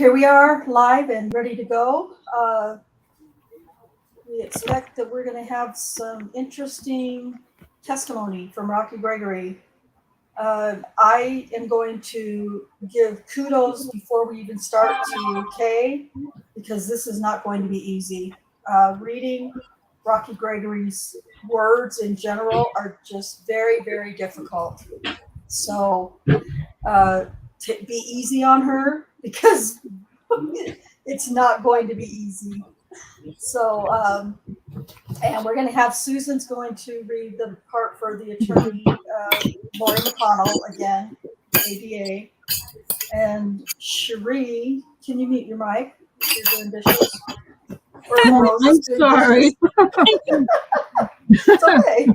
Here we are live and ready to go. We expect that we're going to have some interesting testimony from Rocky Gregory. I am going to give kudos before we even start to Kay, because this is not going to be easy. Reading Rocky Gregory's words in general are just very, very difficult. So be easy on her, because it's not going to be easy. So, and we're going to have Susan's going to read the part for the attorney, Lori McConnell, again, ABA. And Cherie, can you mute your mic if you're doing dishes? No, I'm sorry. It's okay.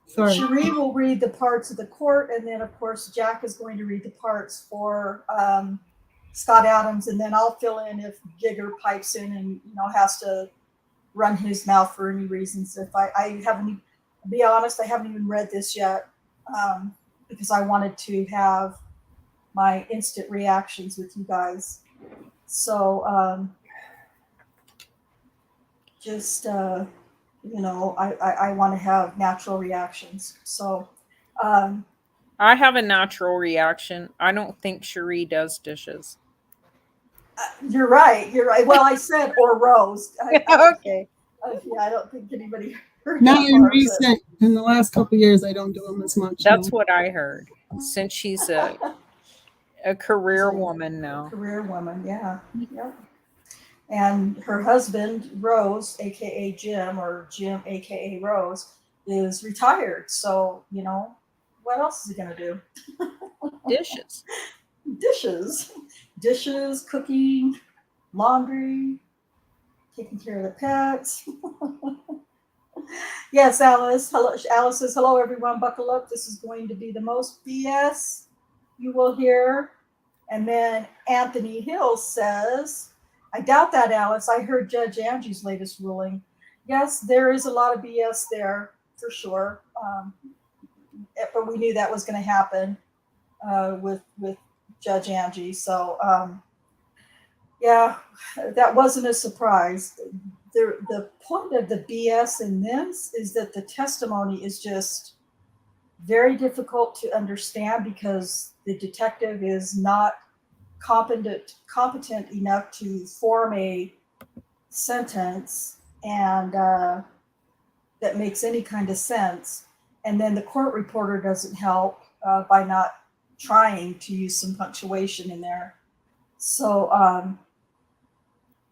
Sorry. Cherie will read the parts of the court, and then, of course, Jack is going to read the parts for Scott Adams, and then I'll fill in if Gigger pipes in and has to run his mouth for any reasons. If I haven't, to be honest, I haven't even read this yet, because I wanted to have my instant reactions with you guys. So I want to have natural reactions. So I have a natural reaction. I don't think Cherie does dishes. You're right. Well, I said or Rose. Okay. Yeah, I don't think anybody heard Not that in part, recent. In the last couple of years, I don't do them as much. That's what I heard. Since she's a career woman now. Career woman, yeah. Yep. And her husband, Rose, aka Jim, or Jim, aka Rose, is retired. So, what else is he gonna do? Dishes. Dishes, cooking, laundry, taking care of the pets. Yes, Alice. Hello. Alice says, hello, everyone. Buckle up. This is going to be the most BS you will hear. And then Anthony Hill says, I doubt that, Alice. I heard Judge Angie's latest ruling. Yes, there is a lot of BS there, for sure. But we knew that was going to happen with Judge Angie. So, yeah, that wasn't a surprise. The point of the BS in this is that the testimony is just very difficult to understand, because the detective is not competent enough to form a sentence and that makes any kind of sense. And then the court reporter doesn't help by not trying to use some punctuation in there. So,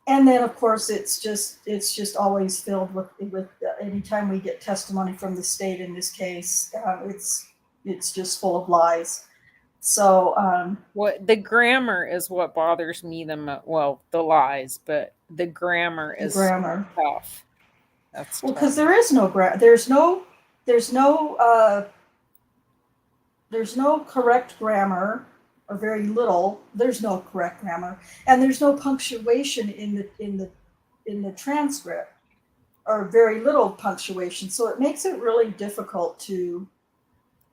and then of course it's just always filled with anytime we get testimony from the state in this case, it's just full of lies. So what the grammar is what bothers me the most. Well, the lies, but the grammar is tough. That's well, because there is no there's no correct grammar, or very little. There's no correct grammar, and there's no punctuation in the transcript, or very little punctuation. So it makes it really difficult to,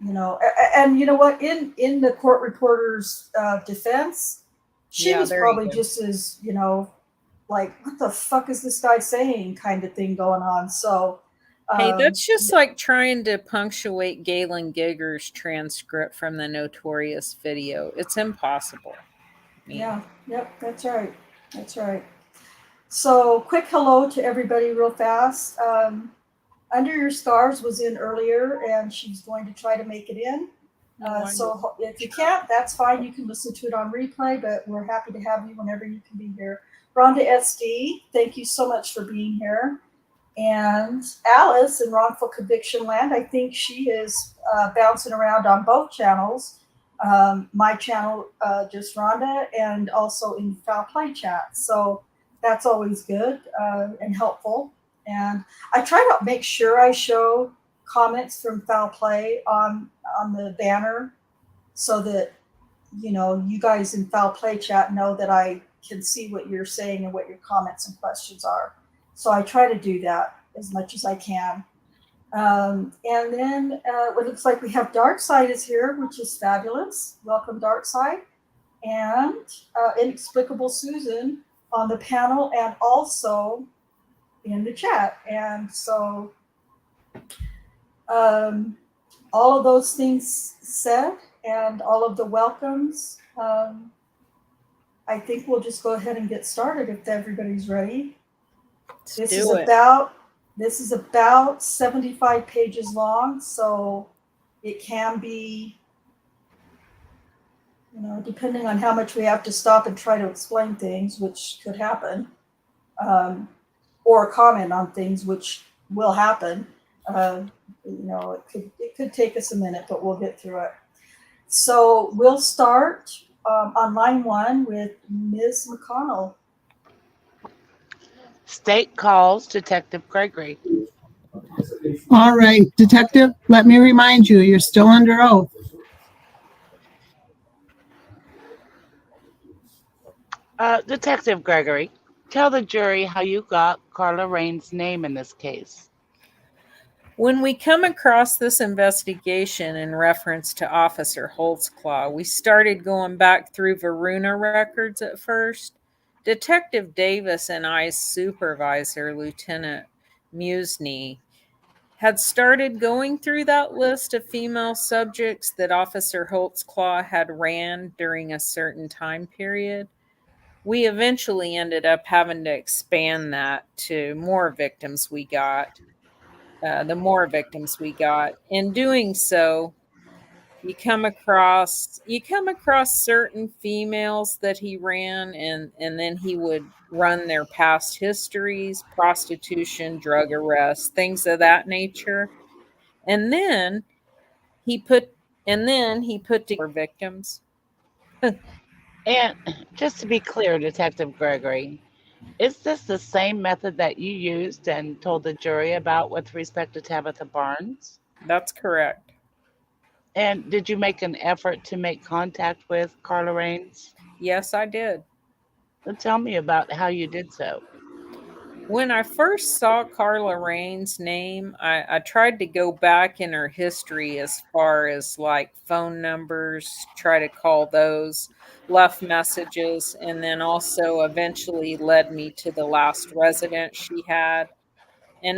and you know what? In the court reporter's defense, she was probably just as, like, what the fuck is this guy saying, kind of thing going on. So. Hey, that's just like trying to punctuate Galen Gigger's transcript from the Notorious video. It's impossible. Yeah, yep, that's right. That's right. So, quick hello to everybody real fast. Under Your Stars was in earlier, and she's going to try to make it in. So if you can't, that's fine. You can listen to it on replay, but we're happy to have you whenever you can be here. Rhonda SD, thank you so much for being here. And Alice in Wrongful Conviction Land, I think she is bouncing around on both channels. My channel, just Rhonda, and also in Foul Play Chat. So that's always good and helpful. And I try to make sure I show comments from Foul Play on the banner, so that, you guys in Foul Play Chat know that I can see what you're saying and what your comments and questions are. So I try to do that as much as I can. And then it looks like we have Darkside is here, which is fabulous. Welcome, Darkside. and Inexplicable Susan on the panel and also in the chat. And so all of those things said and all of the welcomes, I think we'll just go ahead and get started if everybody's ready. Let's This do it. this is about 75 pages long, so it can be, depending on how much we have to stop and try to explain things, which could happen, or comment on things, which will happen. It could take us a minute, but we'll get through it. So we'll start on line 1 with Ms. McConnell. State calls Detective Gregory. All right, Detective, let me remind you, you're still under oath. Detective Gregory, tell the jury how you got Carla Raines' name in this case. When we come across this investigation in reference to Officer Holtzclaw, we started going back through Varuna records at first. Detective Davis and I's supervisor, Lieutenant Musney, had started going through that list of female subjects that Officer Holtzclaw had ran during a certain time period. We eventually ended up having to expand that to more victims we got. The more victims we got. In doing so, you come across certain females that he ran, and then he would run their past histories, prostitution, drug arrests, things of that nature. And then he put together victims. And just to be clear, Detective Gregory, is this the same method that you used and told the jury about with respect to Tabitha Barnes? That's correct. And did you make an effort to make contact with Carla Raines? Yes, I did. Tell me about how you did so. When I first saw Carla Raines' name, I tried to go back in her history as far as like phone numbers, try to call those, left messages, and then also eventually led me to the last resident she had. And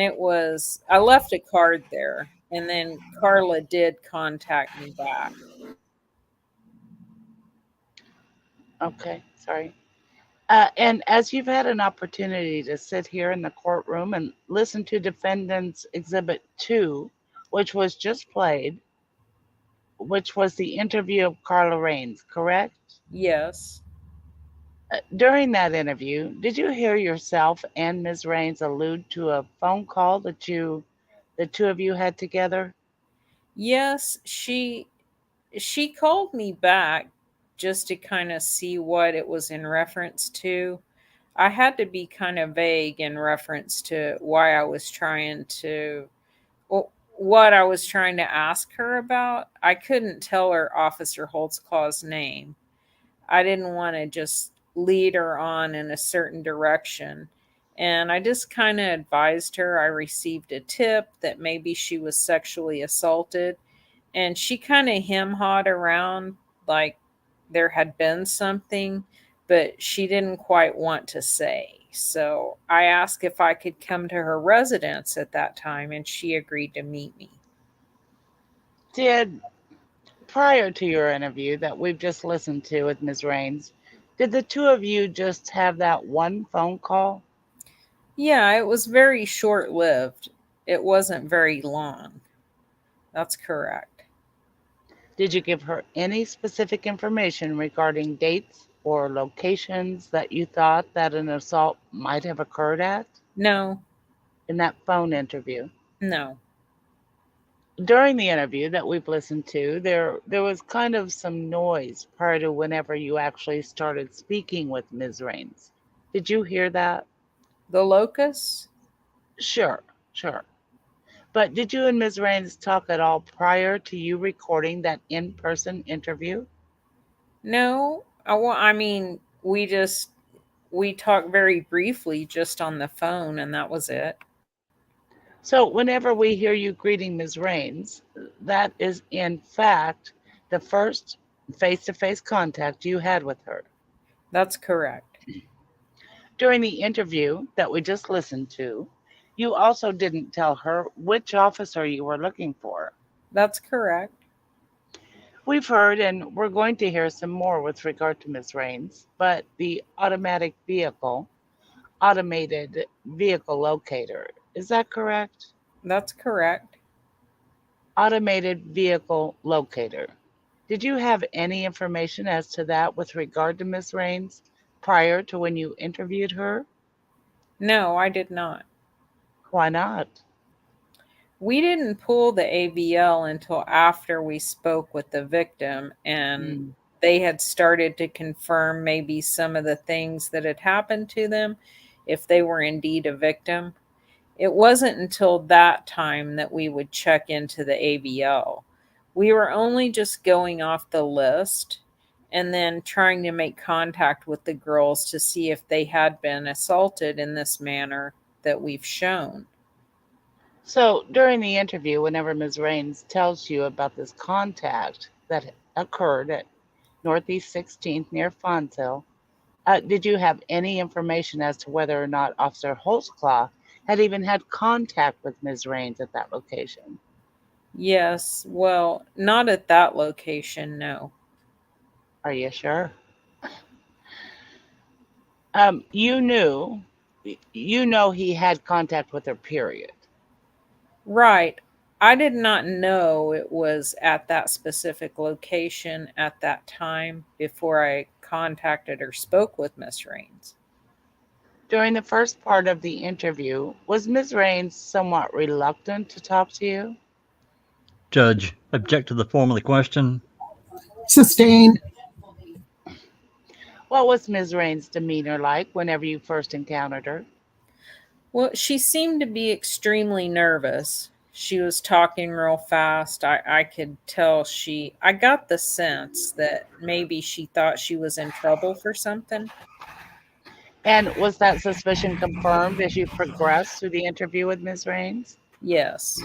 I left a card there, and then Carla did contact me back. Okay, sorry. And as you've had an opportunity to sit here in the courtroom and listen to Defendant's Exhibit 2, which was just played, which was the interview of Carla Raines, correct? Yes. During that interview, did you hear yourself and Ms. Raines allude to a phone call that the two of you had together? Yes, she called me back just to kind of see what it was in reference to. I had to be kind of vague in reference to what I was trying to ask her about. I couldn't tell her Officer Holtzclaw's name. I didn't want to just lead her on in a certain direction. And I just kind of advised her I received a tip that maybe she was sexually assaulted. And she kind of hem hawed around like there had been something, but she didn't quite want to say. So I asked if I could come to her residence at that time, and she agreed to meet me. Did, prior to your interview that we've just listened to with Ms. Raines, did the two of you just have that one phone call? Yeah, it was very short lived. It wasn't very long. That's correct. Did you give her any specific information regarding dates or locations that you thought that an assault might have occurred at No, in that phone interview? no. During the interview that we've listened to, there was kind of some noise prior to whenever you actually started speaking with Ms. Raines. Did you hear that? The locus? Sure, sure. But did you and Ms. Raines talk at all prior to you recording that in-person interview? No. I mean, we talked very briefly just on the phone, and that was it. So whenever we hear you greeting Ms. Raines, that is in fact the first face-to-face contact you had with her. That's correct. During the interview that we just listened to, you also didn't tell her which officer you were looking for. That's correct. We've heard, and we're going to hear some more with regard to Ms. Raines, but the automated vehicle locator, is that correct? That's correct. Automated vehicle locator. Did you have any information as to that with regard to Ms. Raines prior to when you interviewed her? No, I did not. Why not? We didn't pull the AVL until after we spoke with the victim and Hmm. they had started to confirm maybe some of the things that had happened to them if they were indeed a victim. It wasn't until that time that we would check into the AVL. We were only just going off the list and then trying to make contact with the girls to see if they had been assaulted in this manner that we've shown. So during the interview, whenever Ms. Raines tells you about this contact that occurred at Northeast 16th near Fontaine, did you have any information as to whether or not Officer Holtzclaw had even had contact with Ms. Raines at that location? Yes, well, not at that location, no. Are you sure? You know he had contact with her, period. Right. I did not know it was at that specific location at that time before I contacted or spoke with Miss Raines. During the first part of the interview, was Ms. Raines somewhat reluctant to talk to you? Judge, object to the form of the question. Sustained. What was Ms. Raines' demeanor like whenever you first encountered her? Well, she seemed to be extremely nervous. She was talking real fast. I could tell I got the sense that maybe she thought she was in trouble for something. And was that suspicion confirmed as you progressed through the interview with Ms. Raines? Yes.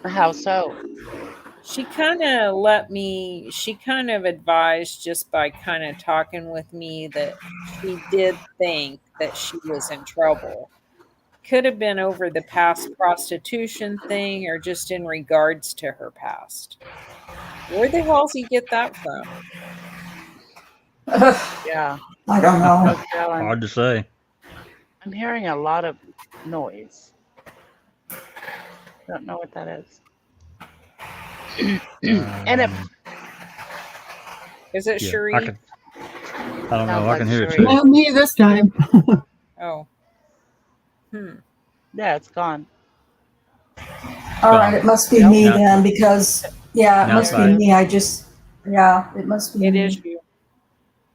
How so? She kind of advised just by kind of talking with me that she did think that she was in trouble. Could have been over the past prostitution thing or just in regards to her past. Where the hell's he get that from? Yeah, I don't know. Coach Allen, Hard to say. I'm hearing a lot of noise. Don't know what that is. And it Is it Yeah, Cherie? I don't Sounds know. I like can hear it Cherie. too. Not me this time. Oh. Yeah, it's gone. All right, it must be Nope. me Now- then, because, yeah, it Now must it's be back. me. It must be It me. is you.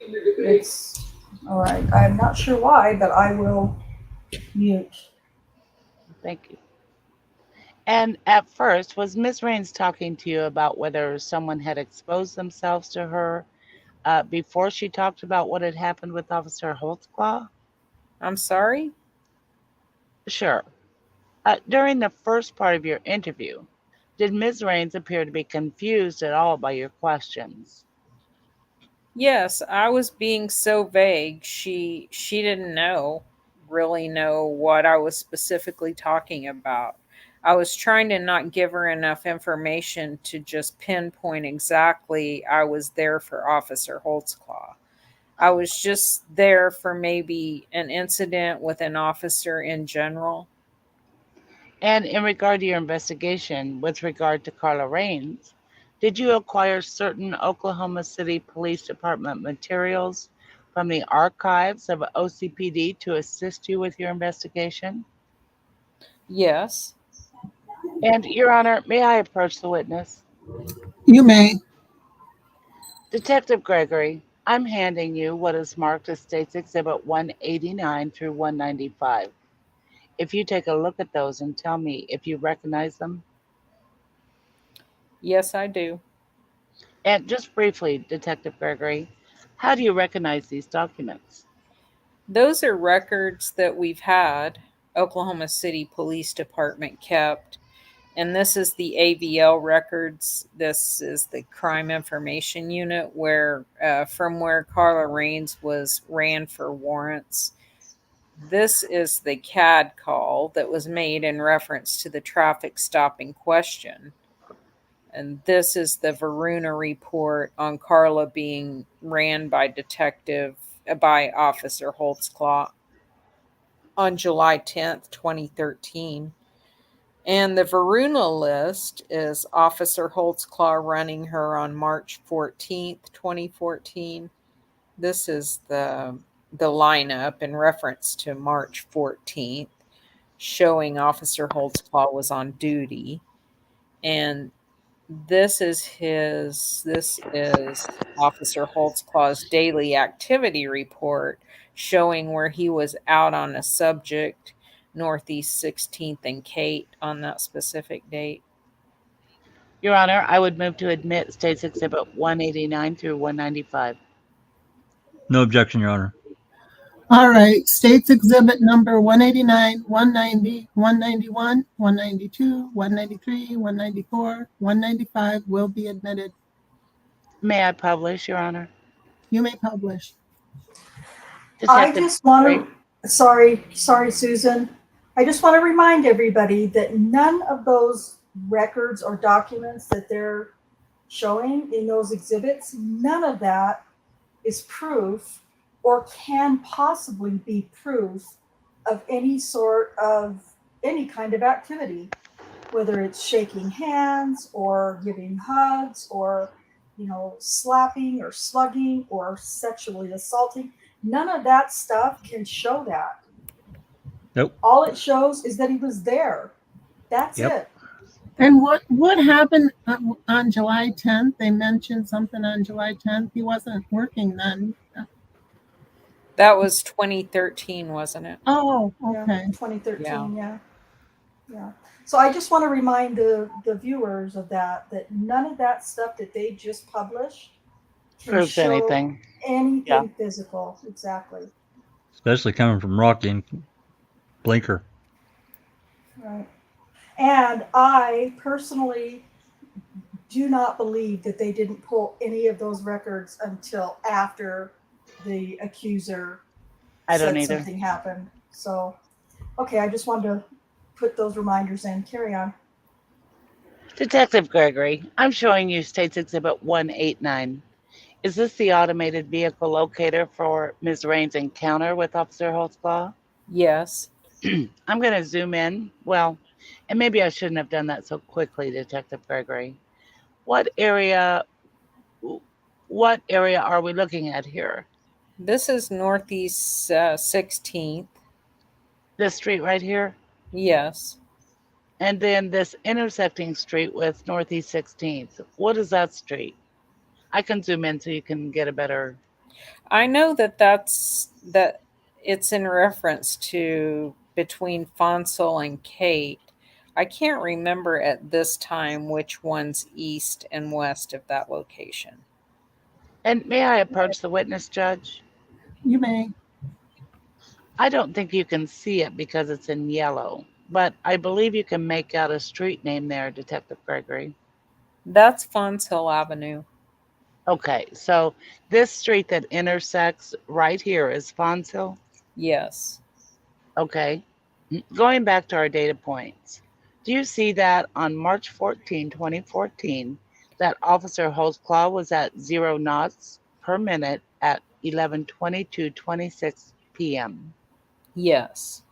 It's, all right, I'm not sure why, but I will mute. Thank you. And at first, was Ms. Raines talking to you about whether someone had exposed themselves to her before she talked about what had happened with Officer Holtzclaw? I'm sorry? Sure. During the first part of your interview, did Ms. Raines appear to be confused at all by your questions? Yes, I was being so vague. She didn't really know what I was specifically talking about. I was trying to not give her enough information to just pinpoint exactly I was there for Officer Holtzclaw. I was just there for maybe an incident with an officer in general. And in regard to your investigation with regard to Carla Raines, did you acquire certain Oklahoma City Police Department materials from the archives of OCPD to assist you with your investigation? Yes. And, Your Honor, may I approach the witness? You may. Detective Gregory, I'm handing you what is marked as State's Exhibit 189 through 195. If you take a look at those and tell me if you recognize them. Yes, I do. And just briefly, Detective Gregory, how do you recognize these documents? Those are records that we've had, Oklahoma City Police Department kept, And this is the AVL records. This is the crime information unit where from where Carla Raines ran for warrants. This is the CAD call that was made in reference to the traffic stop in question. And this is the Varuna report on Carla being ran by Officer Holtzclaw on July 10th, 2013. And the Varuna list is Officer Holtzclaw running her on March 14th, 2014. This is the lineup in reference to March 14th, showing Officer Holtzclaw was on duty. And this is Officer Holtzclaw's daily activity report, showing where he was out on a subject, Northeast 16th and Kate, on that specific date. Your Honor, I would move to admit States Exhibit 189 through 195. No objection, Your Honor. All right, States Exhibit number 189, 190, 191, 192, 193, 194, 195 will be admitted. May I publish, Your Honor? You may publish. I Detective just want Gregory. to, sorry, Susan. I just want to remind everybody that none of those records or documents that they're showing in those exhibits, none of that is proof or can possibly be proof of any kind of activity, whether it's shaking hands or giving hugs or, slapping or slugging or sexually assaulting. None of that stuff can show that. Nope. All it shows is that he was there. That's Yep. it. And what happened on July 10th? They mentioned something on July 10th. He wasn't working then. That was 2013, wasn't it? Oh, Yeah, okay. 2013, yeah. So I just want to remind the viewers of that none of that stuff that they just published can Proves show anything. anything Yeah. physical. Exactly. Especially coming from Rocky and Blinker. Right. And I personally do not believe that they didn't pull any of those records until after the accuser I don't said either. something happened. So, okay, I just wanted to put those reminders in. Carry on. Detective Gregory, I'm showing you States Exhibit 189. Is this the automated vehicle locator for Ms. Raines' encounter with Officer Holtzclaw? Yes. I'm going to zoom in. Well, and maybe I shouldn't have done that so quickly, Detective Gregory. What area are we looking at here? This is Northeast 16th. This street right here? Yes. And then this intersecting street with Northeast 16th. What is that street? I can zoom in so you can get a better. I know that it's in reference to between Fonsel and Kate. I can't remember at this time which one's east and west of that location. And may I approach the witness, Judge? You may. I don't think you can see it because it's in yellow, but I believe you can make out a street name there, Detective Gregory. That's Fonsel Avenue. Okay, so this street that intersects right here is Fonshill? Yes. Okay. Going back to our data points, do you see that on March 14, 2014, that Officer Holtzclaw was at 0 knots per minute at 11:22:26 p.m.? Yes.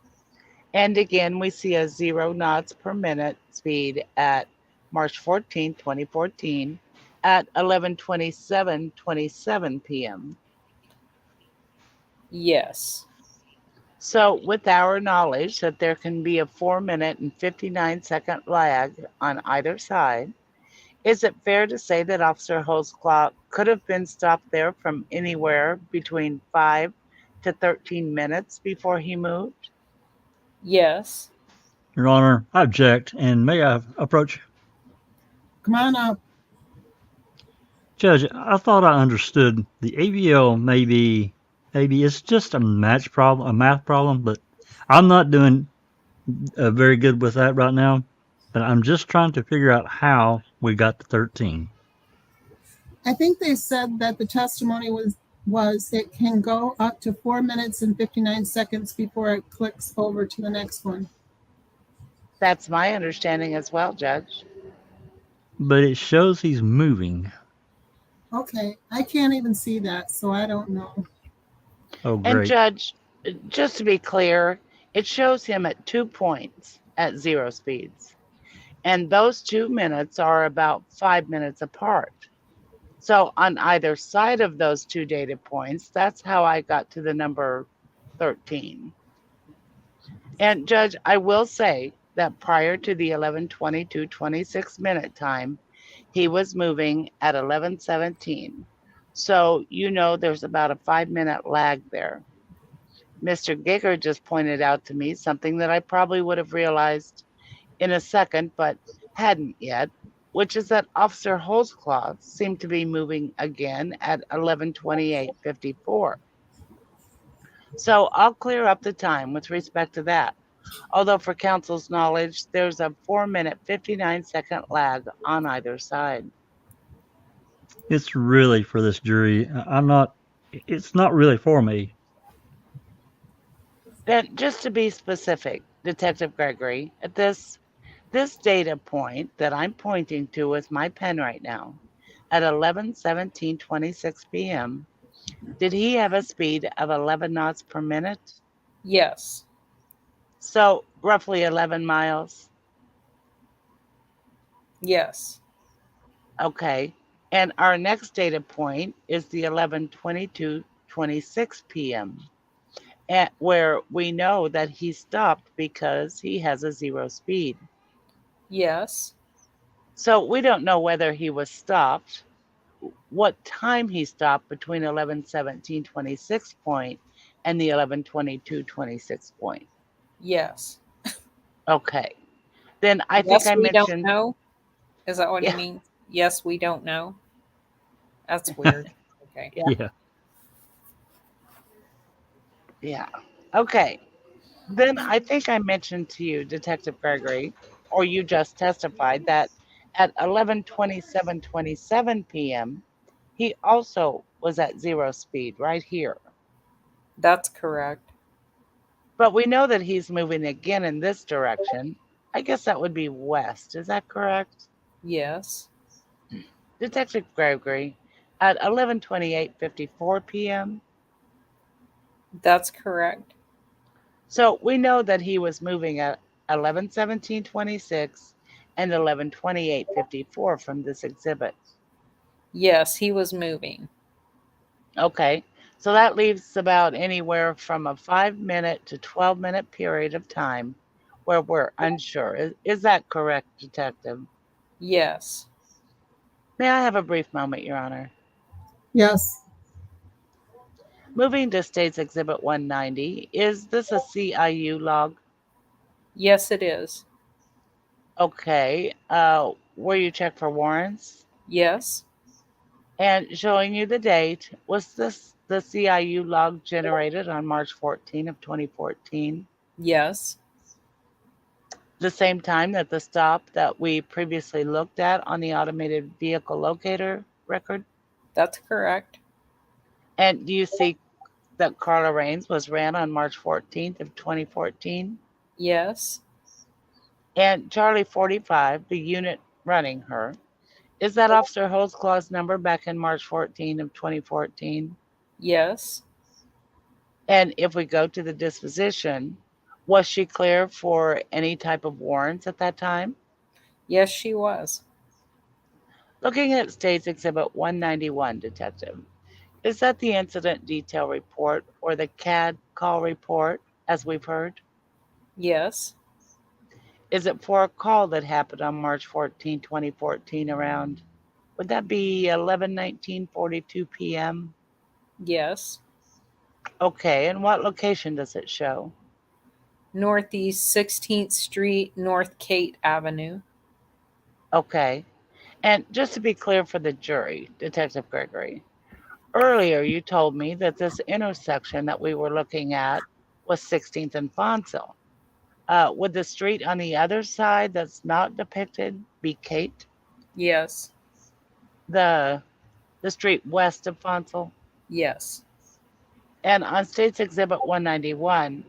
And again, we see a 0 knots per minute speed at March 14, 2014 at 11:27:27 p.m. Yes. So with our knowledge that there can be a 4-minute and 59-second lag on either side, is it fair to say that Officer Holtzclaw could have been stopped there from anywhere between 5 to 13 minutes before he moved? Yes. Your Honor, I object, and may I approach? Come on up. Judge, I thought I understood the AVL maybe it's just a math problem, but I'm not doing very good with that right now. but I'm just trying to figure out how we got to 13. I think they said that the testimony was it can go up to 4 minutes and 59 seconds before it clicks over to the next one. That's my understanding as well, Judge. But it shows he's moving. Okay, I can't even see that, so I don't know. Oh, And great. Judge, just to be clear, it shows him at 2 points at 0 speeds. And those 2 minutes are about 5 minutes apart. So on either side of those 2 data points, that's how I got to the number 13. And Judge, I will say that prior to the 11:22:26 minute time, he was moving at 11:17. So there's about a 5-minute lag there. Mr. Giger just pointed out to me something that I probably would have realized in a second, but hadn't yet, which is that Officer Holtzclaw seemed to be moving again at 11:28:54. So I'll clear up the time with respect to that. Although for counsel's knowledge, there's a 4-minute, 59-second lag on either side. It's really for this jury. It's not really for me. Then, just to be specific, Detective Gregory, at this data point that I'm pointing to with my pen right now, at 11:17:26 p.m., did he have a speed of 11 knots per minute? Yes. So roughly 11 miles. Yes. Okay. And our next data point is the 11:22:26 p.m., where we know that he stopped because he has a 0 speed. Yes. So we don't know whether he was stopped, what time he stopped between 11:17:26 point and the 11:22:26 point. Yes. Okay. Then I think Yes, I we don't mentioned, know. Is that what yeah, he means? Yes, we don't know. That's weird. Okay. yeah, Yeah. yeah. Okay. Then I think I mentioned to you, Detective Gregory, or you just testified that at 11:27:27 p.m., he also was at 0 speed right here. That's correct. But we know that he's moving again in this direction. I guess that would be west. Is that correct? Yes. Detective Gregory, at 11:28:54 p.m. That's correct. So we know that he was moving at 11:17:26 and 11:28:54 from this exhibit. Yes, he was moving. Okay, so that leaves about anywhere from a 5-minute to 12-minute period of time where we're unsure. Is that correct, Detective? Yes. May I have a brief moment, Your Honor? Yes, Moving to State's Exhibit 190, is this a CIU log? Yes, it is. Okay, where you check for warrants? Yes. And showing you the date, was this the CIU log generated on March 14 of 2014? Yes. The same time that the stop that we previously looked at on the automated vehicle locator record? That's correct. And do you see that Carla Raines was ran on March 14th of 2014? Yes. And Charlie 45, the unit running her, is that Officer Holtzclaw's number back in March 14 of 2014? Yes. And if we go to the disposition, was she clear for any type of warrants at that time? Yes, she was. Looking at State's Exhibit 191, Detective, is that the incident detail report or the CAD call report, as we've heard? Yes. Is it for a call that happened on March 14, 2014 around, would that be 11:19:42 p.m.? Yes. Okay, and what location does it show? Northeast 16th Street, North Kate Avenue. Okay, and just to be clear for the jury, Detective Gregory, earlier you told me that this intersection that we were looking at was 16th and Fonsil. Would the street on the other side that's not depicted be Kate? Yes. The the street west of Fonsel? Yes. And on State's Exhibit 191,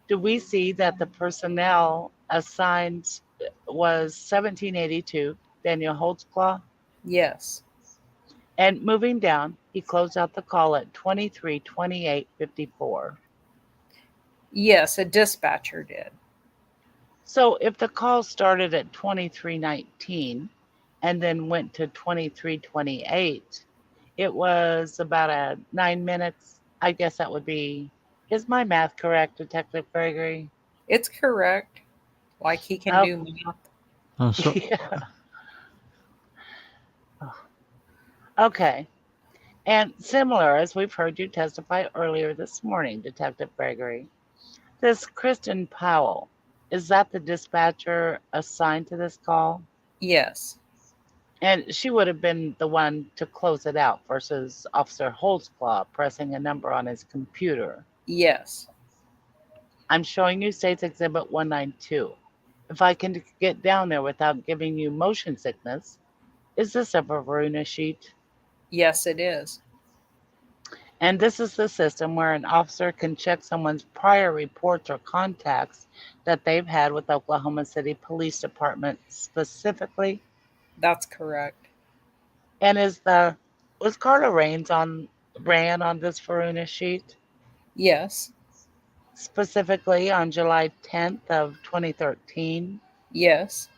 do we see that the personnel assigned was 1782, Daniel Holtzclaw? Yes. And moving down, he closed out the call at 23:28:54. Yes, a dispatcher did. So if the call started at 23:19 and then went to 23:28, it was about a 9 minutes. I guess that would be, is my math correct, Detective Gregory? It's correct. Like he can Oh, do math. So yeah. Okay. And similar, as we've heard you testify earlier this morning, Detective Gregory, this Kristen Powell, is that the dispatcher assigned to this call? Yes. And she would have been the one to close it out versus Officer Holtzclaw pressing a number on his computer. Yes. I'm showing you State's Exhibit 192. If I can get down there without giving you motion sickness, is this a Varuna sheet? Yes, it is. And this is the system where an officer can check someone's prior reports or contacts that they've had with Oklahoma City Police Department specifically. That's correct. And was Carla Raines ran on this Varuna sheet? Yes. Specifically on July 10th of 2013 Yes.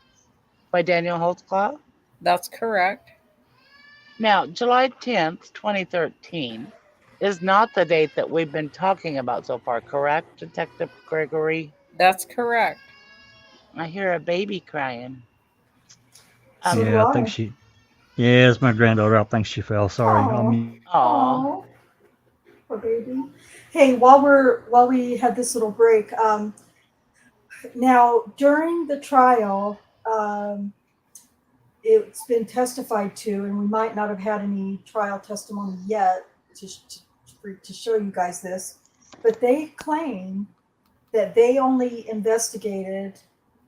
by Daniel Holtzclaw. That's correct. Now, July 10th, 2013 is not the date that we've been talking about so far, correct, Detective Gregory? That's correct. I hear a baby crying. So Um, do yeah, I think I. she. Yeah, it's my granddaughter. I think she fell. Sorry. Oh, aw, oh, poor baby. Hey, while we had this little break, now during the trial, it's been testified to, and we might not have had any trial testimony yet to show you guys this, but they claim that they only investigated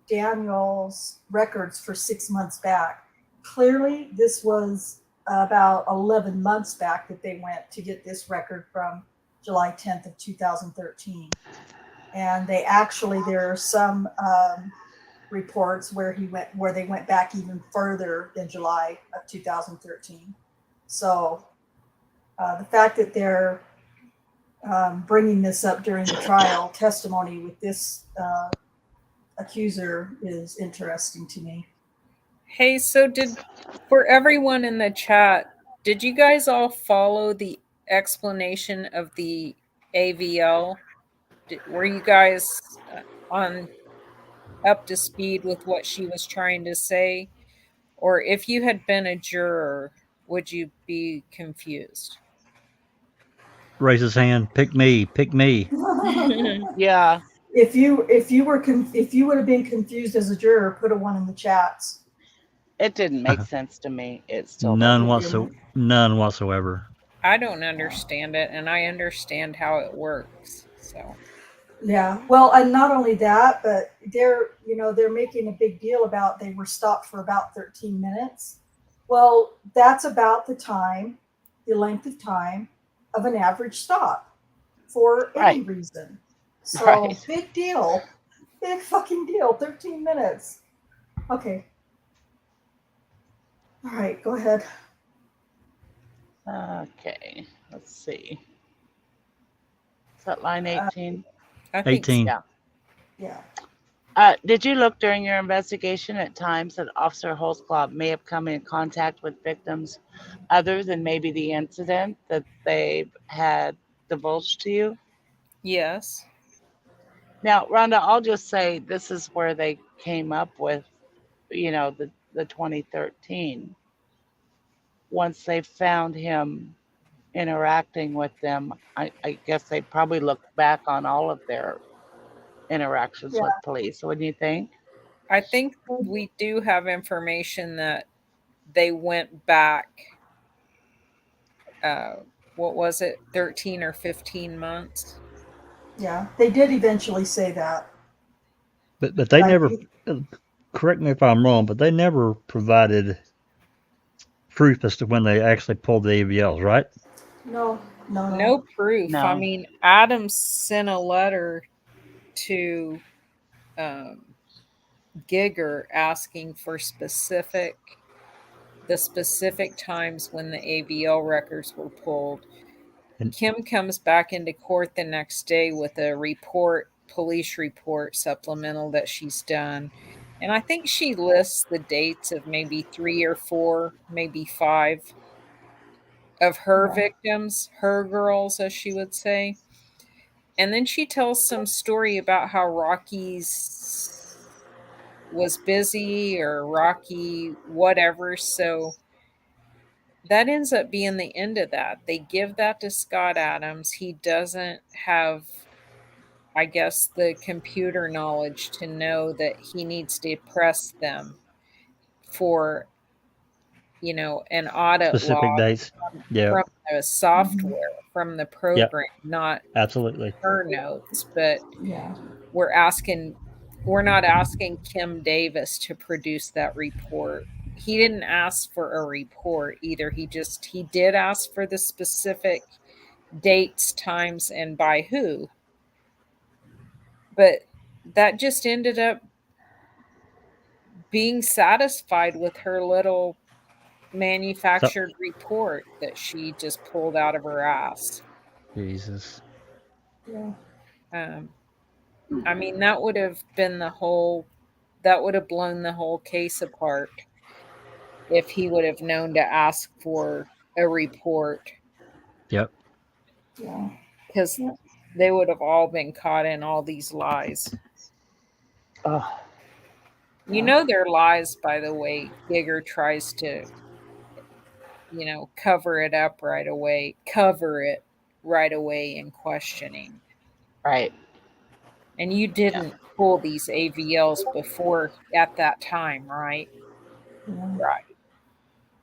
Daniel's records for 6 months back. Clearly, this was about 11 months back that they went to get this record from July 10th of 2013. And there are some reports where they went back even further than July of 2013. So the fact that they're bringing this up during the trial testimony with this accuser is interesting to me. Hey, for everyone in the chat, did you guys all follow the explanation of the AVL? Were you guys on up to speed with what she was trying to say? Or if you had been a juror, would you be confused? Raise his hand. Pick me. Pick me. yeah, if you would have been confused as a juror, put a one in the chats. it didn't make sense to me. It still None It doesn't. didn't. None whatsoever. I don't understand it, and I understand how it works. So, Yeah. Well, and not only that, but they're making a big deal about they were stopped for about 13 minutes. Well, that's about the length of time of an average stop for any Right, reason. So right. big deal. Big fucking deal. 13 minutes. Okay. All right, go ahead. Okay, let's see. Is that line Uh, 18? I think so. 18. Yeah. yeah. Did you look during your investigation at times that Officer Holtzclaw may have come in contact with victims other than maybe the incident that they had divulged to you? Yes. Now, Rhonda, I'll just say this is where they came up with, the 2013. Once they found him interacting with them, I guess they probably looked back on all of their interactions Yeah. with police, wouldn't you think? I think we do have information that they went back, uh, what was it, 13 or 15 months? Yeah. They did eventually say that. But they I never. think- Correct me if I'm wrong, but they never provided proof as to when they actually pulled the AVLs, right? No, no, no. No proof. I No. mean, Adams sent a letter to um, Giger asking for the specific times when the AVL records were pulled. And Kim comes back into court the next day with a police report supplemental that she's done. And I think she lists the dates of maybe 3 or 4, maybe 5 of her Yeah. victims, her girls, as she would say. And then she tells some story about how Rocky's was busy or Rocky, whatever. So that ends up being the end of that. They give that to Scott Adams. He doesn't have, I guess, the computer knowledge to know that he needs to press them for, an audit specific log dates. Yeah. from the Mhm. software, from the Yep. program, not Absolutely. her notes. But Yeah. we're asking, we're not asking Kim Davis to produce that report. He didn't ask for a report either. He did ask for the specific dates, times, and by who. But that just ended up being satisfied with her little So, manufactured report that she just pulled out of her ass. Jesus. Yeah. Um, I mean, that would have blown the whole case apart if he would have known to ask for a report, Yep. Yeah. because Yeah. they would have all been caught in all these lies. Oh, You know, they're lies, by the way. Giger tries to, cover it right away in questioning. right. And you Yeah. didn't pull these AVLs before at that time, right? Yeah. Right.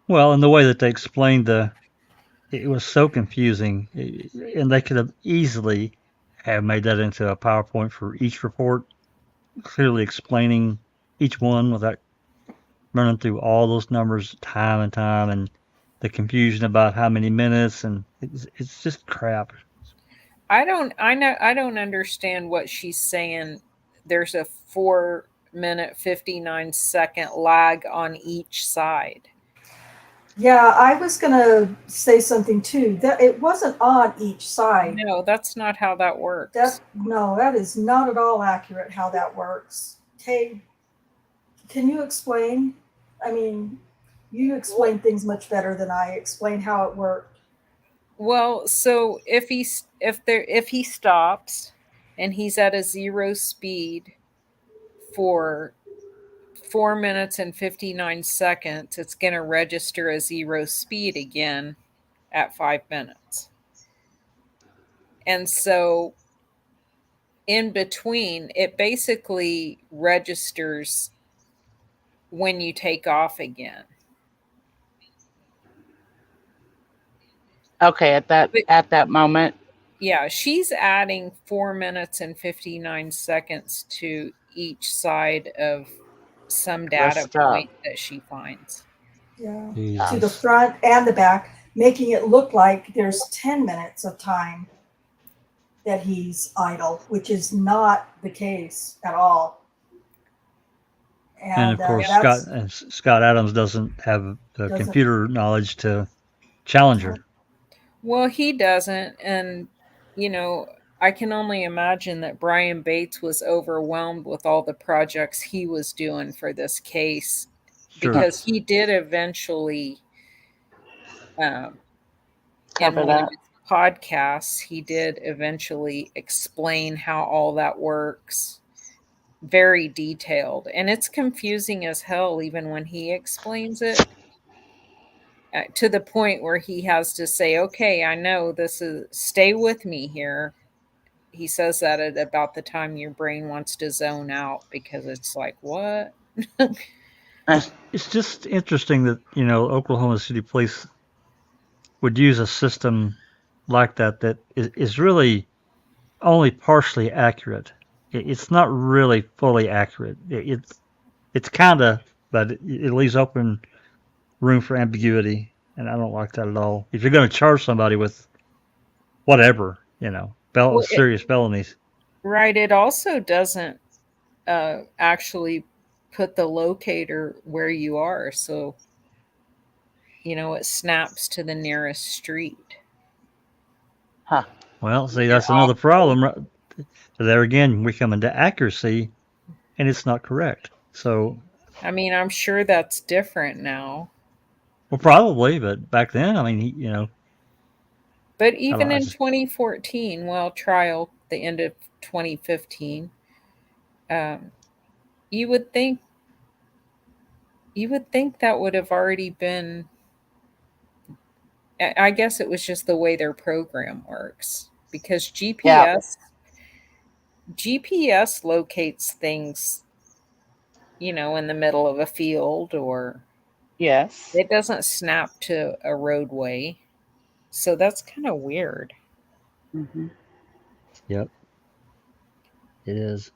Well, and the way that they explained it was so confusing, and they could have easily have made that into a PowerPoint for each report, clearly explaining each one without running through all those numbers time and time, and the confusion about how many minutes, and it's just crap. I don't understand what she's saying. There's a 4 minute 59-second lag on each side. Yeah, I was gonna say something too. That it wasn't on each side. No, that's not how that works. That is not at all accurate how that works. Tay, can you explain? I mean, you explain things much better than I explain how it worked. Well, so if he stops and he's at a 0 speed for 4 minutes and 59 seconds, it's going to register a 0 speed again at 5 minutes. And so in between, it basically registers when you take off again. Okay, at that moment. Yeah, she's adding 4 minutes and 59 seconds to each side of some The data stuff. point that she finds. Yeah. To the Jesus. front and the back, making it look like there's 10 minutes of time that he's idle, which is not the case at all. And of course, Scott Adams doesn't have the Doesn't- computer knowledge to challenge her. Well, he doesn't. And, I can only imagine that Brian Bates was overwhelmed with all the projects he was doing for this case, Sure. because he did eventually, in Cover one that. of his podcasts, he did eventually explain how all that works. Very detailed. And it's confusing as hell, even when he explains it. To the point where he has to say, okay, I know stay with me here. He says that at about the time your brain wants to zone out, because it's like, what? It's just interesting that, Oklahoma City Police would use a system like that is really only partially accurate. it's not really fully accurate. It's kind of, but it leaves open room for ambiguity, and I don't like that at all. If you're going to charge somebody with whatever, Well, serious felonies. right. It also doesn't actually put the locator where you are. So, it snaps to the nearest street. Huh. Well, see, You're that's off. another problem. Right? There again, we come into accuracy, and it's not correct. So, I mean, I'm sure that's different now. well, probably, but back then, I mean, But I don't even know. in 2014, well, trial, the end of 2015, um, you would think that would have already been. I guess it was just the way their program works because Yeah. GPS locates things, in the middle of a field, or Yes. it doesn't snap to a roadway. So that's kind of weird. Hmm. Yep, it is.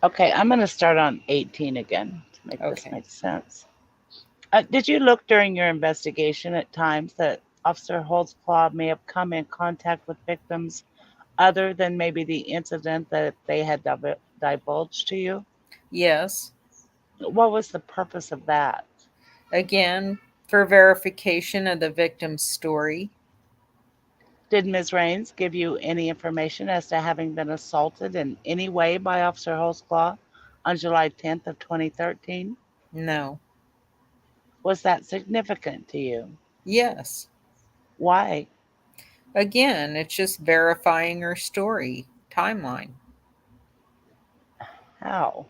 Okay, I'm going to start on 18 again to make this Okay. make sense. Did you look during your investigation at times that Officer Holtzclaw may have come in contact with victims other than maybe the incident that they had divulged to you? Yes. What was the purpose of that? Again, for verification of the victim's story. Did Ms. Raines give you any information as to having been assaulted in any way by Officer Holtzclaw on July 10th of 2013? No. Was that significant to you? Yes. Why? Again, it's just verifying her story timeline. How?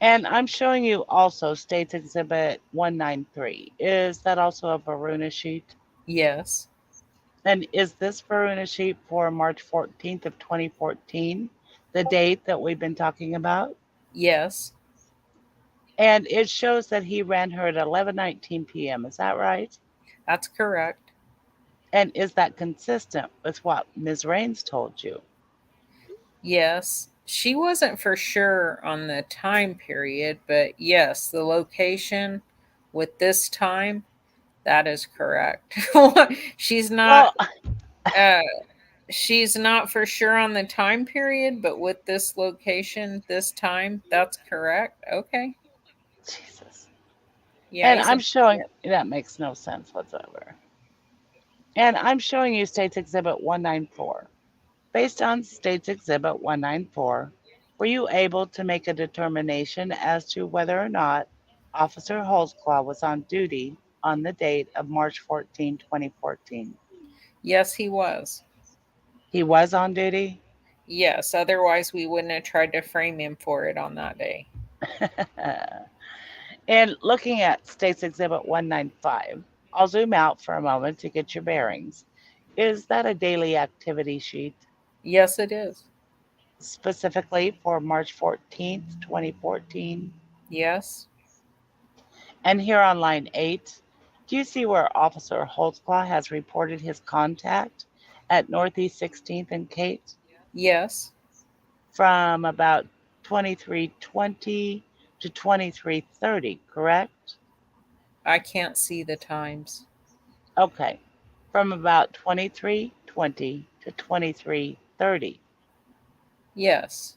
And I'm showing you also States Exhibit 193. Is that also a Varuna sheet? Yes. And is this Varuna sheet for March 14th of 2014, the date that we've been talking about? Yes. And it shows that he ran her at 11:19 p.m. Is that right? That's correct. And is that consistent with what Ms. Raines told you? Yes. She wasn't for sure on the time period, but yes, the location with this time, that is correct. she's not Well, uh she's not for sure on the time period, but with this location, this time, that's correct. Okay. Jesus. Yeah, And he's a I'm showing that makes no sense whatsoever. And I'm showing you States Exhibit 194. Based on States Exhibit 194, were you able to make a determination as to whether or not Officer Holtzclaw was on duty on the date of March 14, 2014? Yes, he was. He was on duty? Yes, otherwise we wouldn't have tried to frame him for it on that day. And looking at States Exhibit 195, I'll zoom out for a moment to get your bearings. Is that a daily activity sheet Yes, it is. specifically for March 14th, 2014? Yes. And here on line 8, do you see where Officer Holtzclaw has reported his contact at Northeast 16th and Kate Yes. from about 2320 to 2330, correct? I can't see the times. Okay, from about 2320 to 2330. Yes.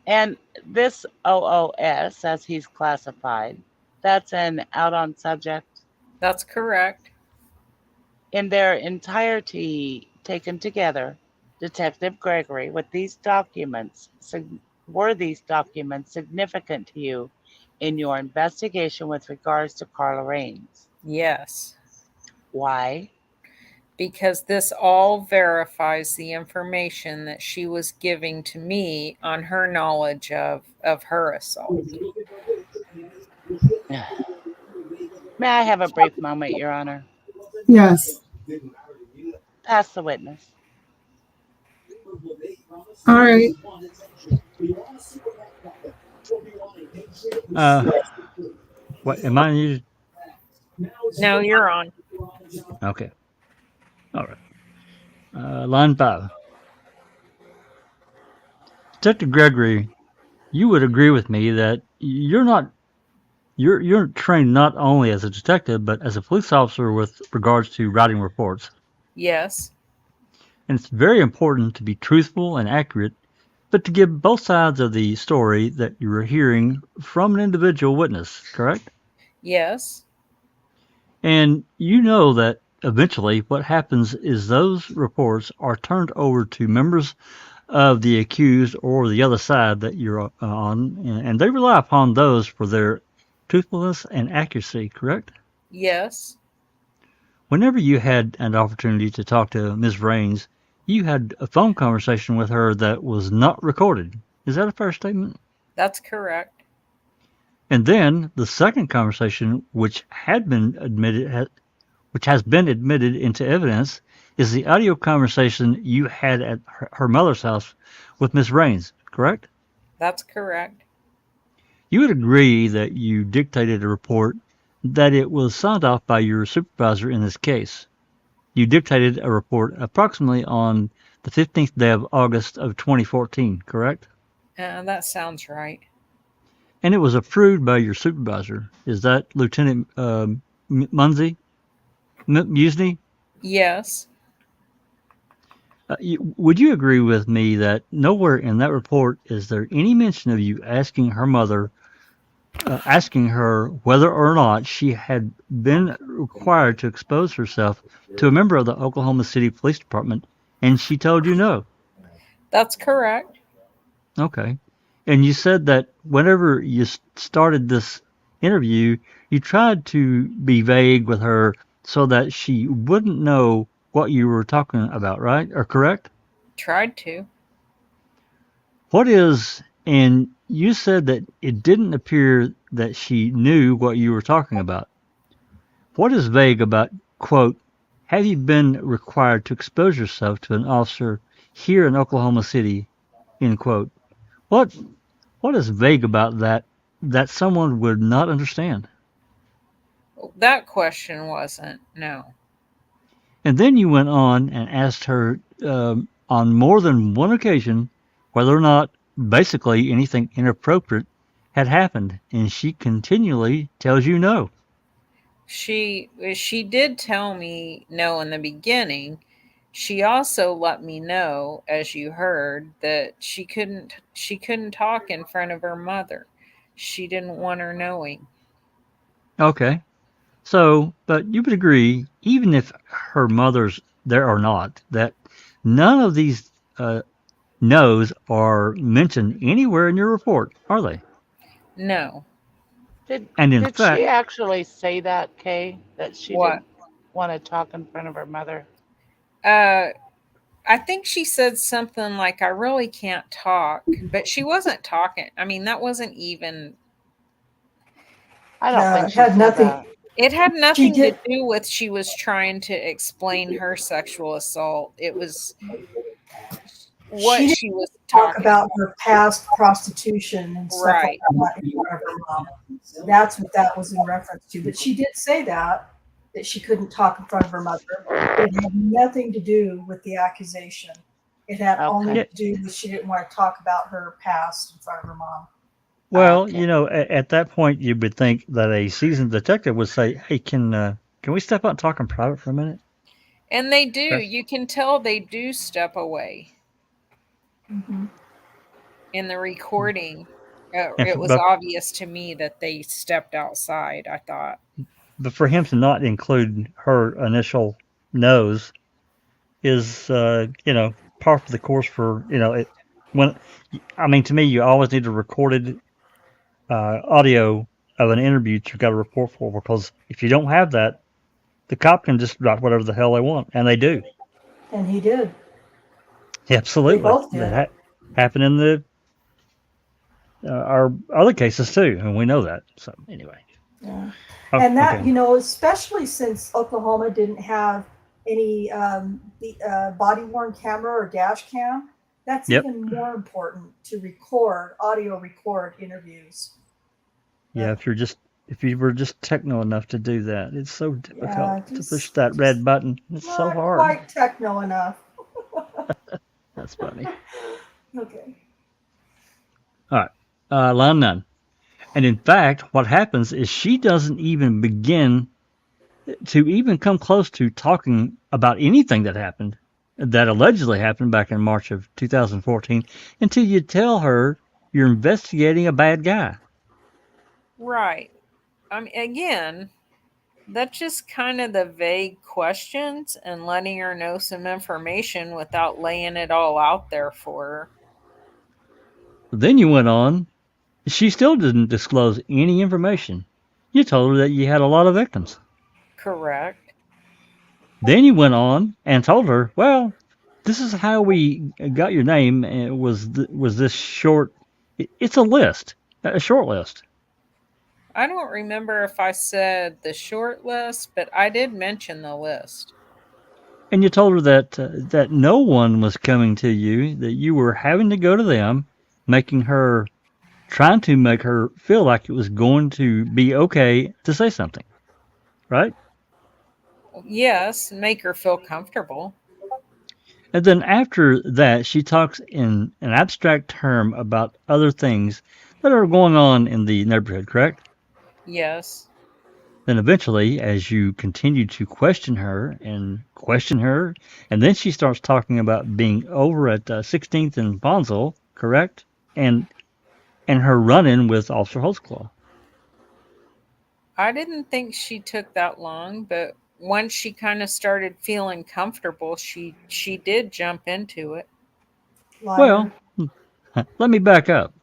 And this OOS, as he's classified, that's an out on subject. That's correct. In their entirety taken together, Detective Gregory, with these documents, were these documents significant to you in your investigation with regards to Carla Raines? Yes. Why? Because this all verifies the information that she was giving to me on her knowledge of her assault. May I have a brief moment, Your Honor? Yes. Pass the witness. All right. What am I needed? No, you're on. Okay. All right. Line 5. Detective Gregory, you would agree with me that you're trained not only as a detective but as a police officer with regards to writing reports. Yes. And it's very important to be truthful and accurate, but to give both sides of the story that you are hearing from an individual witness, correct? Yes. And you know that eventually what happens is those reports are turned over to members of the accused or the other side that you're on, and they rely upon those for their truthfulness and accuracy, correct? Yes. Whenever you had an opportunity to talk to Ms. Raines, you had a phone conversation with her that was not recorded. Is that a fair statement? That's correct. And then the second conversation, which has been admitted into evidence, is the audio conversation you had at her mother's house with Miss Raines, correct? That's correct. You would agree that you dictated a report that it was signed off by your supervisor in this case. You dictated a report approximately on the 15th day of August of 2014, correct? That sounds right. And it was approved by your supervisor. Is that Lieutenant Munsey? Musney? Yes. Would you agree with me that nowhere in that report is there any mention of you asking her whether or not she had been required to expose herself to a member of the Oklahoma City Police Department, and she told you no? That's correct. Okay. And you said that whenever you started this interview, you tried to be vague with her so that she wouldn't know what you were talking about, right? Or correct? Tried to. What is, and you said that it didn't appear that she knew what you were talking about. What is vague about, quote, have you been required to expose yourself to an officer here in Oklahoma City, end quote? What what is vague about that someone would not understand? That question wasn't. No. And then you went on and asked her on more than one occasion whether or not basically anything inappropriate had happened, and she continually tells you no. She did tell me no in the beginning. She also let me know, as you heard, that she couldn't talk in front of her mother. She didn't want her knowing. Okay. So, but you would agree, even if her mother's there or not, that none of these no's are mentioned anywhere in your report, are they? No. Did And in did she fact, actually say that, Kay? That she What? didn't want to talk in front of her mother? Uh I think she said something like, I really can't talk, but she wasn't talking. I mean, that wasn't even, I don't No, think it she had said nothing. that. it had She nothing to did. do with she was trying to explain her sexual assault. It was She what didn't she was talk talking about about. her past prostitution and stuff like Right. that in front of her mom. That's what that was in reference to. But she did say that she couldn't talk in front of her mother. But it had nothing to do with the accusation. It had only Okay. yeah, to do with she didn't want to talk about her past in front of her mom. well, Okay. at that point, you would think that a seasoned detective would say, "Hey, can we step out and talk in private for a minute?" And they do. Okay. You can tell they do step away Mm-hmm. in the recording. And It was obvious to me that they stepped outside, I thought. but for him to not include her initial no's is, par for the course for it. When I mean, to me, you always need a recorded audio of an interview that you've got to report for, because if you don't have that, the cop can just write whatever the hell they want, and they do. And he did. They Absolutely, both did. happened in the our other cases too, and we know that. So anyway, Yeah. oh, And that, okay, especially since Oklahoma didn't have any body worn camera or dash cam, that's yep, even more important to record, audio record interviews. yeah. But If you're just if you were just techno enough to do that. It's so Yeah, difficult to push that just red button. It's so not hard. quite techno enough. That's funny. Okay. All right. Line 9. And in fact, what happens is she doesn't even begin to even come close to talking about anything that allegedly happened back in March of 2014 until you tell her you're investigating a bad guy. Right. I mean, again, that's just kind of the vague questions and letting her know some information without laying it all out there for her. Then you went on. She still didn't disclose any information. You told her that you had a lot of victims. Correct. Then you went on and told her, well, this is how we got your name. And it was this short. It's a list, a short list. I don't remember if I said the short list, but I did mention the list. And you told her that no one was coming to you, that you were having to go to them, trying to make her feel like it was going to be okay to say something, right? Yes, make her feel comfortable. And then after that, she talks in an abstract term about other things that are going on in the neighborhood, correct? Yes. Then eventually, as you continue to question her, and then she starts talking about being over at 16th and Bonsall, correct? And her run-in with Officer Holtzclaw. I didn't think she took that long, but once she kind of started feeling comfortable, she did jump into it. Liar. Well, let me back up.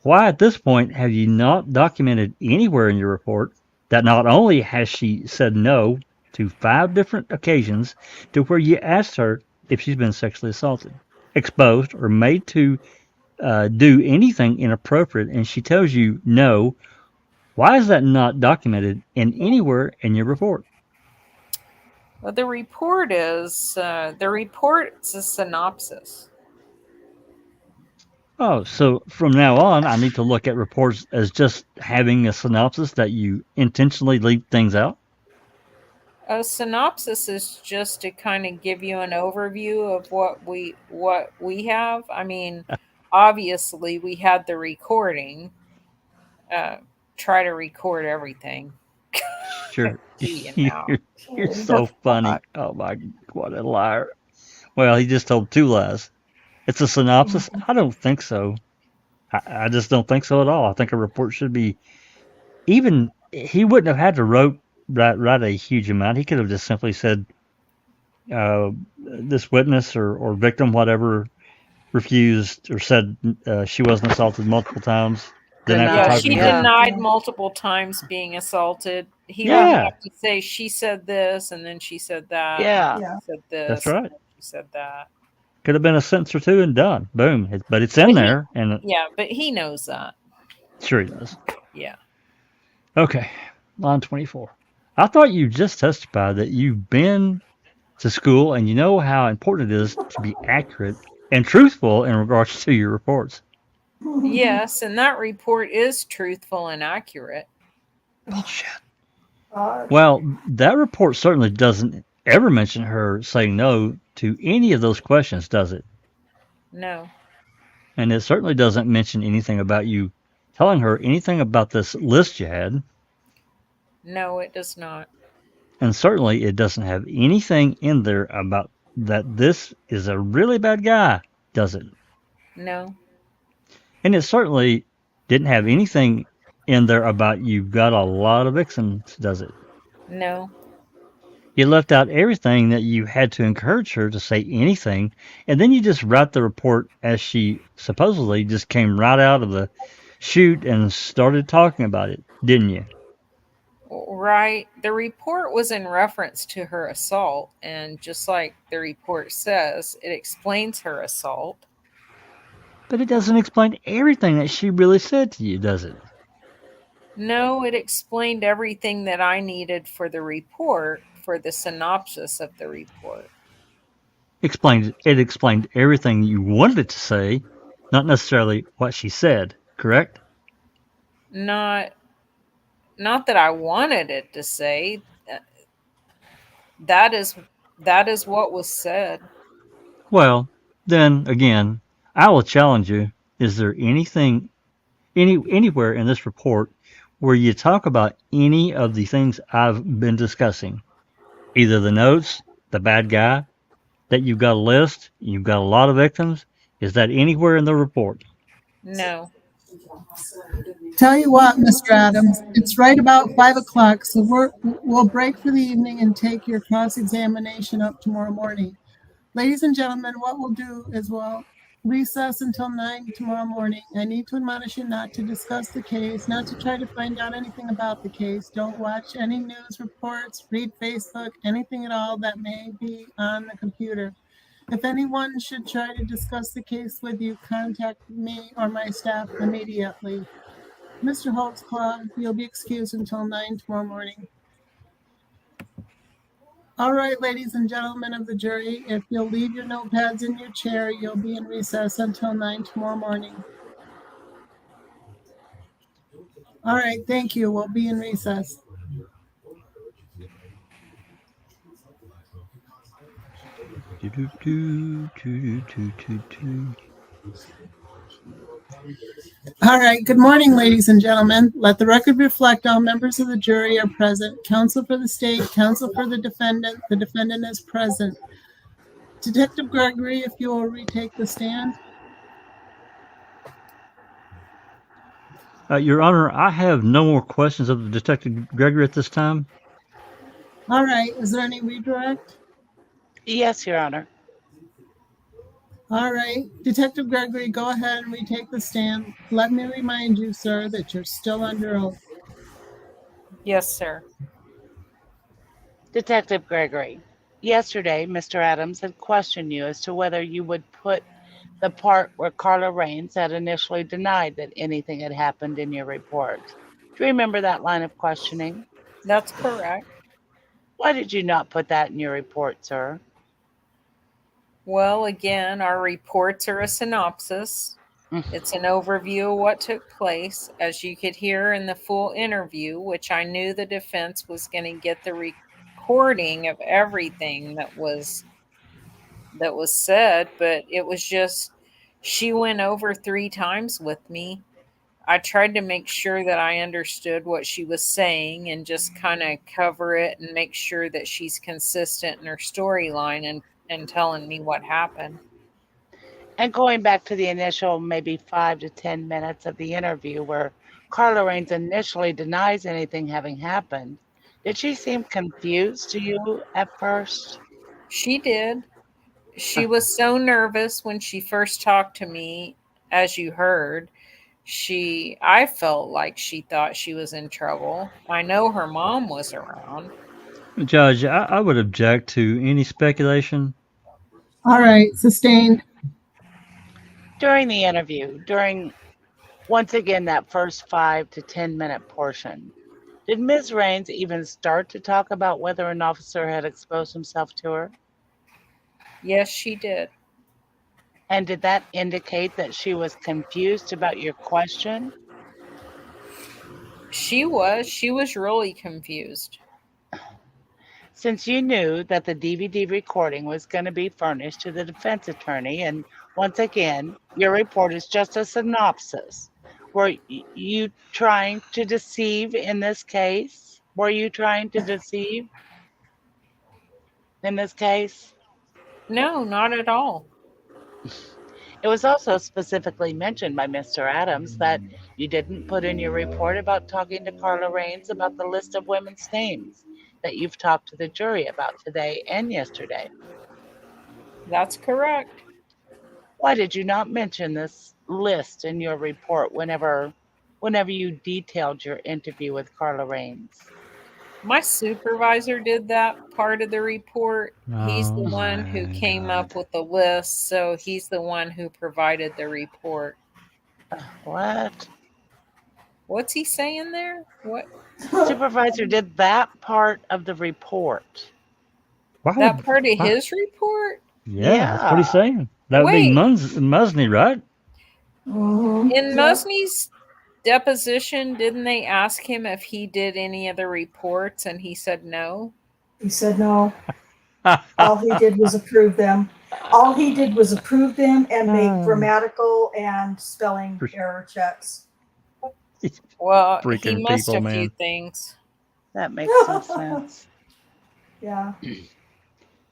Why at this point have you not documented anywhere in your report that not only has she said no to 5 different occasions to where you asked her if she's been sexually assaulted, exposed, or made to do anything inappropriate, and she tells you no? Why is that not documented in anywhere in your report? Well, the report's a synopsis. Oh, so from now on, I need to look at reports as just having a synopsis that you intentionally leave things out? A synopsis is just to kind of give you an overview of what we have. I mean, obviously we had the recording. Uh, Try to record everything. Sure. You you're, know. you're so funny. Oh my, what a liar. Well, he just told 2 lies. It's a synopsis? I don't think so. I just don't think so at all. I think a report should be, even, he wouldn't have had to write a huge amount. He could have just simply said, this witness or victim, whatever, refused or said she wasn't assaulted multiple times. Then after Yeah, Denied, she talking to her, denied multiple times being assaulted. He wouldn't yeah, have to say she said this and then she said that. Yeah. Yeah. She said that's this. right. And then she said that. Could have been a sentence or 2 and done. Boom. But it's in But there, and yeah, but he knows that. sure he does. Yeah. Okay, line 24. I thought you just testified that you've been to school and you know how important it is to be accurate and truthful in regards to your reports. Yes, and that report is truthful and accurate. Bullshit. Gosh. Well, that report certainly doesn't ever mention her saying no to any of those questions, does it? No. And it certainly doesn't mention anything about you telling her anything about this list you had. No, it does not. And certainly it doesn't have anything in there about that this is a really bad guy, does it? No. And it certainly didn't have anything in there about you've got a lot of victims, does it? No. You left out everything that you had to encourage her to say anything, and then you just write the report as she supposedly just came right out of the chute and started talking about it, didn't you? Right. The report was in reference to her assault, and just like the report says, it explains her assault. But it doesn't explain everything that she really said to you, does it? No, it explained everything that I needed for the report, for the synopsis of the report. It explained everything you wanted it to say, not necessarily what she said, correct? Not not that I wanted it to say. That is that is what was said. Well, then again, I will challenge you. Is there anything anywhere in this report where you talk about any of the things I've been discussing? Either the notes, the bad guy, that you've got a list, you've got a lot of victims. Is that anywhere in the report? No. Tell you what, Mr. Adams, it's right about 5 o'clock, so we'll break for the evening and take your cross-examination up tomorrow morning. Ladies and gentlemen, what we'll do is we'll recess until 9 tomorrow morning. I need to admonish you not to discuss the case, not to try to find out anything about the case. Don't watch any news reports, read Facebook, anything at all that may be on the computer. If anyone should try to discuss the case with you, contact me or my staff immediately. Mr. Holtzclaw, you'll be excused until 9 tomorrow morning. All right, ladies and gentlemen of the jury, if you'll leave your notepads in your chair, you'll be in recess until 9 tomorrow morning. All right, thank you. We'll be in recess. Do, do, do, do, do, do, do. All right, good morning, ladies and gentlemen. Let the record reflect all members of the jury are present. Counsel for the state, counsel for the defendant is present. Detective Gregory, if you will retake the stand. Your Honor, I have no more questions of the Detective Gregory at this time. All right, is there any redirect? Yes, Your Honor. All right, Detective Gregory, go ahead and retake the stand. Let me remind you, sir, that you're still under oath. Yes, sir. Detective Gregory, yesterday Mr. Adams had questioned you as to whether you would put the part where Carla Raines had initially denied that anything had happened in your report. Do you remember that line of questioning? That's correct. Why did you not put that in your report, sir? Well, again, our reports are a synopsis. It's an overview of what took place, as you could hear in the full interview, which I knew the defense was going to get the recording of everything that was said, but it was just she went over 3 times with me. I tried to make sure that I understood what she was saying and just kind of cover it and make sure that she's consistent in her storyline and telling me what happened. And going back to the initial maybe 5 to 10 minutes of the interview where Carla Raines initially denies anything having happened, did she seem confused to you at first? She did. She was so nervous when she first talked to me, as you heard. I felt like she thought she was in trouble. I know her mom was around. Judge, I would object to any speculation. All right, sustained. During the interview, during once again that first 5 to 10-minute portion, did Ms. Raines even start to talk about whether an officer had exposed himself to her? Yes, she did. And did that indicate that she was confused about your question? She was really confused. Since you knew that the DVD recording was going to be furnished to the defense attorney, and once again, your report is just a synopsis, were you trying to deceive in this case? Were you trying to deceive in this case? No, not at all. It was also specifically mentioned by Mr. Adams that you didn't put in your report about talking to Carla Raines about the list of women's names that you've talked to the jury about today and yesterday. That's correct. Why did you not mention this list in your report whenever you detailed your interview with Carla Raines? My supervisor did that part of the report. He's the Oh one who my came God. up with the list, so he's the one who provided the report. What? What's he saying there? What? Supervisor did that part of the report. Why That would, part of why- his report? Yeah, that's what he's Yeah. saying. That would be Wait. Musney, right? Mhm, In yep. Musney's deposition, didn't they ask him if he did any of the reports and he said no? He said no. All he did was approve them. All he did was approve them and make grammatical and spelling error checks. Well, he Freaking missed people, a few man. things. That makes some sense. Yeah.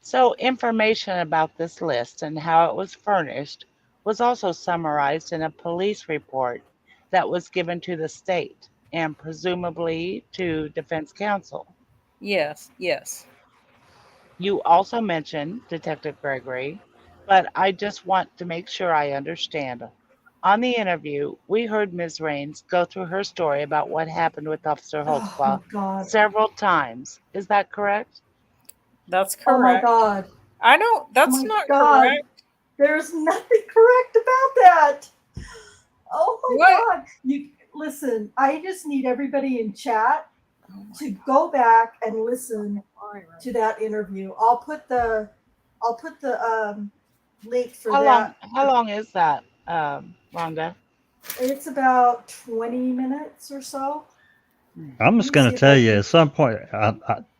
So, information about this list and how it was furnished was also summarized in a police report that was given to the state and presumably to defense counsel. Yes, yes. You also mentioned Detective Gregory, but I just want to make sure I understand. On the interview, we heard Ms. Raines go through her story about what happened with Officer Oh my Holtzclaw God. several times. Is that correct? That's Oh my correct. God. I don't, Oh that's my not God. correct. There's nothing correct about that. Oh my What? God. You listen, I just need everybody in chat to go back and listen to that interview. I'll put the link for that. How long is that, Rhonda? It's about 20 minutes or so. I'm Let just me going see to if I tell you can. at some point,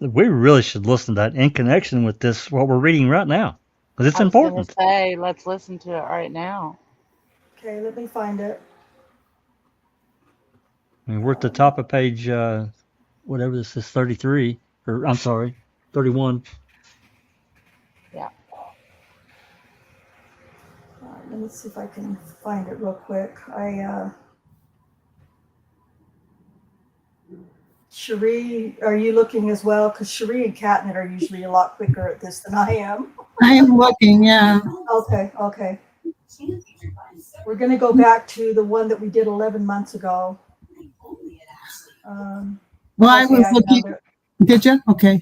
we really should listen to that in connection with this, what we're reading right now, because it's I was going to important. say, let's listen to it right now. Okay, let me find it. I mean, we're at the top of page, whatever this is, 33, or I'm sorry, 31. Yeah. Let me see if I can find it real quick. Cherie, are you looking as well? Because Cherie and Katnett are usually a lot quicker at this than I am. I am looking, yeah. Okay. We're going to go back to the one that we did 11 months ago. Well, I Okay, was I looking. found it. Did you? Okay.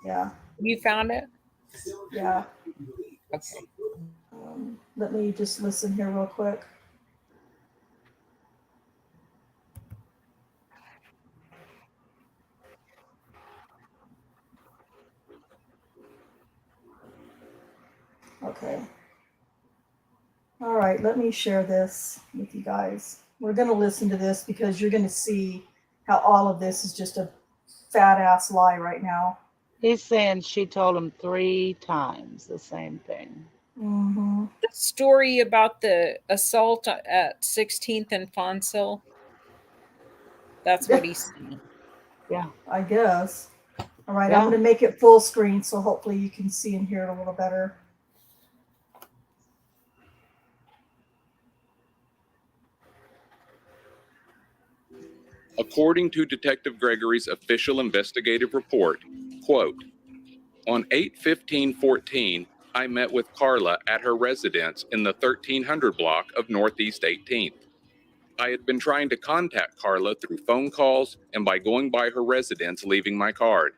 Yeah, You found it? yeah. Okay. Let me just listen here real quick. Okay. All right, let me share this with you guys. We're going to listen to this because you're going to see how all of this is just a fat ass lie right now. He's saying she told him 3 times the same thing. Mm-hmm. The story about the assault at 16th and Fonsil. That's what he's saying. Yeah. I guess. All right, Yeah. I'm going to make it full screen so hopefully you can see and hear it a little better. According to Detective Gregory's official investigative report, quote, on 8/15/14, I met with Carla at her residence in the 1300 block of Northeast 18th. I had been trying to contact Carla through phone calls and by going by her residence leaving my card.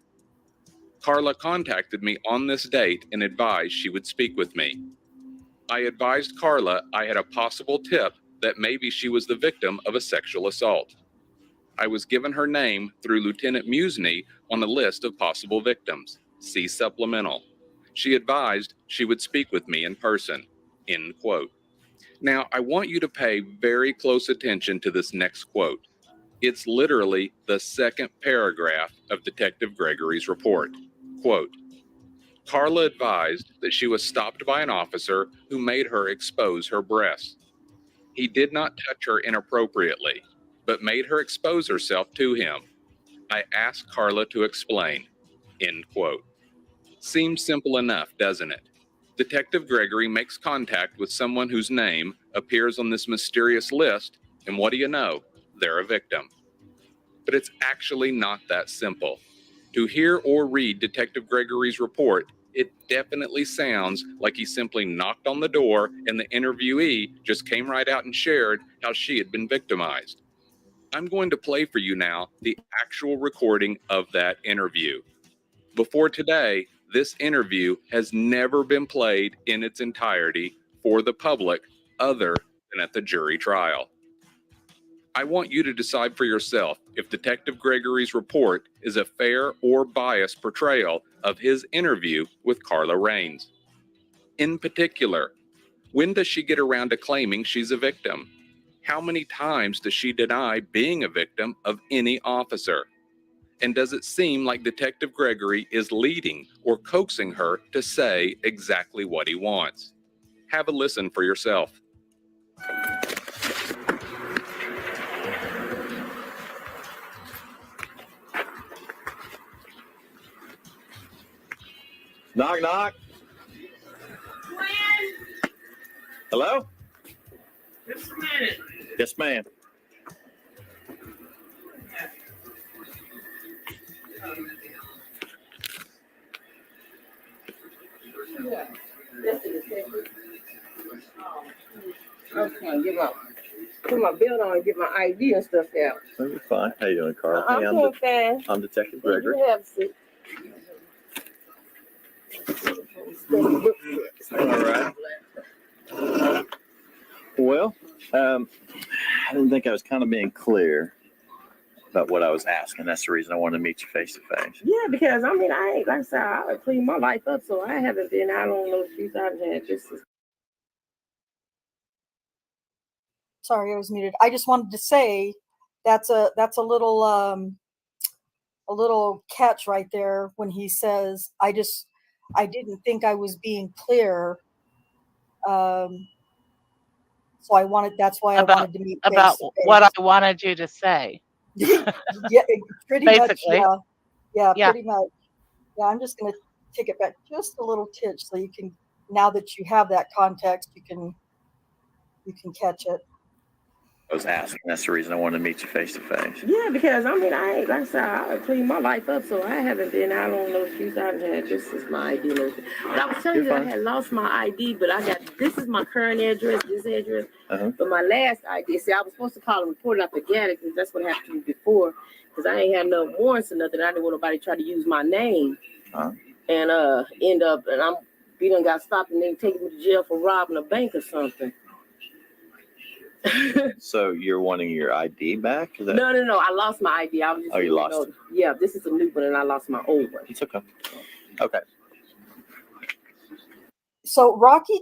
Carla contacted me on this date and advised she would speak with me. I advised Carla I had a possible tip that maybe she was the victim of a sexual assault. I was given her name through Lieutenant Musney on a list of possible victims. See supplemental. She advised she would speak with me in person. End quote. Now, I want you to pay very close attention to this next quote. It's literally the second paragraph of Detective Gregory's report. Quote, Carla advised that she was stopped by an officer who made her expose her breasts. He did not touch her inappropriately, but made her expose herself to him. I asked Carla to explain. End quote. Seems simple enough, doesn't it? Detective Gregory makes contact with someone whose name appears on this mysterious list, and what do you know? They're a victim. But it's actually not that simple. To hear or read Detective Gregory's report, it definitely sounds like he simply knocked on the door and the interviewee just came right out and shared how she had been victimized. I'm going to play for you now the actual recording of that interview. Before today, this interview has never been played in its entirety for the public other than at the jury trial. I want you to decide for yourself if Detective Gregory's report is a fair or biased portrayal of his interview with Carla Raines. In particular, when does she get around to claiming she's a victim? How many times does she deny being a victim of any officer? And does it seem like Detective Gregory is leading or coaxing her to say exactly what he wants? Have a listen for yourself. Knock, knock. Hello? Just a minute. Yes, ma'am. Okay, put my bill on and get my ID and stuff out. Oh, you're fine. How you doing, Carl? I'm doing fine. I'm Detective Gregory. You have a seat. All right. Well, I didn't think I was kind of being clear about what I was asking. That's the reason I wanted to meet you face to face. Yeah, because I mean, I ain't, like I said, I cleaned my life up, so I haven't been out on those streets. I've had just. Sorry, I was muted. I just wanted to say that's a little catch right there when he says, I didn't think I was being clear. So that's why I wanted to meet About face to what I face. wanted you to say. Yeah, pretty Basically. much. Yeah, Yeah. pretty much. Yeah, I'm just going to take it back just a little titch so you can, now that you have that context, you can catch it. I was asking. That's the reason I wanted to meet you face to face. Yeah, because I mean, I ain't, like I said, I cleaned my life up, so I haven't been out on those streets. I've had just as my ID and everything. But I was telling you that I had lost my ID, but this is my current address, this address. But my last ID, see, I was supposed to call and report it. I forgot it because that's what happened to me before. Because I ain't had no warrants or nothing. I didn't want nobody to try to use my name and end up, and we done got stopped and they taking me to jail for robbing a bank or something. So you're wanting your ID back? Is that... No. I lost my ID. I was just you lost it? Yeah, this is a new one, and I lost my old one. It's okay. Okay. So Rocky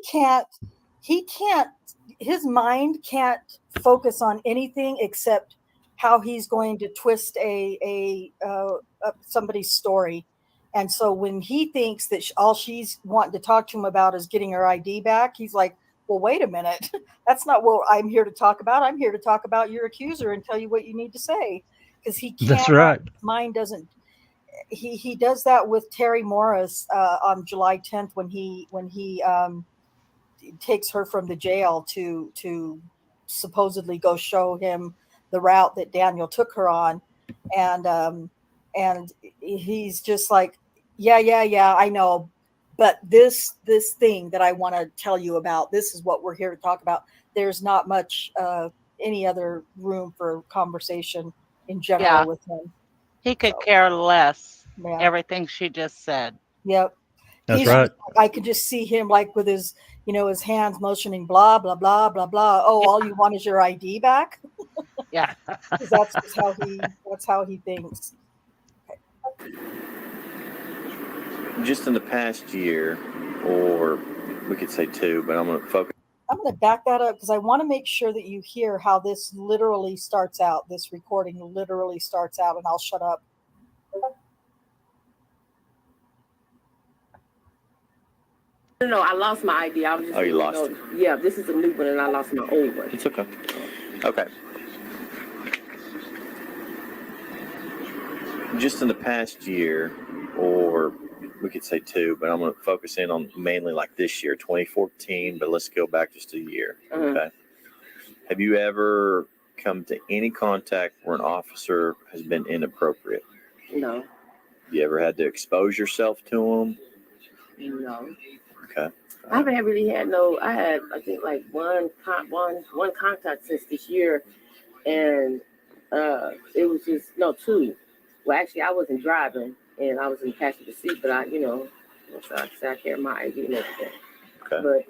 his mind can't focus on anything except how he's going to twist somebody's story. And so when he thinks that all she's wanting to talk to him about is getting her ID back, he's like, well, wait a minute. That's not what I'm here to talk about. I'm here to talk about your accuser and tell you what you need to say. Because he can't. That's right. His mind doesn't. He does that with Terry Morris on July 10th when he takes her from the jail to supposedly go show him the route that Daniel took her on, and he's just like, yeah, I know. But this thing that I want to tell you about, this is what we're here to talk about. There's not much any other room for conversation in general with him. He could care less. Yeah. Everything she just said. Yep. That's right. I could just see him like with his, his hands motioning, blah, blah, blah, blah, blah. Oh, all you want is your ID back? Yeah. Because that's just how he thinks. Just in the past year, or we could say 2, but I'm going to focus. I'm going to back that up because I want to make sure that you hear how this literally starts out. This recording literally starts out, and I'll shut up. No, I lost my ID. I was just. You lost it? Yeah, this is a new one, and I lost my old one. It's okay. Okay. Just in the past year, or we could say 2, but I'm going to focus in on mainly like this year, 2014, but let's go back just a year. Okay. Have you ever come to any contact where an officer has been inappropriate? No. You ever had to expose yourself to them? No. Okay. I haven't really had no. I had, I think, like one contact since this year, and it was just 2. Well, actually, I wasn't driving, and I was in the passenger seat, but I carry my ID and everything. Okay.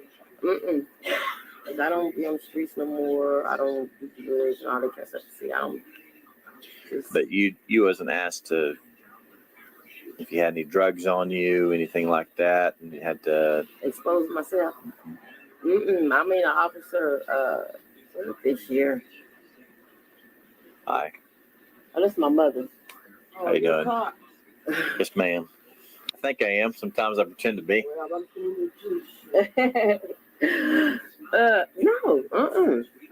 But I don't be on the streets no more. I don't do drugs and all that kind of stuff. See, I don't. But you wasn't asked to, if you had any drugs on you, anything like that, and you had to expose myself. I mean, an officer this year. Hi. Oh, that's my mother. How you doing? Yes, ma'am. I think I am. Sometimes I pretend to be. No.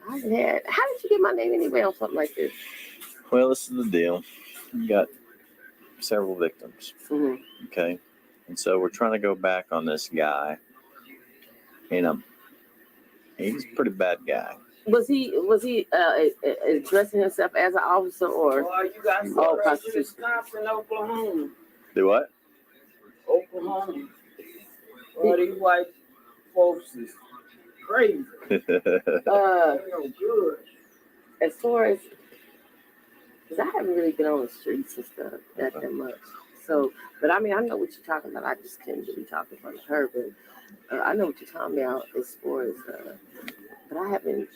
I had. How did you get my name anyway on something like this? Well, this is the deal. You got several victims. Mm-hmm. Okay. And so we're trying to go back on this guy. And he's a pretty bad guy. Was he addressing himself as an officer or? Oh, you got Wisconsin, Oklahoma. Do what? Oklahoma. All these white folks is crazy. Good. As far as, because I haven't really been on the streets and stuff that much. So, but I mean, I know what you're talking about. I just can't really talk in front of her, but I know what you're talking about as far as, but I haven't,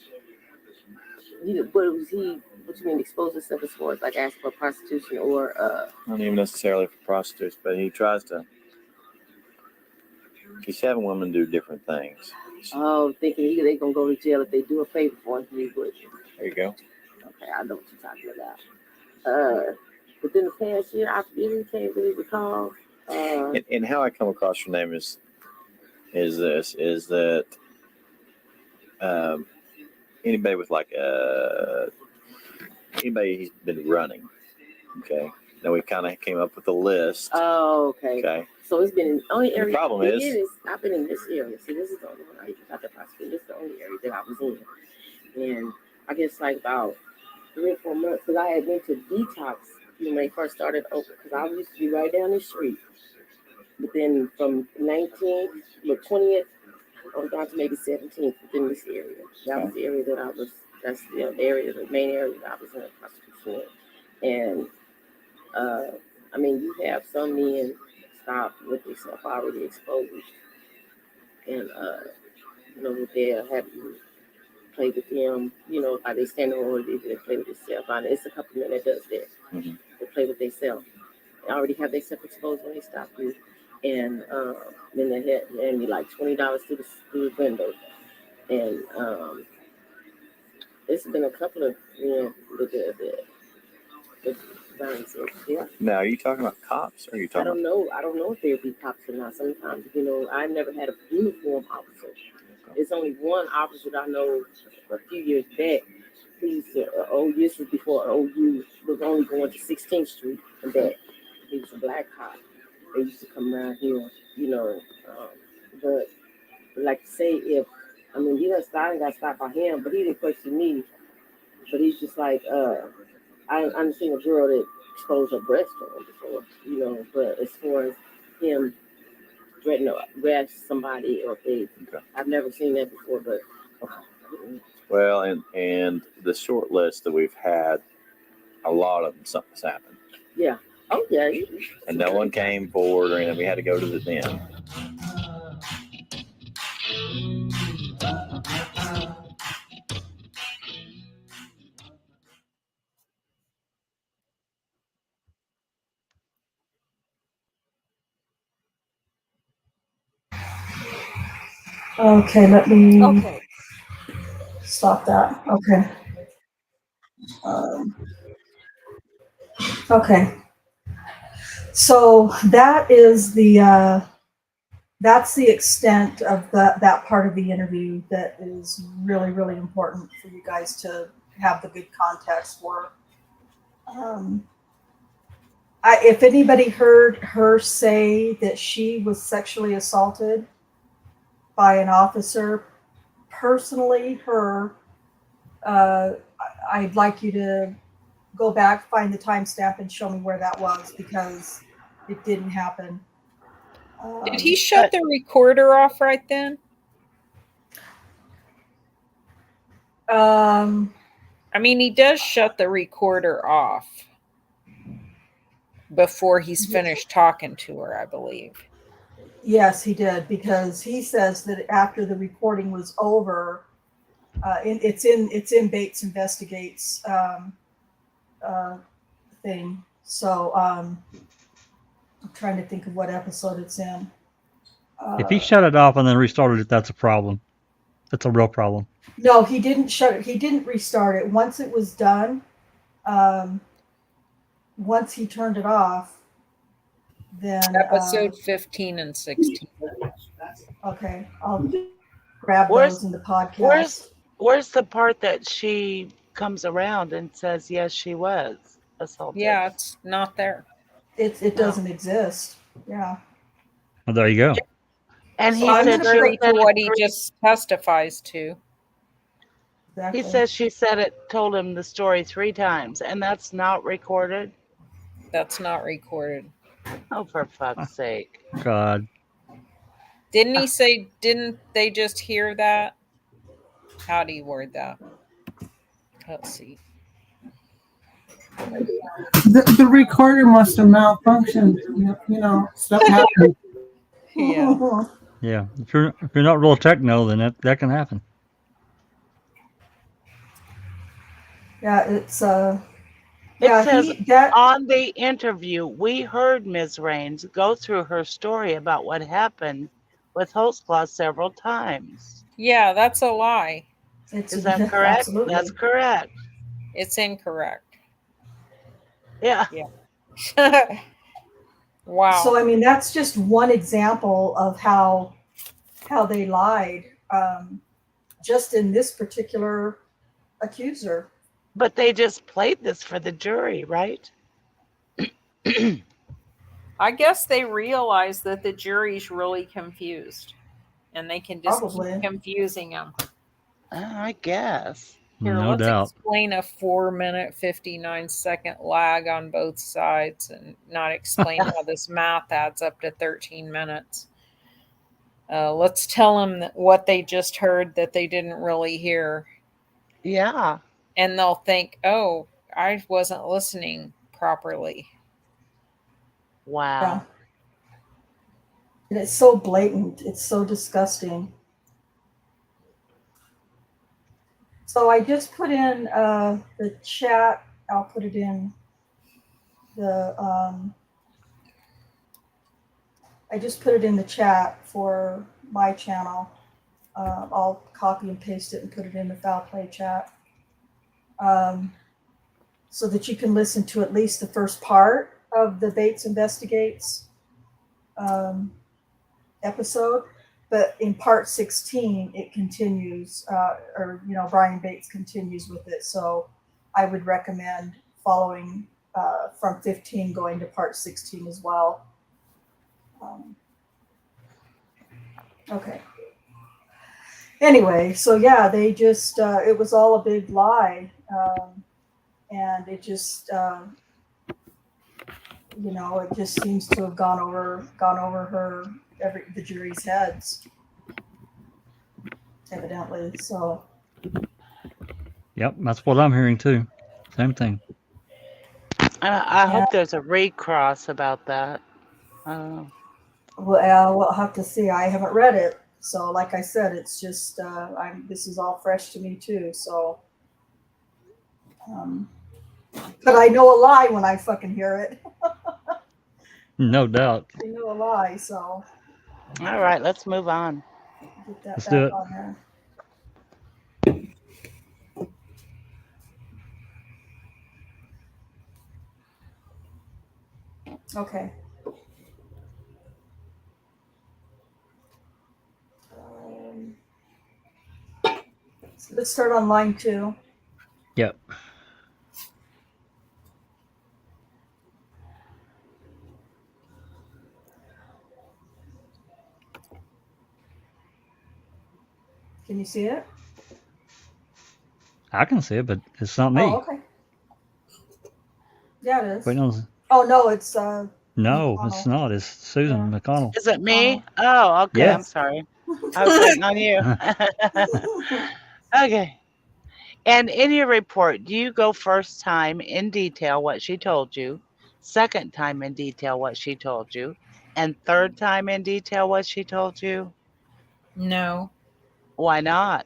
what was he, what you mean, expose himself as far as like asking for prostitution or, Not even necessarily for prostitutes, but he's having women do different things. oh, thinking they gonna go to jail if they do a favor for him, he would. There you go. Okay, I know what you're talking about. Within the past year, I really can't really recall. And how I come across your name is that anybody with like anybody who's been running, okay. Now we kind of came up with a list. Oh, okay. Okay. So it's been in the only area. The problem is I've been in this area. See, this is the only one I even got to prosecute. This is the only area that I was in, and I guess like about 3 or 4 months because I had went to detox when they first started open because I used to be right down the street. But then from 20th, I was down to maybe 17th within this area. That was the area that I was. That's the main area that I was in prostitution. And I mean, you have some men stop with themselves already exposed, and they'll have you play with them. Like they stand over and they play with themselves. And it's a couple men that does that. Mm-hmm. They play with themselves. They already have themselves exposed when they stop you, and then they hand me like $20 through the window, and it's been a couple of men with the violence. Yeah. Now, are you talking about cops or are you talking I don't know if they'll be cops or not. Sometimes, I never had a uniform officer. There's only one officer that I know a few years back. This was before OU was only going to 16th Street and back. He was a black cop. They used to come around here, but like you say, he got stopped by him, but he didn't question me. But he's just like, I've seen a girl that exposed her breast to him before, but as far as him threatening to grab somebody or I've never seen that before, but well, and the short list that we've had, a lot of them something's happened. Yeah. Oh yeah. And no one came forward or anything. We had to go to the den. Okay, let me stop that. Okay. Okay. So that is that's the extent of that part of the interview that is really, really important for you guys to have the good context for. If anybody heard her say that she was sexually assaulted by an officer, personally, I'd like you to go back, find the timestamp, and show me where that was because it didn't happen. Did he shut the recorder off right then? I mean, he does shut the recorder off before he's finished talking to her, I believe. Yes, he did, because he says that after the recording was over, it's in Bates Investigates thing. So I'm trying to think of what episode it's in. If he shut it off and then restarted it, that's a problem. That's a real problem. No, he didn't shut it. He didn't restart it. Once it was done, once he turned it off, then Episode 15 and 16. okay, I'll grab Where's those in the where's podcast. where's the part that she comes around and says yes, she was assaulted? Yeah, it's not there. It No. doesn't exist. Yeah. Well, there you go. And So he I'm said gonna she put- Contrary said to what it he three, just testifies to. Exactly. he says she said it, told him the story 3 times, and that's not recorded. That's not recorded. Oh, for fuck's sake! God. Didn't he say, didn't they just hear that? How do you word that? Let's see. The recorder must have malfunctioned. You know, stuff happens. Yeah. Yeah. If you're not real techno, then that can happen. Yeah, it's It yeah, says that on the interview, we heard Ms. Raines go through her story about what happened with Holtzclaw several times. Yeah, that's a lie. it's Is that correct? absolutely. That's correct. It's incorrect. Yeah. Wow. So I mean, that's just one example of how they lied, just in this particular accuser. But they just played this for the jury, right? I guess they realize that the jury's really confused and they can just Probably. keep confusing them. I guess. Here, No let's doubt. explain a 4-minute, 59-second lag on both sides and not explain how this math adds up to 13 minutes. Let's tell them what they just heard that they didn't really hear. Yeah. And they'll think, oh, I wasn't listening properly. Wow. Yeah. And it's so blatant. It's so disgusting. So I just put in the chat. I'll put it in the. I just put it in the chat for my channel. I'll copy and paste it and put it in the foul play chat, so that you can listen to at least the first part of the Bates Investigates episode. But in part 16, it continues, Brian Bates continues with it. So I would recommend following from 15 going to part 16 as well. Okay. Anyway, so yeah, they just, it was all a big lie. And it just, it just seems to have gone over the jury's heads, evidently. So Yep, that's what I'm hearing too. Same thing. I hope there's a recross about that. I don't know. well, we'll have to see. I haven't read it, so like I said, it's just this is all fresh to me too. So, but I know a lie when I fucking hear it. No doubt. I know a lie, so All right, let's move on. get that Let's back do it. on there. Okay. So let's start on line 2. Yep. Can you see it? I can see it, but it's not me. Oh, okay. Yeah, it is. Wait, no, Oh no, it's no, McConnell. it's not. It's Susan McConnell. Is it me? Oh, okay. Yes. I'm sorry. I was waiting on you. Okay. And in your report, do you go first time in detail what she told you, second time in detail what she told you, and third time in detail what she told you? No, Why not?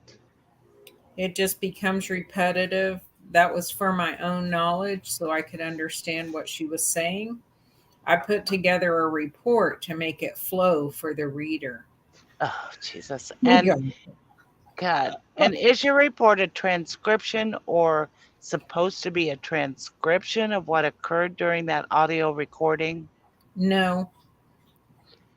it just becomes repetitive. That was for my own knowledge so I could understand what she was saying. I put together a report to make it flow for the reader. Oh, Jesus. Yeah. God. And is your report a transcription or supposed to be a transcription of what occurred during that audio recording? No.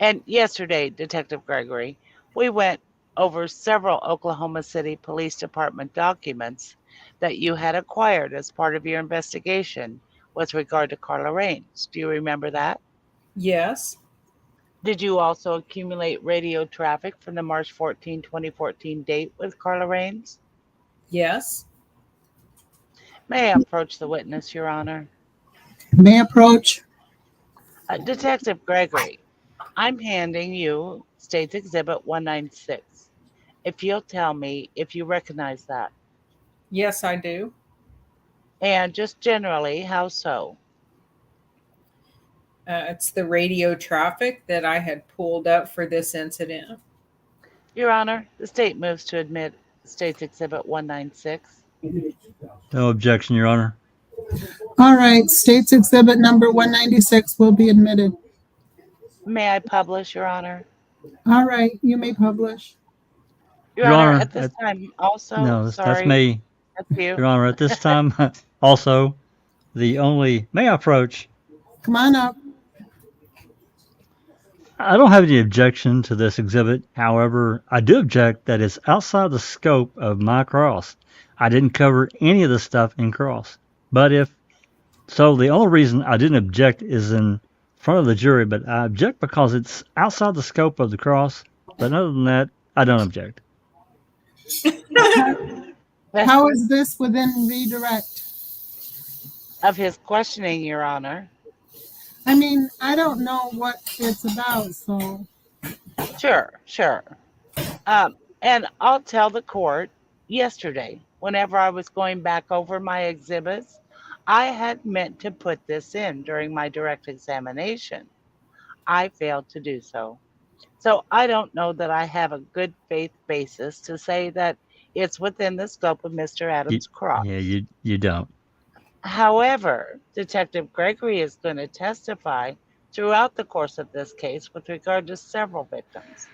And yesterday, Detective Gregory, we went over several Oklahoma City Police Department documents that you had acquired as part of your investigation with regard to Carla Raines. Do you remember that? Yes. Did you also accumulate radio traffic from the March 14, 2014 date with Carla Raines? Yes. May I approach the witness, Your Honor? May I approach? Detective Gregory, I'm handing you State's Exhibit 196. If you'll tell me if you recognize that. Yes, I do. And just generally, how so? It's the radio traffic that I had pulled up for this incident. Your Honor, the state moves to admit State's Exhibit 196. No objection, Your Honor. All right, State's Exhibit number 196 will be admitted. May I publish, Your Honor? All right, you may publish. Your Your Honor, Honor, at this time also, No, that's sorry, me, that's you. Your Honor. At this time, also, may I approach? Come on up. I don't have any objection to this exhibit. However, I do object that it's outside the scope of my cross. I didn't cover any of the stuff in cross. But the only reason I didn't object is in front of the jury, but I object because it's outside the scope of the cross. But other than that, I don't object. How is this within redirect? Of his questioning, Your Honor. I mean, I don't know what it's about, so. Sure. And I'll tell the court, yesterday, whenever I was going back over my exhibits, I had meant to put this in during my direct examination. I failed to do so. So I don't know that I have a good faith basis to say that it's within the scope of Mr. Adams' cross. Yeah, you don't. However, Detective Gregory is going to testify throughout the course of this case with regard to several victims.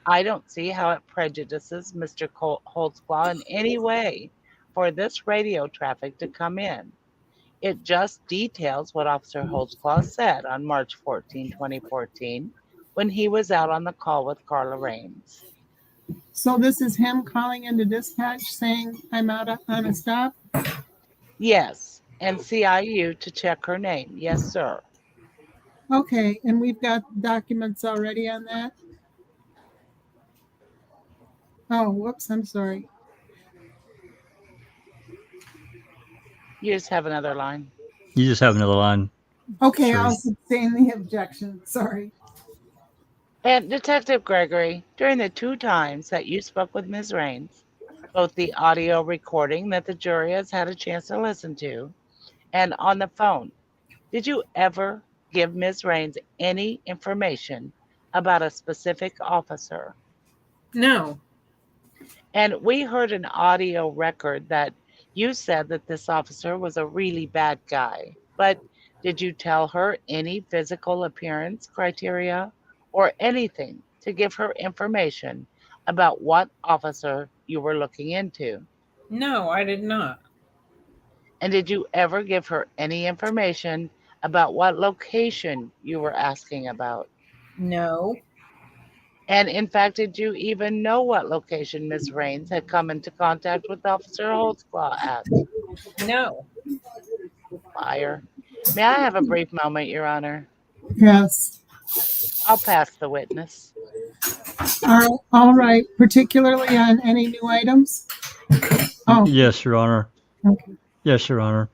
I don't see how it prejudices Mr. Holtzclaw in any way for this radio traffic to come in. It just details what Officer Holtzclaw said on March 14, 2014, when he was out on the call with Carla Raines. So this is him calling into dispatch saying I'm out on a stop? Yes, and CIU to check her name. Yes, sir. Okay, and we've got documents already on that? Oh, whoops, I'm sorry. You just have another line. You just have another line. Okay, Sure. I'll sustain the objection. Sorry. And Detective Gregory, during the 2 times that you spoke with Ms. Raines, both the audio recording that the jury has had a chance to listen to and on the phone, did you ever give Ms. Raines any information about a specific officer? No. And we heard an audio record that you said that this officer was a really bad guy. But did you tell her any physical appearance criteria or anything to give her information about what officer you were looking into? No, I did not. And did you ever give her any information about what location you were asking about? No. And in fact, did you even know what location Ms. Raines had come into contact with Officer Holtzclaw at? No. Liar. May I have a brief moment, Your Honor? Yes. I'll pass the witness. All right. Particularly on any new items? Oh, Yes, Your Honor. okay. Yes, Your Honor.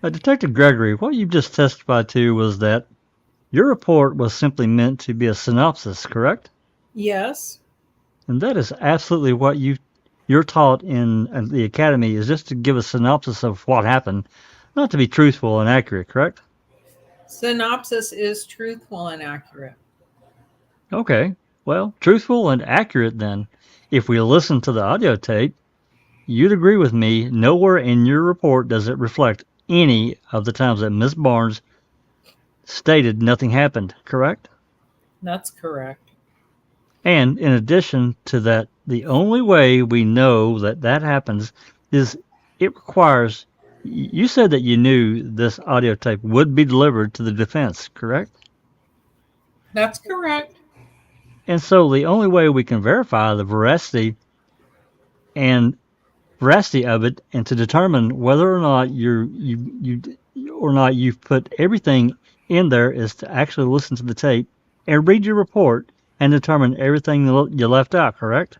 Detective Gregory, what you just testified to was that your report was simply meant to be a synopsis, correct? Yes. And that is absolutely what you're taught in the academy, is just to give a synopsis of what happened, not to be truthful and accurate, correct? Synopsis is truthful and accurate. Okay, well, truthful and accurate then. If we listen to the audio tape, you'd agree with me, nowhere in your report does it reflect any of the times that Ms. Barnes stated nothing happened, correct? That's correct. And in addition to that, the only way we know that that happens is it requires. You said that you knew this audio tape would be delivered to the defense, correct? That's correct. And so the only way we can verify the and veracity of it, and to determine whether or not you've put everything in there, is to actually listen to the tape and read your report and determine everything you left out, correct?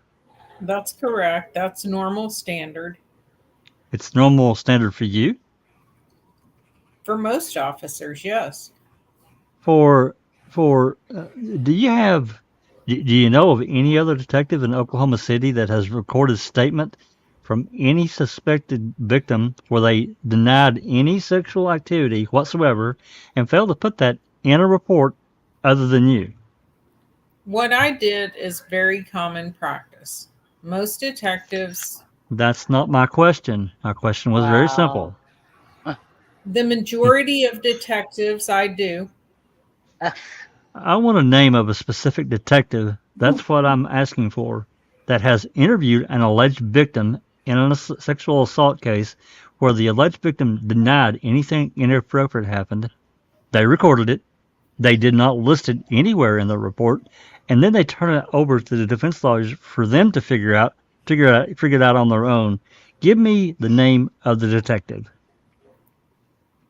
That's correct. That's normal standard It's normal standard for you. for most officers, yes. For do you know of any other detective in Oklahoma City that has recorded statement from any suspected victim where they denied any sexual activity whatsoever and failed to put that in a report other than you? What I did is very common practice. Most detectives, That's not my question. My question was very simple. the majority of detectives, I do. I want a name of a specific detective. That's what I'm asking for. That has interviewed an alleged victim in a sexual assault case where the alleged victim denied anything inappropriate happened. They recorded it. They did not list it anywhere in the report, and then they turn it over to the defense lawyers for them to figure it out on their own. Give me the name of the detective.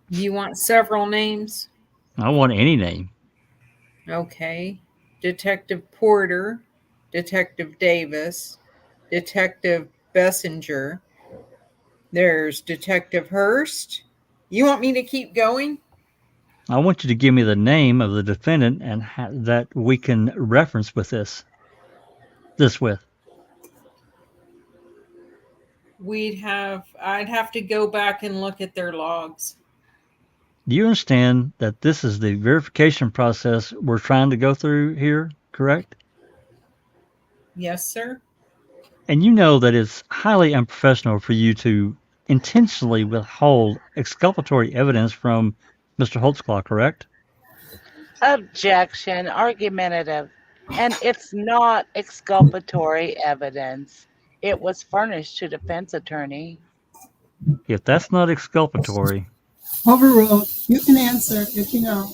You want several names? I want any name. Okay. Detective Porter, Detective Davis, Detective Bessinger. There's Detective Hurst. You want me to keep going? I want you to give me the name of the defendant and that we can reference with this with. I'd have to go back and look at their logs. Do you understand that this is the verification process we're trying to go through here, correct? Yes, sir. And you know that it's highly unprofessional for you to intentionally withhold exculpatory evidence from Mr. Holtzclaw, correct? Objection, argumentative. And it's not exculpatory evidence. It was furnished to defense attorney. If that's not exculpatory, Overruled. You can answer if you know.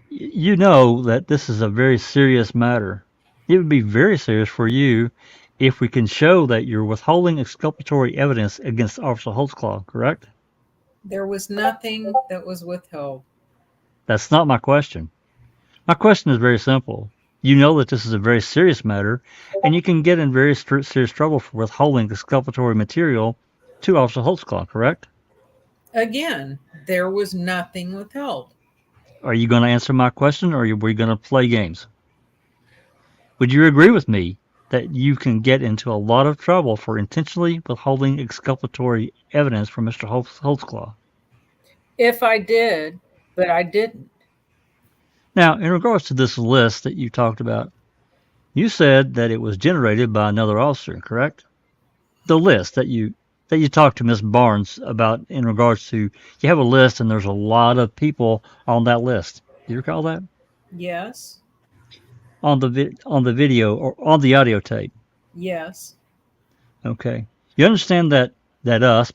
you know that this is a very serious matter. It would be very serious for you if we can show that you're withholding exculpatory evidence against Officer Holtzclaw, correct? There was nothing that was withheld. That's not my question. My question is very simple. You know that this is a very serious matter, and you can get in very serious trouble for withholding exculpatory material to Officer Holtzclaw, correct? Again, there was nothing withheld. Are you going to answer my question, or are we going to play games? Would you agree with me that you can get into a lot of trouble for intentionally withholding exculpatory evidence from Mr. Holtzclaw? If I did, but I didn't. Now, in regards to this list that you talked about, you said that it was generated by another officer, correct? The list that you talked to Miss Barnes about in regards to, you have a list and there's a lot of people on that list. Do you recall that? Yes. On the video or on the audio tape? Yes. Okay. You understand that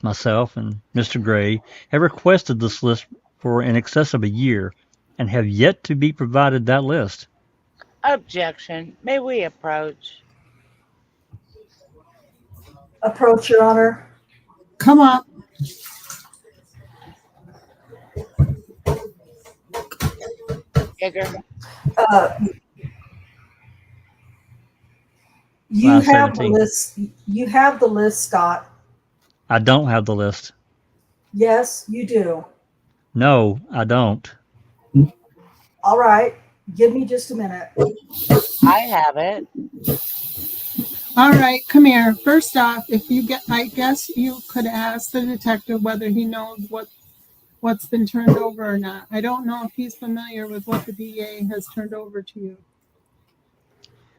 myself, and Mr. Gray have requested this list for in excess of a year and have yet to be provided that list. Objection. May we approach? Approach, Your Honor. Come up. Bigger. You Line have the 17. list. You have the list, Scott. I don't have the list. Yes, you do. No, I don't. All right. Give me just a minute. I have it. All right, come here. First off, I guess you could ask the detective whether he knows what's been turned over or not. I don't know if he's familiar with what the DA has turned over to you.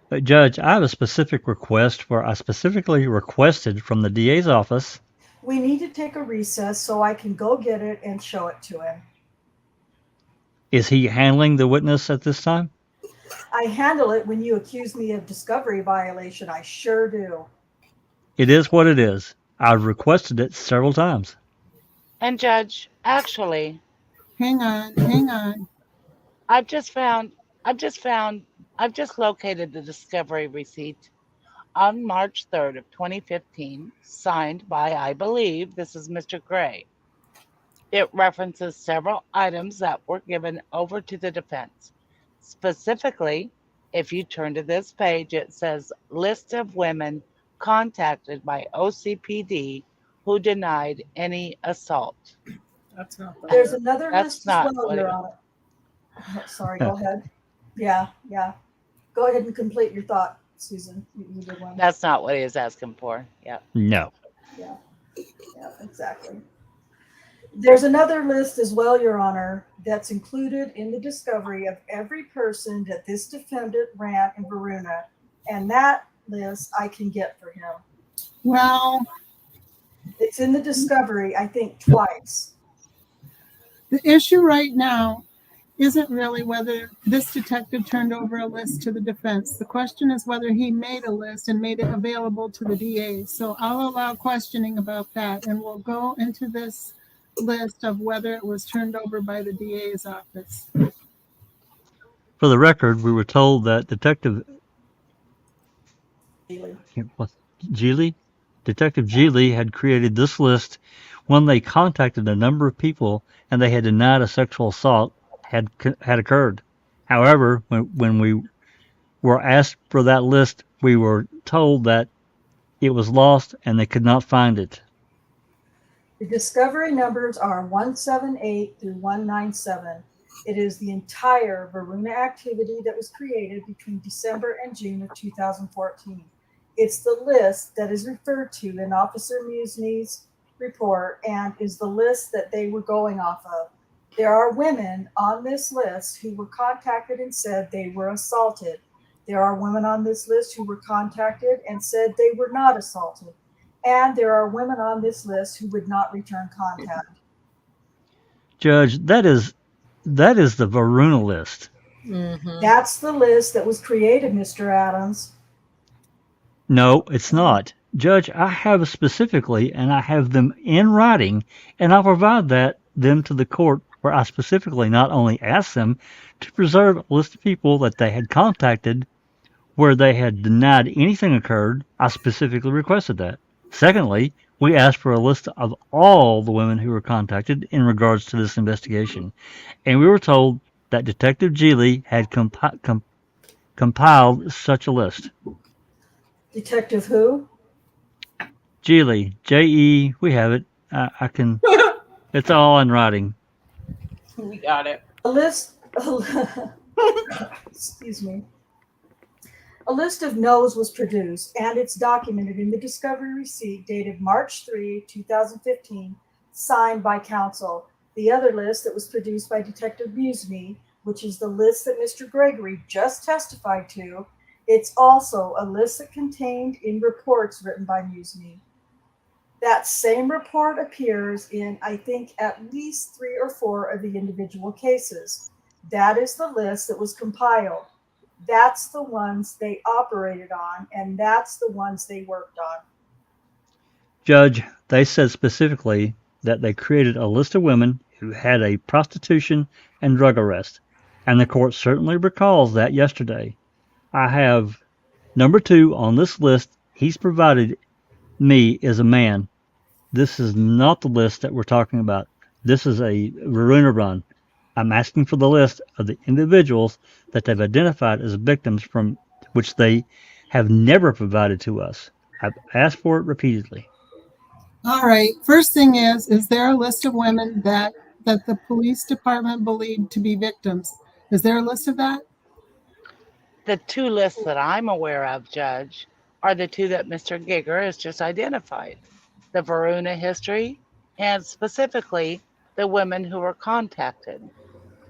But Judge, I have a specific request where I specifically requested from the DA's office. We need to take a recess so I can go get it and show it to him. Is he handling the witness at this time? I handle it when you accuse me of discovery violation. I sure do. It is what it is. I've requested it several times. And Judge, actually, Hang on. I've just found, I've just found, I've just located the discovery receipt on March 3rd of 2015, signed by, I believe, this is Mr. Gray. It references several items that were given over to the defense. Specifically, if you turn to this page, it says list of women contacted by OCPD who denied any assault. That's not the There's another That's list as not well, what Your it, Honor. Sorry, go ahead. Yeah. Go ahead and complete your thought, Susan. You did one. that's not what he is asking for. Yeah. No. Yeah, exactly. There's another list as well, Your Honor, that's included in the discovery of every person that this defendant ran in Varuna, and that list I can get for him. Well, It's in the discovery, I think, twice. the issue right now isn't really whether this detective turned over a list to the defense. The question is whether he made a list and made it available to the DA. So I'll allow questioning about that, and we'll go into this list of whether it was turned over by the DA's office. For the record, we were told that Detective Geely had created this list when they contacted a number of people and they had denied a sexual assault had occurred. However, when we were asked for that list, we were told that it was lost and they could not find it. The discovery numbers are 178 through 197. It is the entire Varuna activity that was created between December and June of 2014. It's the list that is referred to in Officer Musney's report and is the list that they were going off of. There are women on this list who were contacted and said they were assaulted. There are women on this list who were contacted and said they were not assaulted. And there are women on this list who would not return contact. Judge, that is the Varuna list. Mm-hmm. That's the list that was created, Mr. Adams. No, it's not. Judge, I have specifically, and I have them in writing, and I'll provide them to the court where I specifically not only asked them to preserve a list of people that they had contacted where they had denied anything occurred. I specifically requested that. Secondly, we asked for a list of all the women who were contacted in regards to this investigation, and we were told that Detective Geely had compiled such a list. Detective who? Geely, J-E, we have it. I can, it's all in writing. We got it. A list, excuse me. A list of no's was produced, and it's documented in the discovery receipt dated March 3, 2015, signed by counsel. The other list that was produced by Detective Musney, which is the list that Mr. Gregory just testified to, it's also a list that contained in reports written by Musney. That same report appears in, I think, at least 3 or 4 of the individual cases. That is the list that was compiled. That's the ones they operated on, and that's the ones they worked on. Judge, they said specifically that they created a list of women who had a prostitution and drug arrest, and the court certainly recalls that yesterday. I have number 2 on this list. He's provided me is a man. This is not the list that we're talking about. This is a Varuna run. I'm asking for the list of the individuals that they've identified as victims from which they have never provided to us. I've asked for it repeatedly. All right. First thing is there a list of women that the police department believed to be victims? Is there a list of that? The 2 lists that I'm aware of, Judge, are the 2 that Mr. Giger has just identified. The Varuna history, and specifically the women who were contacted,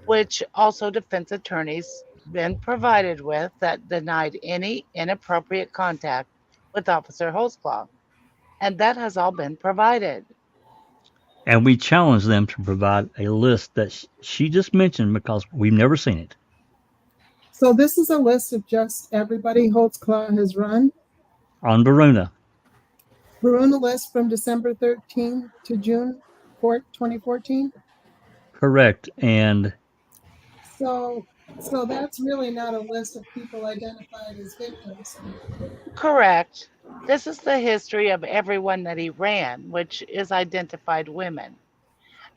which also defense attorneys been provided with that denied any inappropriate contact with Officer Holtzclaw. And that has all been provided. And we challenge them to provide a list that she just mentioned because we've never seen it. So this is a list of just everybody Holtzclaw has run. On Verona. Verona list from December 13 to June 4th, 2014. Correct. And So that's really not a list of people identified as victims. Correct. This is the history of everyone that he ran, which is identified women.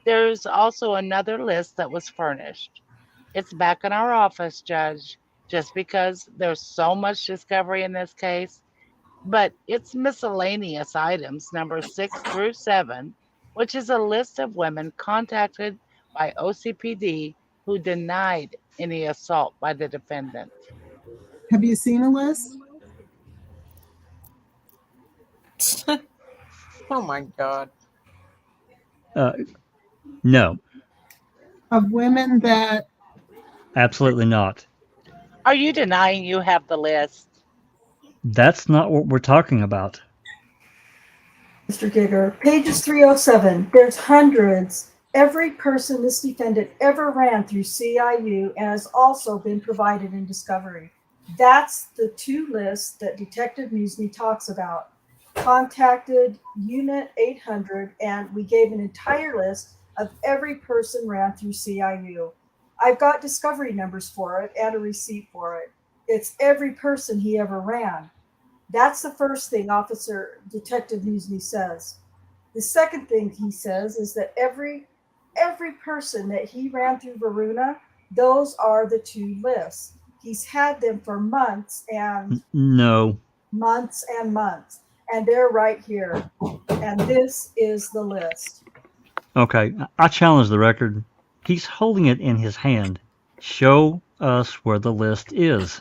There's also another list that was furnished. It's back in our office, Judge, just because there's so much discovery in this case, but it's miscellaneous items, number 6 through 7, which is a list of women contacted by OCPD who denied any assault by the defendant. Have you seen a list? Oh my God. no, Of women that absolutely not. Are you denying you have the list? That's not what we're talking about. Mr. Giger, pages 307. There's hundreds. Every person this defendant ever ran through CIU and has also been provided in discovery. That's the two lists that Detective Musney talks about. Contacted Unit 800, and we gave an entire list of every person ran through CIU. I've got discovery numbers for it and a receipt for it. It's every person he ever ran. That's the first thing Officer Detective Musney says. The second thing he says is that every person that he ran through Verona, those are the two lists. He's had them for months and No. months and months, and they're right here. And this is the list. Okay, I challenge the record. He's holding it in his hand. Show us where the list is.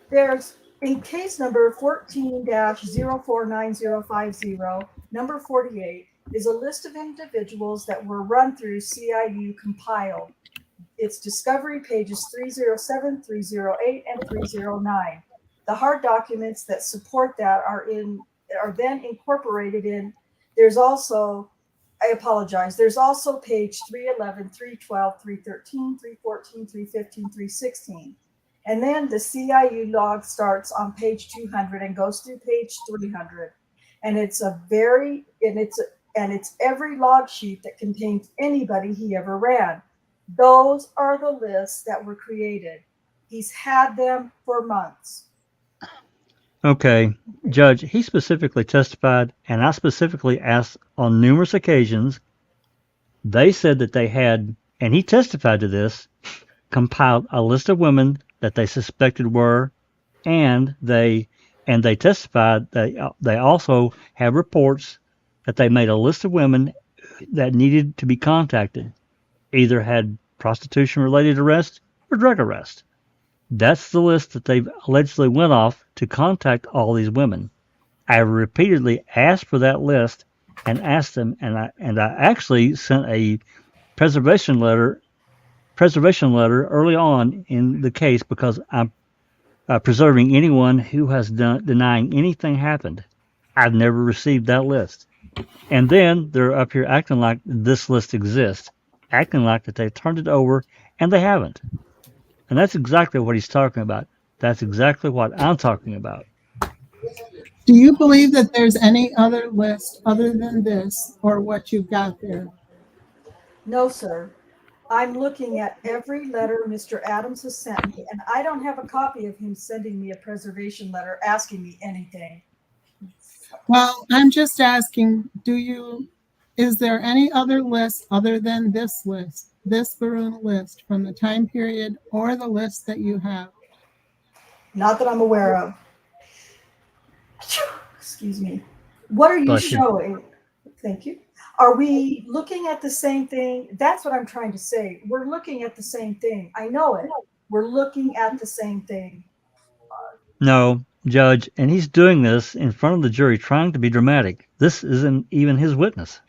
There's in case number 14-049050, number 48 is a list of individuals that were run through CIU compiled. It's discovery pages 307, 308, and 309. The hard documents that support that are then incorporated in. There's also, I apologize, there's also page 311, 312, 313, 314, 315, 316. And then the CIU log starts on page 200 and goes through page 300. And it's every log sheet that contains anybody he ever ran. Those are the lists that were created. He's had them for months. Okay, Judge, he specifically testified, and I specifically asked on numerous occasions. They said that they had, and he testified to this, compiled a list of women that they suspected were, and they testified that they also have reports that they made a list of women that needed to be contacted, either had prostitution-related arrest or drug arrest. That's the list that they allegedly went off to contact all these women. I repeatedly asked for that list and asked them, and I actually sent a preservation letter early on in the case because I'm preserving anyone who has denying anything happened. I've never received that list. And then they're up here acting like this list exists, acting like that they've turned it over, and they haven't. And that's exactly what he's talking about. That's exactly what I'm talking about. Do you believe that there's any other list other than this or what you've got there? No, sir. I'm looking at every letter Mr. Adams has sent me, and I don't have a copy of him sending me a preservation letter asking me anything. Well, I'm just asking, is there any other list other than this list, this Verona list from the time period or the list that you have? Not that I'm aware of. Excuse me. What are you Bless you. showing? Thank you. Are we looking at the same thing? That's what I'm trying to say. We're looking at the same thing. I know it. We're looking at the same thing. No, Judge, and he's doing this in front of the jury trying to be dramatic. This isn't even his witness.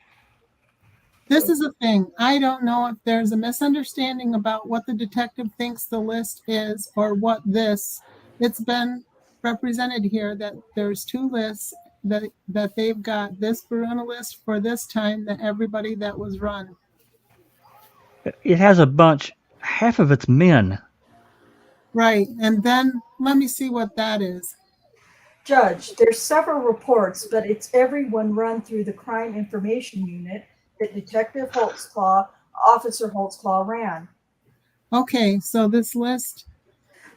This is a thing. I don't know if there's a misunderstanding about what the detective thinks the list is or what this. It's been represented here that there's two lists that they've got this Verona list for this time that everybody that was run. It has a bunch. half of it's men. Right. And then let me see what that is. Judge, there's several reports, but it's everyone run through the crime information unit that Detective Holtzclaw, Officer Holtzclaw ran. Okay, so this list,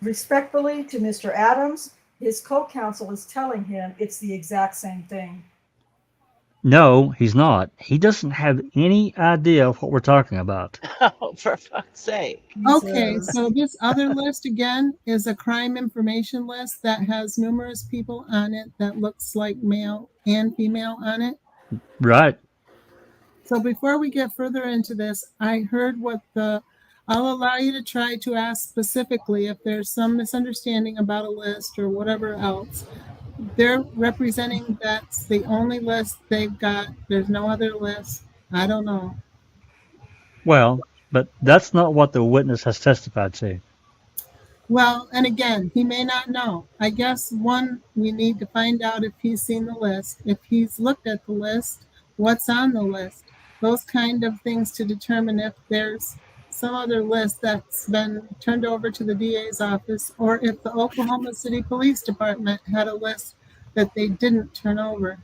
Respectfully to Mr. Adams, his co-counsel is telling him it's the exact same thing. No, he's not. He doesn't have any idea of what we're talking about. Oh, for fuck's sake. okay, Jesus. so this other list again is a crime information list that has numerous people on it that looks like male and female on it. Right. So before we get further into this, I heard I'll allow you to try to ask specifically if there's some misunderstanding about a list or whatever else. They're representing that's the only list they've got. There's no other list. I don't know. Well, but that's not what the witness has testified to. Well, and again, he may not know. I guess we need to find out if he's seen the list, if he's looked at the list, what's on the list, those kind of things to determine if there's some other list that's been turned over to the DA's office, or if the Oklahoma City Police Department had a list that they didn't turn over.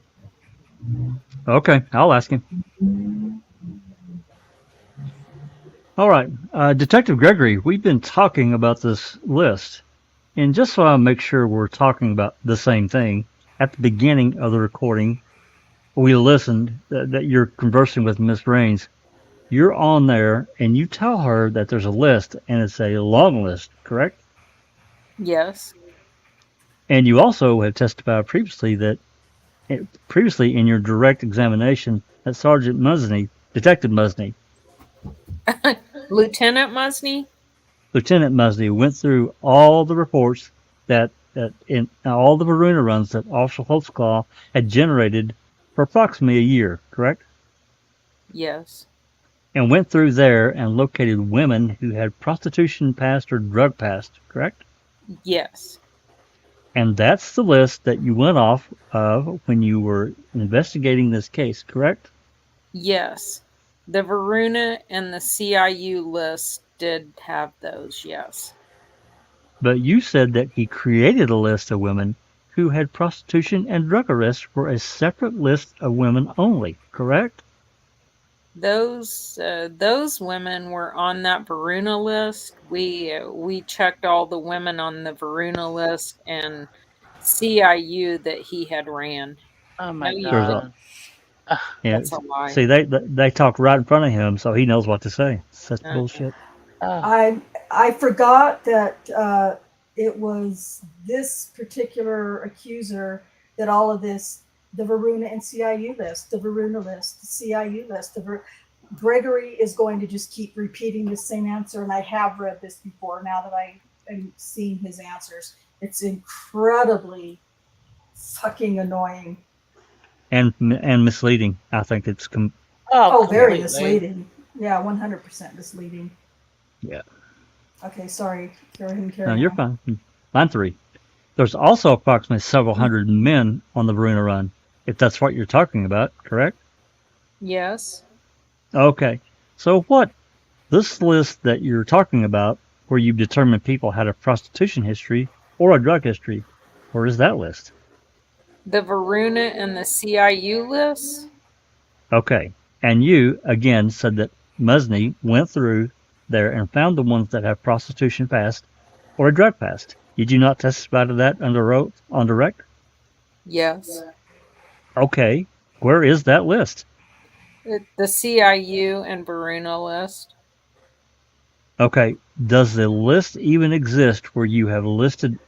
Okay, I'll ask him. All right, Detective Gregory, we've been talking about this list, and just so I make sure we're talking about the same thing, at the beginning of the recording, we listened that you're conversing with Miss Raines. You're on there, and you tell her that there's a list, and it's a long list, correct? Yes. And you also have testified previously that previously in your direct examination that Sergeant Musney, Detective Musney, Lieutenant Musney? Lieutenant Musney went through all the reports that in all the Varuna runs that Officer Holtzclaw had generated for approximately a year, correct? Yes. And went through there and located women who had prostitution past or drug past, correct? Yes. And that's the list that you went off of when you were investigating this case, correct? Yes. The Varuna and the CIU list did have those, yes. But you said that he created a list of women who had prostitution and drug arrests for a separate list of women only, correct? Those women were on that Varuna list. We checked all the women on the Varuna list and CIU that he had ran. Oh my No, you There's God. Yeah, That's a lie. see, they talk right in front of him, so he knows what to say. Such bullshit. I forgot that it was this particular accuser that all of this, the Varuna and CIU list, the Varuna list, the CIU list, Gregory is going to just keep repeating the same answer, and I have read this before now that I am seeing his answers. It's incredibly fucking annoying. And misleading. I think it's Oh, very completely. misleading. Yeah, 100% misleading. Yeah. Okay, sorry. Go ahead and carry No, on. you're fine. Line 3. There's also approximately several hundred men on the Varuna run, if that's what you're talking about, correct? Yes. Okay. So what? This list that you're talking about, where you've determined people had a prostitution history or a drug history, where is that list? The Varuna and the CIU list? Okay. And you, again, said that Musney went through there and found the ones that have prostitution past or a drug past. Did you not testify to that under oath on direct? Yes. Okay. Where is that list? The CIU and Varuna list? Okay. Does the list even exist where you have listed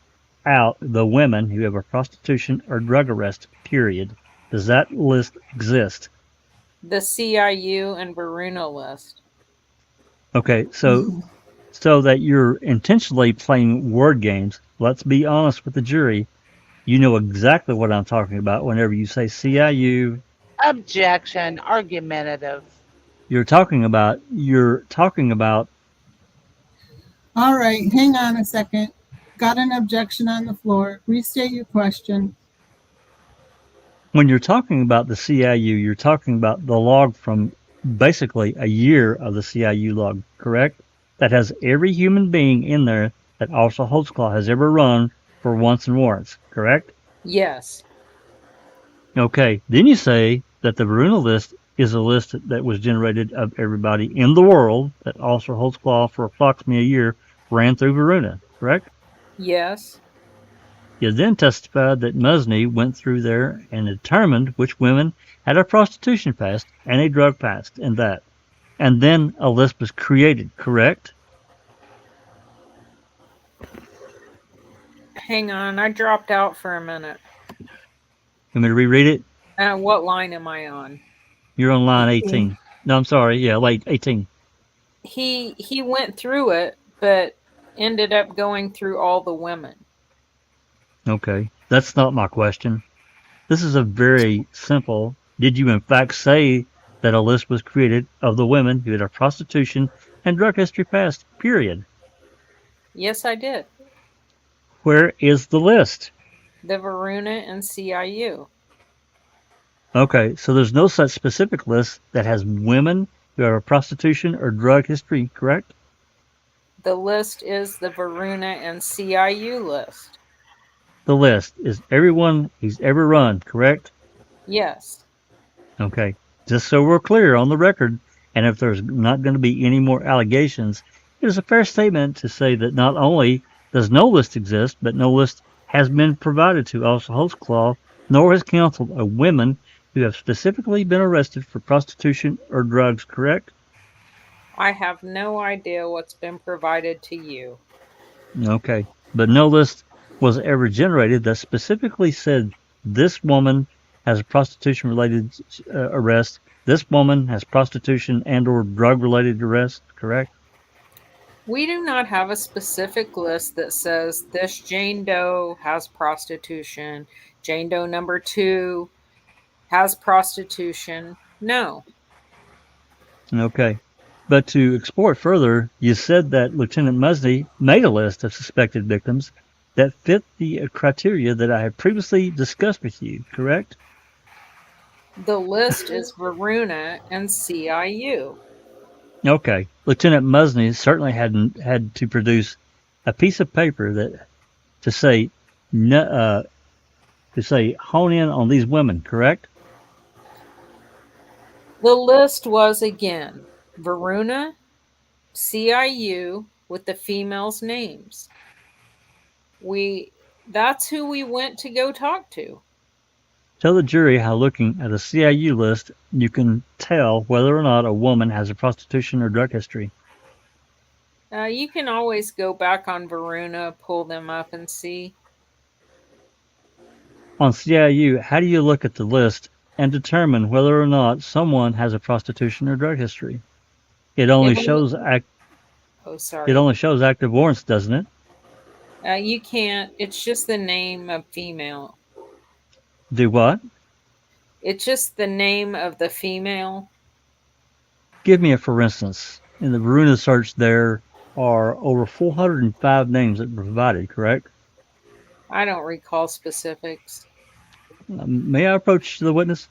out the women who have a prostitution or drug arrest, period? Does that list exist? The CIU and Varuna list. Okay, so that you're intentionally playing word games, let's be honest with the jury. You know exactly what I'm talking about whenever you say CIU. Objection. Argumentative. You're talking about All right, hang on a second. Got an objection on the floor. Restate your question. when you're talking about the CIU, you're talking about the log from basically a year of the CIU log, correct? that has every human being in there that Officer Holtzclaw has ever run for wants and warrants, correct? Yes. Okay, then you say that the Veruna list is a list that was generated of everybody in the world that Officer Holtzclaw for approximately a year ran through Veruna, correct? Yes. You then testified that Musney went through there and determined which women had a prostitution past and a drug past and that. And then a list was created, correct? Hang on, I dropped out for a minute. You want me to reread it? What line am I on? You're on line 18. 18. No, I'm sorry. Yeah, late 18. He went through it, but ended up going through all the women. Okay, that's not my question. This is a very simple. Did you in fact say that a list was created of the women who had a prostitution and drug history past? Period. Yes, I did. Where is the list? The Veruna and CIU. Okay, so there's no such specific list that has women who have a prostitution or drug history, correct? The list is the Veruna and CIU list. The list is everyone he's ever run, correct? Yes. Okay, just so we're clear on the record, and if there's not going to be any more allegations, it is a fair statement to say that not only does no list exist, but no list has been provided to Officer Holtzclaw, nor has counsel of women who have specifically been arrested for prostitution or drugs, correct? I have no idea what's been provided to you. Okay, but no list was ever generated that specifically said this woman has a prostitution related arrest, this woman has prostitution and or drug related arrest, correct? We do not have a specific list that says this Jane Doe has prostitution, Jane Doe number 2 has prostitution. No. Okay. But to explore it further, you said that Lieutenant Musney made a list of suspected victims that fit the criteria that I had previously discussed with you, correct? The list is Veruna and CIU. Okay. Lieutenant Musney certainly had to produce a piece of paper that to say hone in on these women, correct? The list was again Veruna, CIU with the females' names. That's who we went to go talk to. Tell the jury how looking at a CIU list you can tell whether or not a woman has a prostitution or drug history. You can always go back on Veruna, pull them up and see. On CIU, how do you look at the list and determine whether or not someone has a prostitution or drug history? It only shows active warrants, doesn't it? You can't. It's just the name of female. Do what? It's just the name of the female. Give me a for instance. In the Veruna search, there are over 405 names that were provided, correct? I don't recall specifics. May I approach the witness?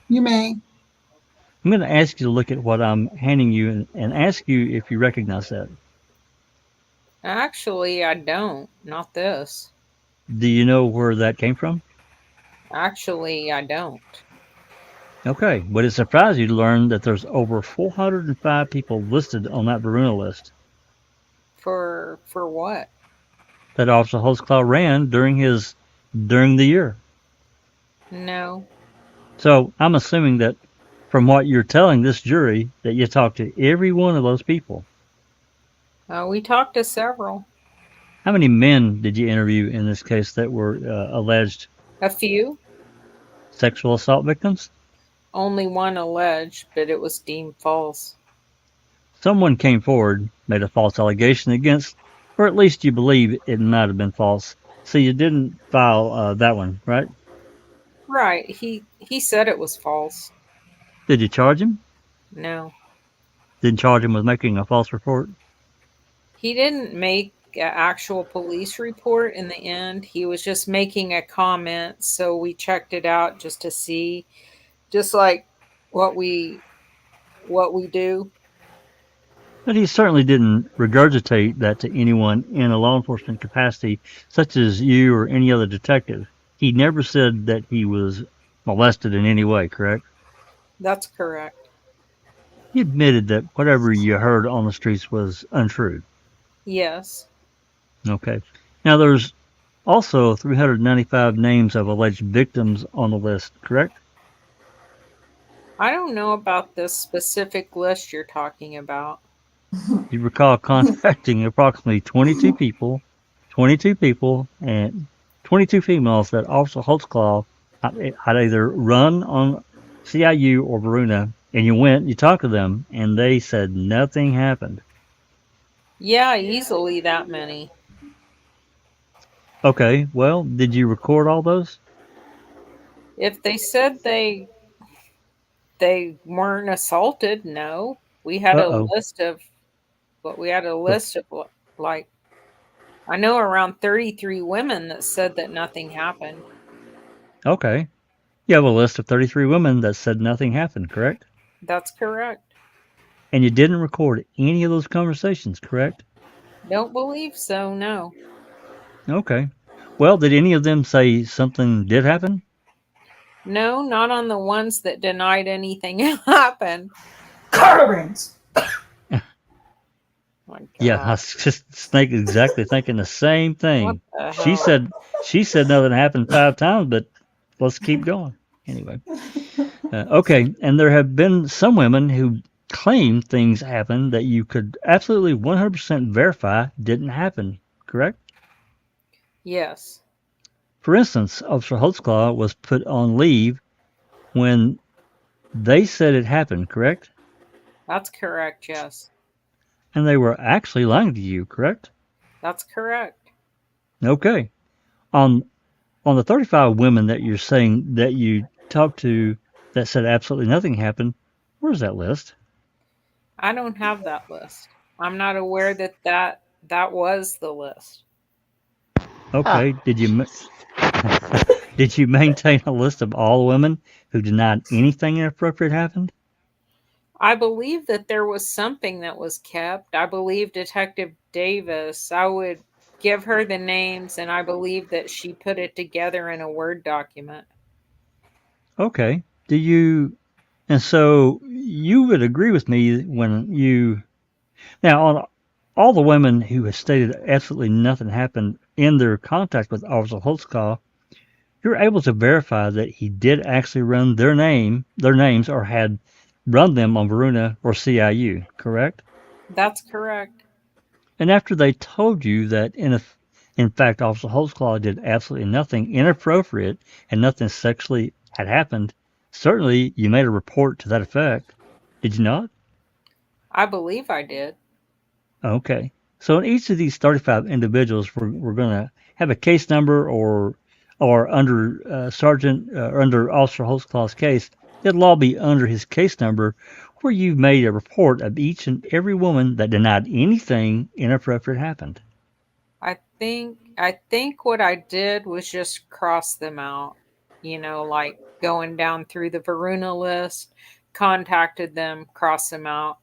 You may. I'm going to ask you to look at what I'm handing you and ask you if you recognize that. Actually, I don't. Not this. Do you know where that came from? Actually, I don't. Okay, would it surprise you to learn that there's over 405 people listed on that Veruna list? For what? That Officer Holtzclaw ran during the year. No. So I'm assuming that from what you're telling this jury that you talked to every one of those people. We talked to several. How many men did you interview in this case that were alleged A few. sexual assault victims? Only one alleged, but it was deemed false. Someone came forward, made a false allegation against, or at least you believe it might have been false. So you didn't file that one, right? Right. He said it was false. Did you charge him? No. Didn't charge him with making a false report? He didn't make an actual police report in the end. He was just making a comment, so we checked it out just to see, just like what we do. But he certainly didn't regurgitate that to anyone in a law enforcement capacity, such as you or any other detective. He never said that he was molested in any way, correct? That's correct. He admitted that whatever you heard on the streets was untrue. Yes. Okay. Now, there's also 395 names of alleged victims on the list, correct? I don't know about this specific list you're talking about. You recall contacting approximately 22 people, and 22 females that Officer Holtzclaw had either run on CIU or Varuna, and you talked to them, and they said nothing happened. Yeah, easily that many. Okay, well, did you record all those? If they said they weren't assaulted, no. We had a Uh-oh. list of like I know around 33 women that said that nothing happened. Okay. You have a list of 33 women that said nothing happened, correct? That's correct. And you didn't record any of those conversations, correct? Don't believe so, no. Okay. Well, did any of them say something did happen? No, not on the ones that denied anything happened. Carla Raines. My Yeah, God. I was just exactly thinking the same What thing. the She hell? said nothing happened 5 times, but let's keep going. Anyway, okay. And there have been some women who claim things happened that you could absolutely 100% verify didn't happen, correct? Yes. For instance, Officer Holtzclaw was put on leave when they said it happened, correct? That's correct, yes. And they were actually lying to you, correct? That's correct. Okay. On the 35 women that you're saying that you talked to that said absolutely nothing happened, where's that list? I don't have that list. I'm not aware that was the list. Okay. Oh, Did you jeez. did you maintain a list of all the women who denied anything inappropriate happened? I believe that there was something that was kept. I believe Detective Davis, I would give her the names, and I believe that she put it together in a Word document. Okay. Do you and so you would agree with me when you now on all the women who have stated absolutely nothing happened in their contact with Officer Holtzclaw, you're able to verify that he did actually run their names, or had run them on Varuna or CIU, correct? That's correct. And after they told you that in fact Officer Holtzclaw did absolutely nothing inappropriate and nothing sexually had happened, certainly you made a report to that effect, did you not? I believe I did. Okay. So in each of these 35 individuals, we're going to have a case number, or under Sergeant or under Officer Holtzclaw's case, it'll all be under his case number, where you've made a report of each and every woman that denied anything inappropriate happened. I think what I did was just cross them out. Like going down through the Varuna list, contacted them, cross them out.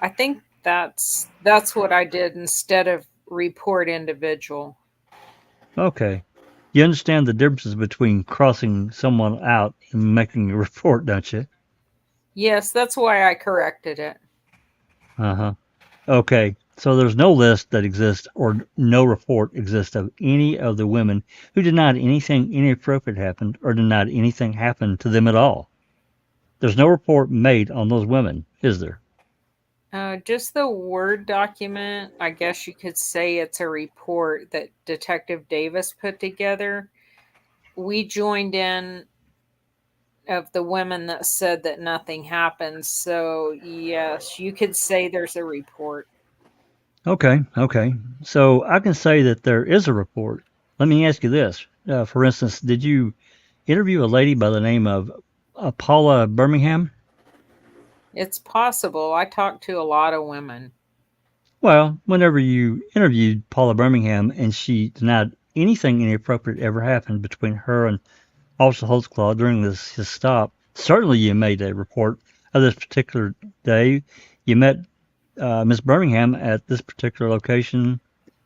I think that's what I did instead of report individual. Okay. You understand the differences between crossing someone out and making a report, don't you? Yes, that's why I corrected it. Uh-huh. Okay. So there's no list that exists, or no report exists, of any of the women who denied anything inappropriate happened or denied anything happened to them at all. There's no report made on those women, is there? Just the Word document, I guess you could say it's a report that Detective Davis put together. We joined in of the women that said that nothing happened. So, yes, you could say there's a report. Okay. Okay. So I can say that there is a report. Let me ask you this. For instance, did you interview a lady by the name of Paula Birmingham? It's possible. I talked to a lot of women. Well, whenever you interviewed Paula Birmingham and she denied anything inappropriate ever happened between her and Officer Holtzclaw during his stop, certainly you made a report of this particular day. You met Miss Birmingham at this particular location,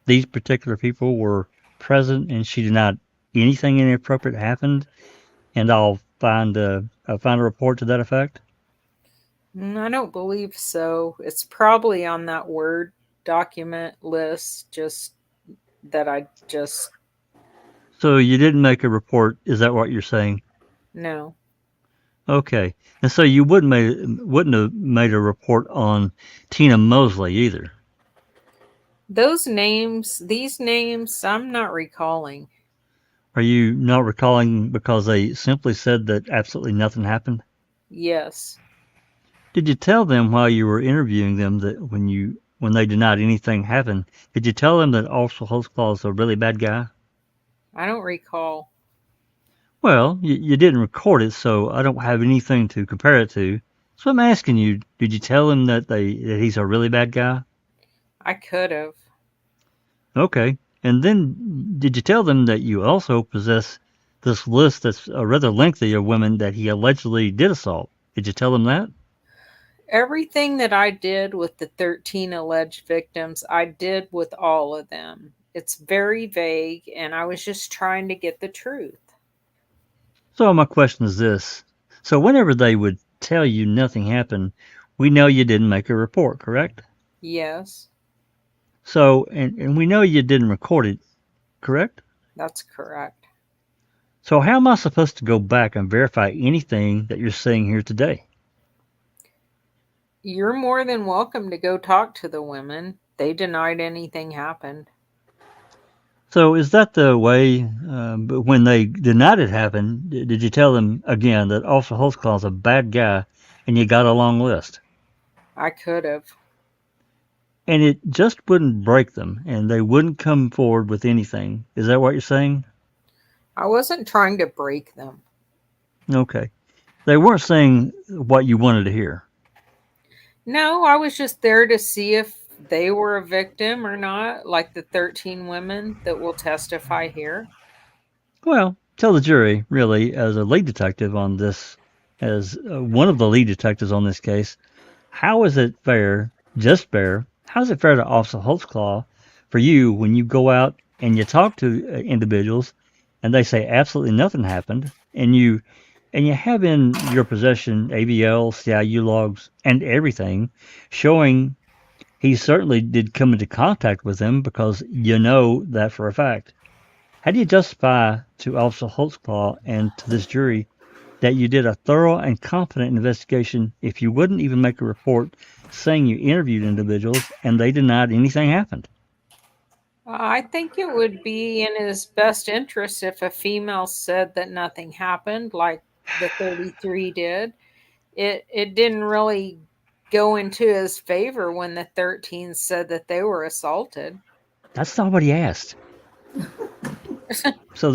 these particular people were present, and she denied anything inappropriate happened. And I'll find a report to that effect. I don't believe so. It's probably on that Word document list, just that I just So you didn't make a report. Is that what you're saying? no. Okay. And so you wouldn't have made a report on Tina Mosley either. These names, I'm not recalling. Are you not recalling because they simply said that absolutely nothing happened? Yes, Did you tell them while you were interviewing them that when they denied anything happened, did you tell them that Officer Holtzclaw is a really bad guy? I don't recall. Well, you didn't record it, so I don't have anything to compare it to. So I'm asking you, did you tell him that he's a really bad guy? I could have. Okay. And then did you tell them that you also possess this list that's rather lengthy of women that he allegedly did assault? Did you tell them that? Everything that I did with the 13 alleged victims, I did with all of them. It's very vague, and I was just trying to get the truth. So my question is this. So whenever they would tell you nothing happened, we know you didn't make a report, correct? Yes, So, and we know you didn't record it, correct? that's correct. So how am I supposed to go back and verify anything that you're saying here today? You're more than welcome to go talk to the women. They denied anything happened. So is that the way, but when they denied it happened, did you tell them again that Officer Holtzclaw is a bad guy and you got a long list? I could have. And it just wouldn't break them and they wouldn't come forward with anything. Is that what you're saying? I wasn't trying to break them. Okay. They weren't saying what you wanted to hear. No, I was just there to see if they were a victim or not, like the 13 women that will testify here. Well, tell the jury, really, as a lead detective on this, as one of the lead detectives on this case, how is it fair, just fair, how is it fair to Officer Holtzclaw for you when you go out and you talk to individuals and they say absolutely nothing happened and you have in your possession ABL, CIU logs, and everything showing he certainly did come into contact with them because you know that for a fact. How do you justify to Officer Holtzclaw and to this jury that you did a thorough and competent investigation if you wouldn't even make a report saying you interviewed individuals and they denied anything happened? I think it would be in his best interest if a female said that nothing happened, like the 33 did. It didn't really go into his favor when the 13 said that they were assaulted. That's not what he asked. So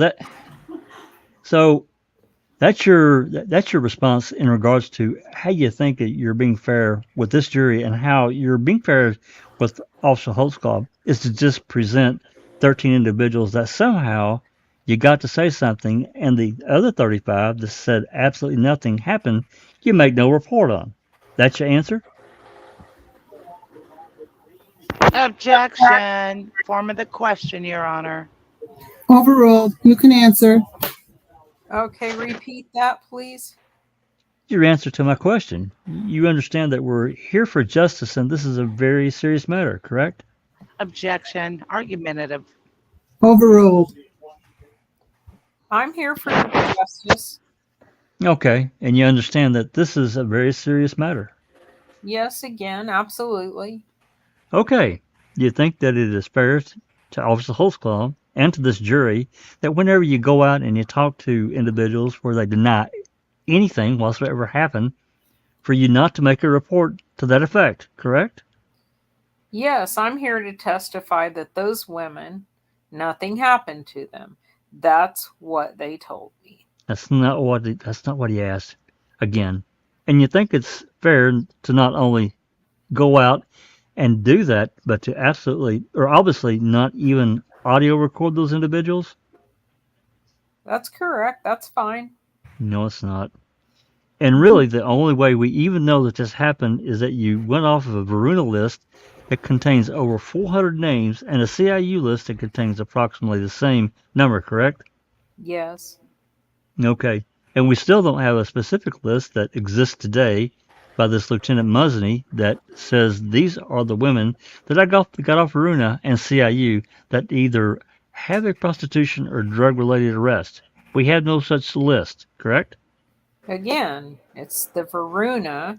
that's your response in regards to how you think that you're being fair with this jury and how you're being fair with Officer Holtzclaw is to just present 13 individuals that somehow you got to say something and the other 35 that said absolutely nothing happened, you make no report on. That's your answer? Objection. Form of the question, Your Honor. Overruled. You can answer. Okay, repeat that, please. Your answer to my question. You understand that we're here for justice and this is a very serious matter, correct? Objection. Argumentative. Overruled. I'm here for justice. Okay, and you understand that this is a very serious matter. Yes, again, absolutely. Okay, you think that it is fair to Officer Holtzclaw and to this jury that whenever you go out and you talk to individuals where they deny anything whatsoever happened, for you not to make a report to that effect, correct? Yes, I'm here to testify that those women, nothing happened to them. That's what they told me. That's not what he asked. Again, and you think it's fair to not only go out and do that, but to absolutely or obviously not even audio record those individuals? That's correct. That's fine. No, it's not. And really, the only way we even know that this happened is that you went off of a Varuna list that contains over 400 names and a CIU list that contains approximately the same number, correct? Yes. Okay. And we still don't have a specific list that exists today by this Lieutenant Musney that says these are the women that I got off Varuna and CIU that either have a prostitution or drug related arrest. We have no such list, correct? Again, it's the Varuna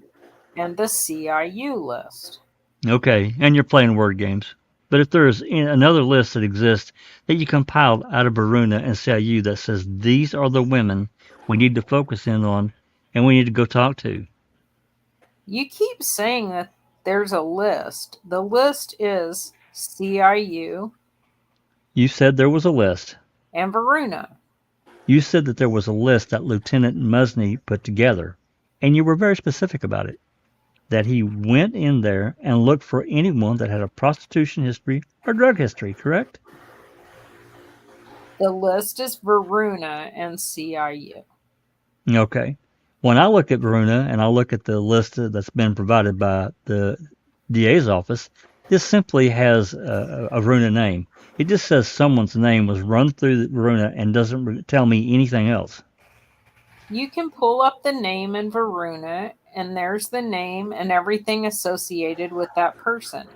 and the CIU list. Okay, and you're playing word games. But if there is another list that exists that you compiled out of Varuna and CIU that says these are the women we need to focus in on and we need to go talk to. You keep saying that there's a list. The list is CIU You said there was a list. and Varuna. You said that there was a list that Lieutenant Musney put together, and you were very specific about it. That he went in there and looked for anyone that had a prostitution history or drug history, correct? The list is Varuna and CIU. Okay. When I look at Varuna and I look at the list that's been provided by the DA's office, this simply has a Varuna name. It just says someone's name was run through the Varuna and doesn't tell me anything else. You can pull up the name in Varuna, and there's the name and everything associated with that person.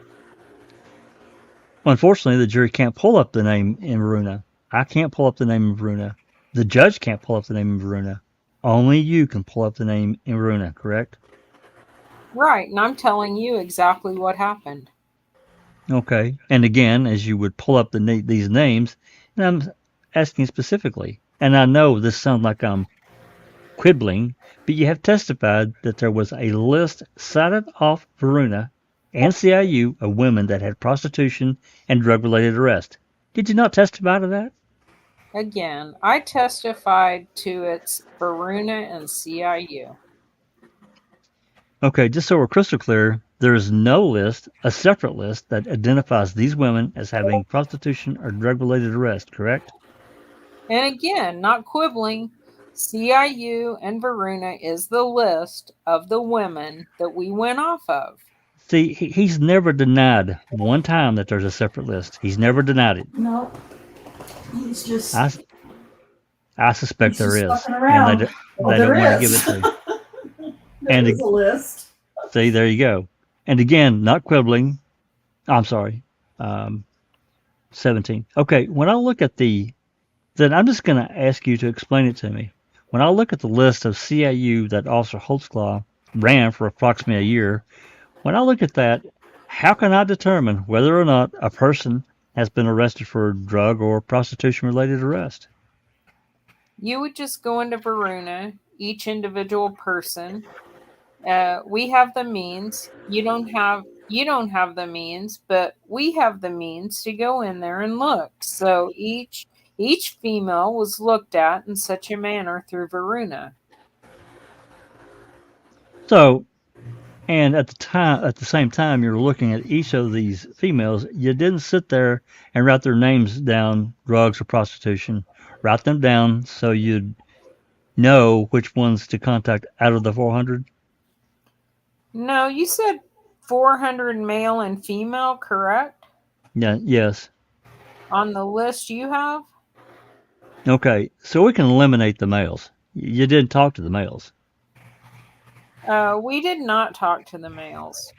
Unfortunately, the jury can't pull up the name in Varuna. I can't pull up the name in Varuna. The judge can't pull up the name in Varuna. Only you can pull up the name in Varuna, correct? Right, and I'm telling you exactly what happened. Okay. And again, as you would pull up these names, and I'm asking specifically, and I know this sounds like I'm quibbling, but you have testified that there was a list cited off Varuna and CIU of women that had prostitution and drug-related arrest. Did you not testify to that? Again, I testified to its Varuna and CIU. Okay, just so we're crystal clear, there is no list, a separate list, that identifies these women as having prostitution or drug-related arrest, correct? And again, not quibbling, CIU and Varuna is the list of the women that we went off of. See, he's never denied one time that there's a separate list. He's never denied it. No, he's just I suspect he's there just is, fucking around. and they Well, don't want to there give it is. to you. There And is a list. See, there you go. And again, not quibbling. I'm sorry, 17. Okay, when I look at then I'm just going to ask you to explain it to me. When I look at the list of CIU that Officer Holtzclaw ran for approximately a year, when I look at that, how can I determine whether or not a person has been arrested for a drug or prostitution-related arrest? You would just go into Varuna, each individual person. We have the means. You don't have the means, but we have the means to go in there and look. So each female was looked at in such a manner through Varuna. So, and at the same time, you're looking at each of these females. You didn't sit there and write their names down, drugs or prostitution. Write them down so you'd know which ones to contact out of the 400. No, you said 400 male and female, correct? Yeah. Yes. On the list you have? Okay. So we can eliminate the males. You didn't talk to the males. We did not talk to the males.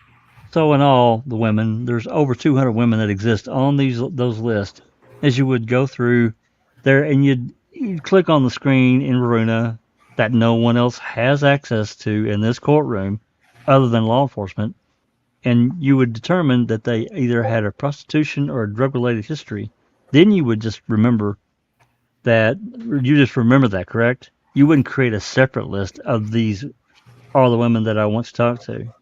So in all, the women, there's over 200 women that exist on those lists. As you would go through there, and you'd click on the screen in Varuna that no one else has access to in this courtroom, other than law enforcement, and you would determine that they either had a prostitution or a drug-related history. Then you would just remember that. You just remember that, correct? You wouldn't create a separate list of these are the women that I want to talk to.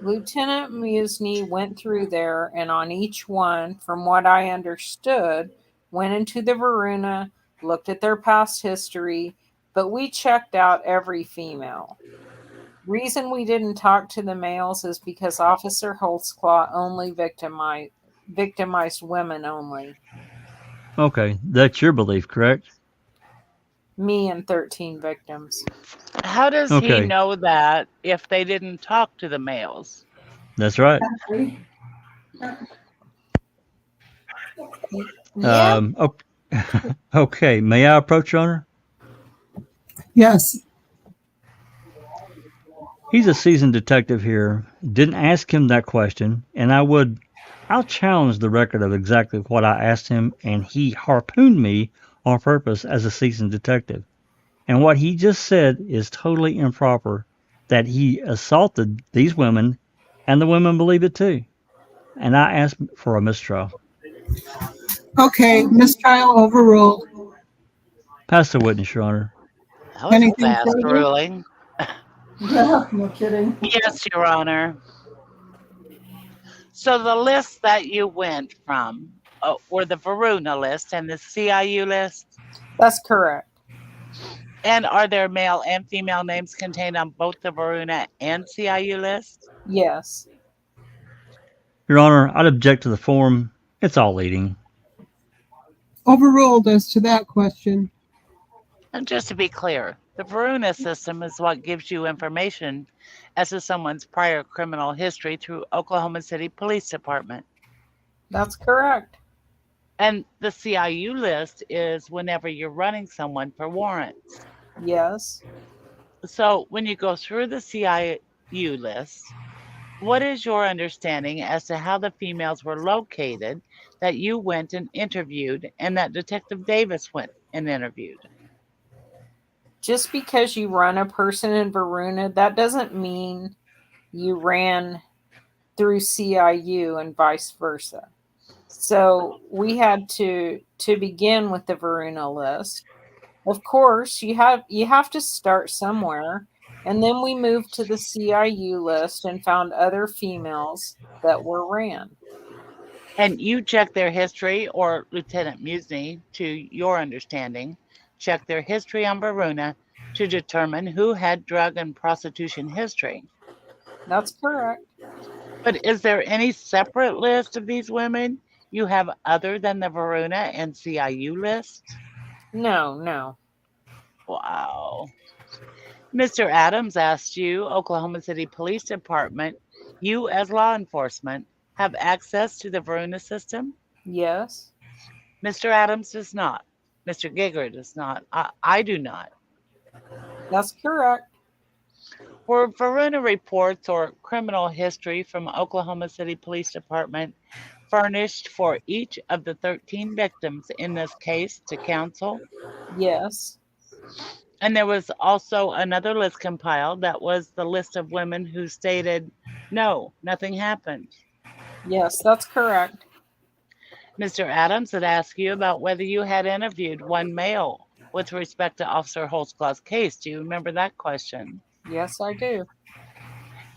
Lieutenant Musney went through there, and on each one, from what I understood, went into the Varuna, looked at their past history, but we checked out every female. Reason we didn't talk to the males is because Officer Holtzclaw only victimized women only. Okay, that's your belief, correct? Me and 13 victims. How does he Okay. know that if they didn't talk to the males? That's right. Yeah. Okay. May I approach, Your Honor? Yes. He's a seasoned detective here. Didn't ask him that question, and I'll challenge the record of exactly what I asked him, and he harpooned me on purpose as a seasoned detective. And what he just said is totally improper, that he assaulted these women, and the women believe it too. And I asked for a mistrial. Okay, mistrial overruled. Pass the witness, Your Honor. That was a Anything fast further? ruling. Yeah, no kidding. Yes, Your Honor. So the lists that you went from were the Varuna list and the CIU list? That's correct. And are there male and female names contained on both the Varuna and CIU lists? Yes. Your Honor, I'd object to the form. It's all leading. Overruled as to that question. And just to be clear, the Varuna system is what gives you information as to someone's prior criminal history through Oklahoma City Police Department. That's correct. And the CIU list is whenever you're running someone for warrants. Yes. So when you go through the CIU list, what is your understanding as to how the females were located that you went and interviewed and that Detective Davis went and interviewed? Just because you run a person in Varuna, that doesn't mean you ran through CIU and vice versa. So we had to begin with the Varuna list. Of course, you have to start somewhere, and then we moved to the CIU list and found other females that were ran. And you checked their history, or Lieutenant Musney, to your understanding, checked their history on Varuna to determine who had drug and prostitution history. That's correct. But is there any separate list of these women you have other than the Varuna and CIU list? No. Wow. Mr. Adams asked you, Oklahoma City Police Department, you as law enforcement have access to the Varuna system? Yes. Mr. Adams does not. Mr. Gregory does not. I do not. That's correct. Were Varuna reports or criminal history from Oklahoma City Police Department furnished for each of the 13 victims in this case to counsel? Yes. And there was also another list compiled that was the list of women who stated, no, nothing happened. Yes, that's correct. Mr. Adams had asked you about whether you had interviewed one male with respect to Officer Holtzclaw's case. Do you remember that question? Yes, I do.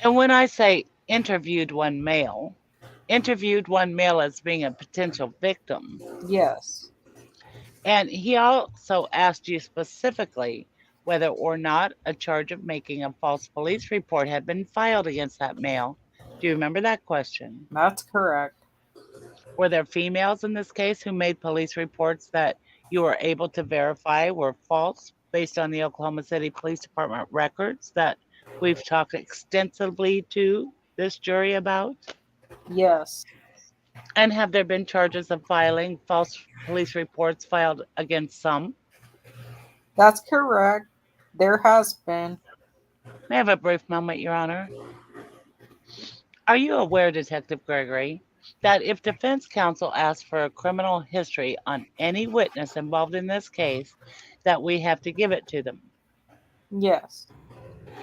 And when I say interviewed one male as being a potential victim. Yes. And he also asked you specifically whether or not a charge of making a false police report had been filed against that male. Do you remember that question? That's correct. Were there females in this case who made police reports that you were able to verify were false based on the Oklahoma City Police Department records that we've talked extensively to this jury about? Yes. And have there been charges of filing false police reports filed against some? That's correct. There has been. May I have a brief moment, Your Honor? Are you aware, Detective Gregory, that if defense counsel asks for a criminal history on any witness involved in this case, that we have to give it to them? Yes.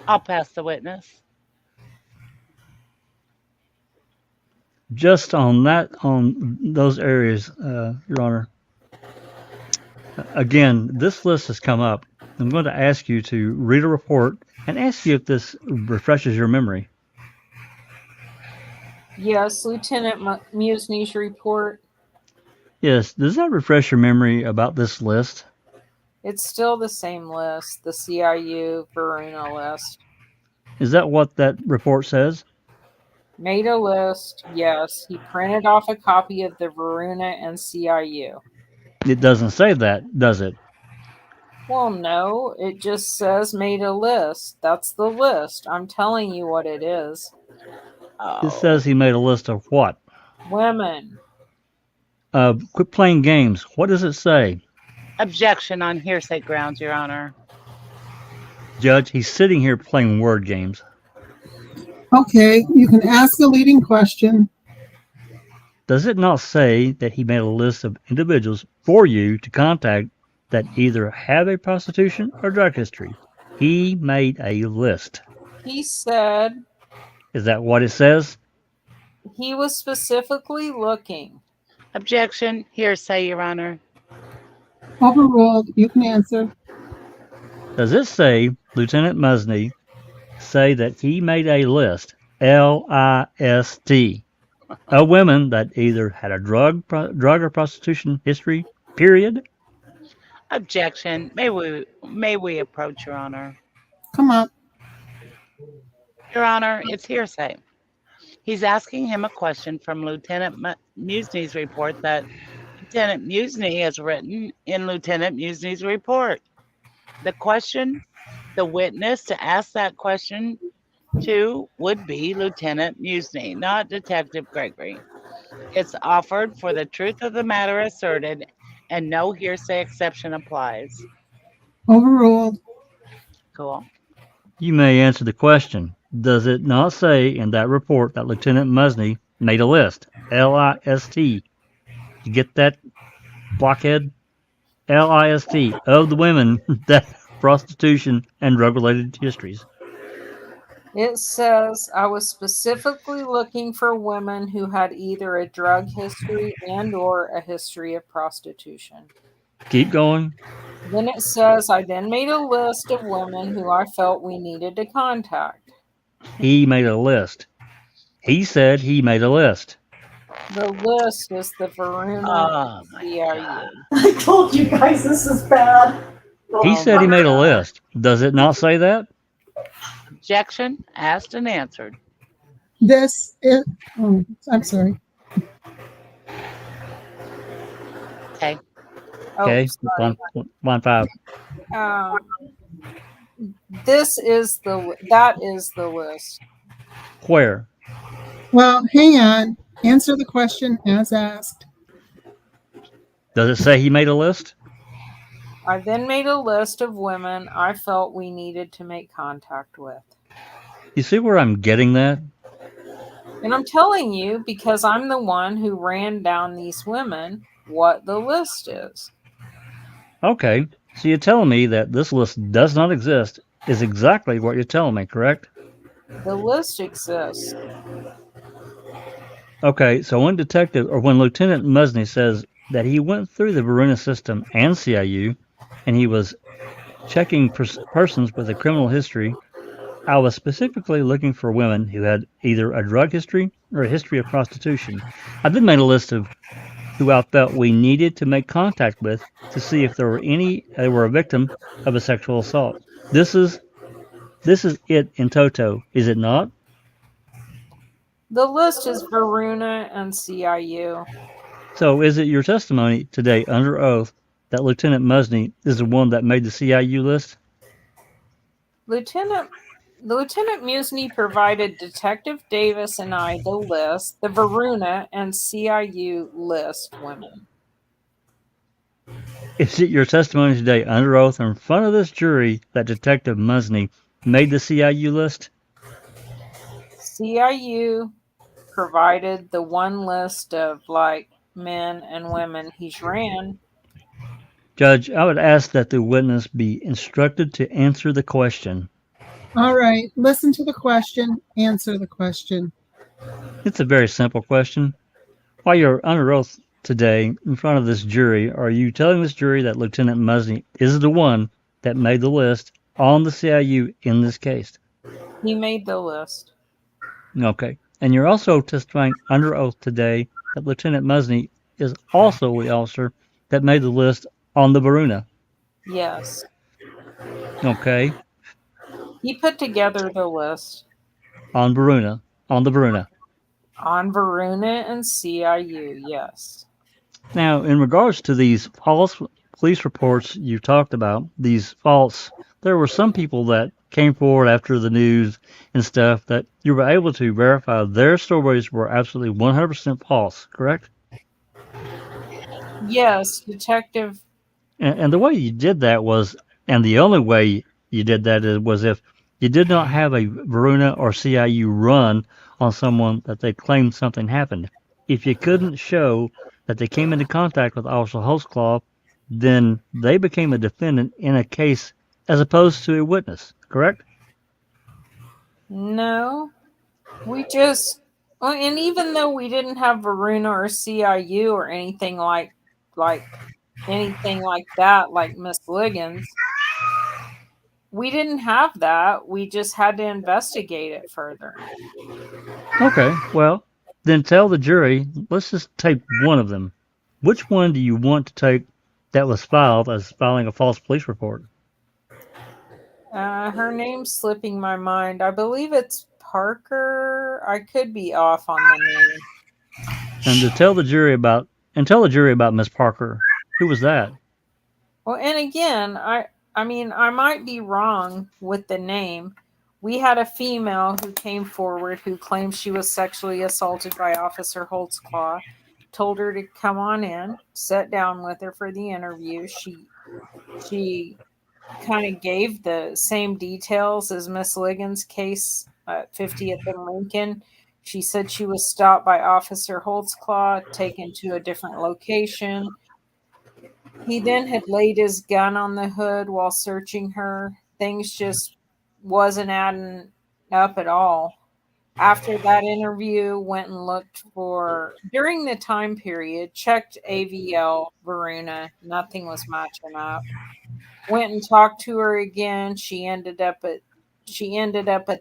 I'll pass the witness. Just on those areas, Your Honor. Again, this list has come up. I'm going to ask you to read a report and ask you if this refreshes your memory. Yes, Lieutenant Musney's report. Yes, does that refresh your memory about this list? It's still the same list, the CIU Varuna list. Is that what that report says? Made a list, yes. He printed off a copy of the Varuna and CIU. It doesn't say that, does it? Well, no, it just says made a list. That's the list. I'm telling you what it is. It says he made a list of what? Women. Quit playing games. What does it say? Objection on hearsay grounds, Your Honor. Judge, he's sitting here playing word games. Okay, you can ask a leading question. Does it not say that he made a list of individuals for you to contact that either have a prostitution or drug history? He made a list. He said Is that what it says? he was specifically looking. Objection, hearsay, Your Honor. Overruled. You can answer. Does it say Lieutenant Musney say that he made a list, L-I-S-T, of women that either had a drug or prostitution history, period? Objection. May we approach, Your Honor? Come up. Your Honor, it's hearsay. He's asking him a question from Lieutenant Musney's report that Lieutenant Musney has written in Lieutenant Musney's report. The witness to ask that question to would be Lieutenant Musney, not Detective Gregory. It's offered for the truth of the matter asserted, and no hearsay exception applies. Overruled. Cool. You may answer the question. Does it not say in that report that Lieutenant Musney made a list, L-I-S-T? You get that, blockhead? L-I-S-T, of the women that have prostitution and drug-related histories. It says I was specifically looking for women who had either a drug history and or a history of prostitution. Keep going. Then it says I then made a list of women who I felt we needed to contact. He made a list. He said he made a list. The list is the Verona Oh my CIU. God. I told you guys this is bad. He said he made a list. Does it not say that? Objection, asked and answered. This is. Oh, I'm sorry. Okay. Oh, Okay, sorry. line 5. That is the list. Where? Well, hang on. Answer the question as asked. Does it say he made a list? I then made a list of women I felt we needed to make contact with. You see where I'm getting that? And I'm telling you, because I'm the one who ran down these women, what the list is. Okay, so you're telling me that this list does not exist is exactly what you're telling me, correct? The list exists. Okay, so when Lieutenant Musney says that he went through the Verona system and CIU, and he was checking persons with a criminal history, I was specifically looking for women who had either a drug history or a history of prostitution. I then made a list of who I felt we needed to make contact with to see if there were any that were a victim of a sexual assault. This is it in toto, is it not? The list is Verona and CIU. So is it your testimony today under oath that Lieutenant Musney is the one that made the CIU list? Lieutenant Musney provided Detective Davis and I the list, the Verona and CIU list women. Is it your testimony today under oath in front of this jury that Detective Musney made the CIU list? CIU provided the one list of men and women he's ran. Judge, I would ask that the witness be instructed to answer the question. All right. Listen to the question. Answer the question. It's a very simple question. While you're under oath today in front of this jury, are you telling this jury that Lieutenant Musney is the one that made the list on the CIU in this case? He made the list. Okay. And you're also testifying under oath today that Lieutenant Musney is also the officer that made the list on the Verona. Yes. Okay. He put together the list. On the Verona. On Verona and CIU, yes. Now, in regards to these false police reports you talked about, these false, there were some people that came forward after the news and stuff that you were able to verify their stories were absolutely 100% false, correct? Yes, Detective. And the way you did that was, and the only way you did that was if you did not have a Varuna or CIU run on someone that they claimed something happened. If you couldn't show that they came into contact with Officer Holtzclaw, then they became a defendant in a case as opposed to a witness, correct? No, we just. Well, and even though we didn't have Varuna or CIU or anything like anything like that, like Miss Liggins, we didn't have that. We just had to investigate it further. Okay, well, then tell the jury, let's just take one of them. Which one do you want to take that was filed as filing a false police report? Her name's slipping my mind. I believe it's Parker. I could be off on the name. And to tell the jury about Miss Parker. Who was that? Well, and again, I mean, I might be wrong with the name. We had a female who came forward who claimed she was sexually assaulted by Officer Holtzclaw. Told her to come on in, sat down with her for the interview. She kind of gave the same details as Miss Liggins' case at 50th and Lincoln. She said she was stopped by Officer Holtzclaw, taken to a different location. He then had laid his gun on the hood while searching her. Things just wasn't adding up at all. After that interview, went and looked for, during the time period, checked AVL, Varuna, nothing was matching up. Went and talked to her again. She ended up at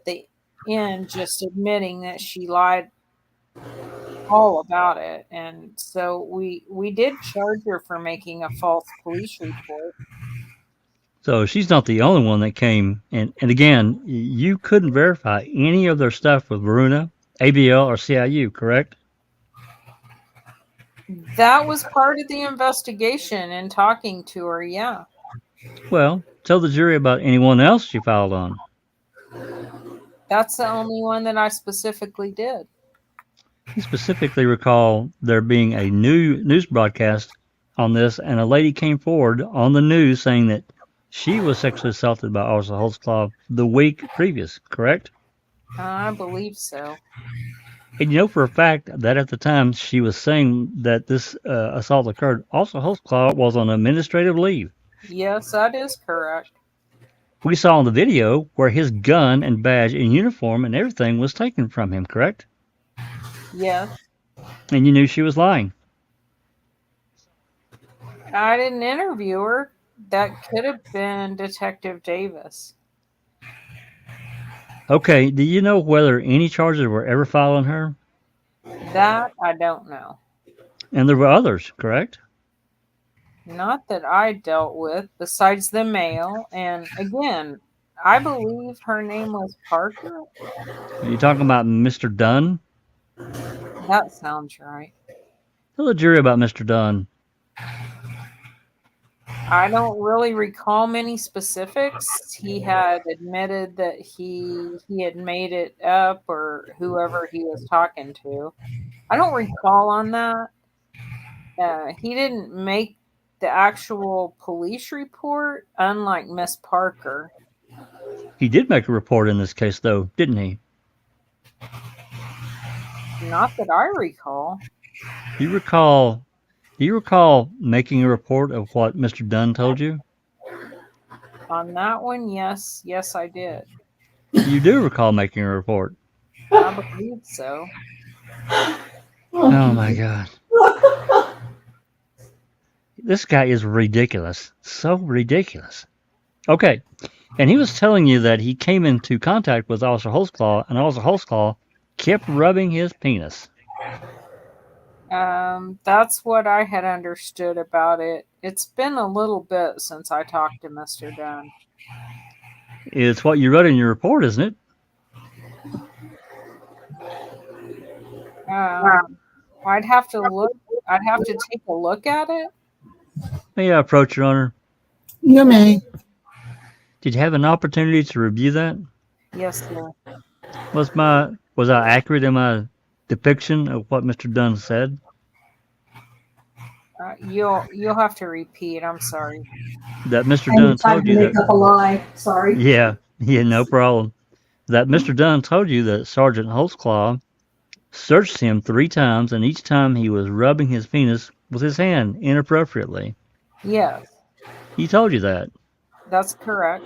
the end just admitting that she lied all about it. And so we did charge her for making a false police report. So she's not the only one that came. And again, you couldn't verify any of their stuff with Varuna, ABL, or CIU, correct? That was part of the investigation and talking to her, yeah. Well, tell the jury about anyone else you filed on. That's the only one that I specifically did. You specifically recall there being a new news broadcast on this, and a lady came forward on the news saying that she was sexually assaulted by Officer Holtzclaw the week previous, correct? I believe so. And you know for a fact that at the time she was saying that this assault occurred, Officer Holtzclaw was on administrative leave. Yes, that is correct. We saw in the video where his gun and badge and uniform and everything was taken from him, correct? Yes. And you knew she was lying. I didn't interview her. That could have been Detective Davis. Okay, do you know whether any charges were ever filed on her? That I don't know. And there were others, correct? Not that I dealt with, besides the male. And again, I believe her name was Parker. Are you talking about Mr. Dunn? That sounds right. Tell the jury about Mr. Dunn. I don't really recall many specifics. He had admitted that he had made it up, or whoever he was talking to. I don't recall on that. He didn't make the actual police report, unlike Miss Parker. He did make a report in this case, though, didn't he? Not that I recall. Do you recall making a report of what Mr. Dunn told you? On that one, yes, I did. You do recall making a report. I believe so. Oh my God. This guy is ridiculous. So ridiculous. Okay. And he was telling you that he came into contact with Officer Holtzclaw, and Officer Holtzclaw kept rubbing his penis. That's what I had understood about it. It's been a little bit since I talked to Mr. Dunn. It's what you wrote in your report, isn't it? I'd have to look. I'd have to take a look at it. May I approach, Your Honor? You may. Did you have an opportunity to review that? Yes, sir. Was I accurate in my depiction of what Mr. Dunn said? You'll have to repeat. I'm sorry. That Mr. Dunn Anytime told to you make that. up a lie. Sorry. Yeah, no problem. That Mr. Dunn told you that Sergeant Holtzclaw searched him 3 times, and each time he was rubbing his penis with his hand inappropriately. Yes, He told you that. that's correct.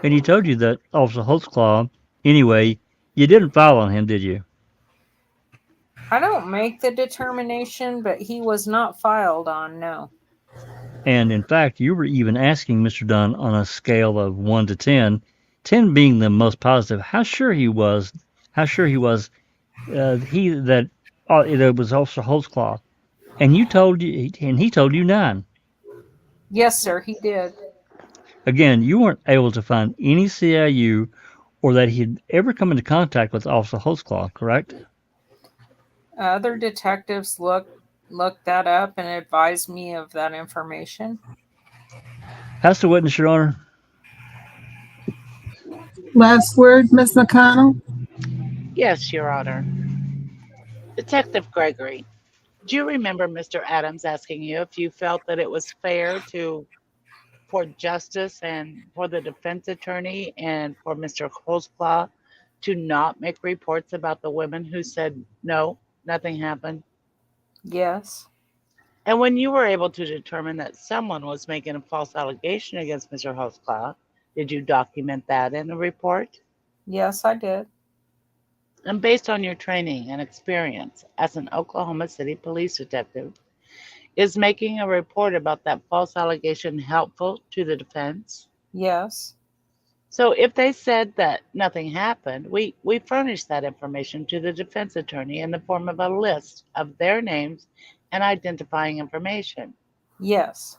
And he told you that Officer Holtzclaw, anyway, you didn't file on him, did you? I don't make the determination, but he was not filed on, no. And in fact, you were even asking Mr. Dunn on a scale of 1 to 10, 10 being the most positive, how sure he was that it was Officer Holtzclaw. And he told you 9. Yes, sir, he did. Again, you weren't able to find any CIU or that he'd ever come into contact with Officer Holtzclaw, correct? Other detectives looked that up and advised me of that information. That's the witness, Your Honor. Last word, Ms. McConnell? Yes, Your Honor. Detective Gregory, do you remember Mr. Adams asking you if you felt that it was fair for justice and for the defense attorney and for Mr. Holtzclaw to not make reports about the women who said no, nothing happened? Yes. And when you were able to determine that someone was making a false allegation against Mr. Holtzclaw, did you document that in a report? Yes, I did. And based on your training and experience as an Oklahoma City police detective, is making a report about that false allegation helpful to the defense? Yes. So if they said that nothing happened, we furnished that information to the defense attorney in the form of a list of their names and identifying information. Yes.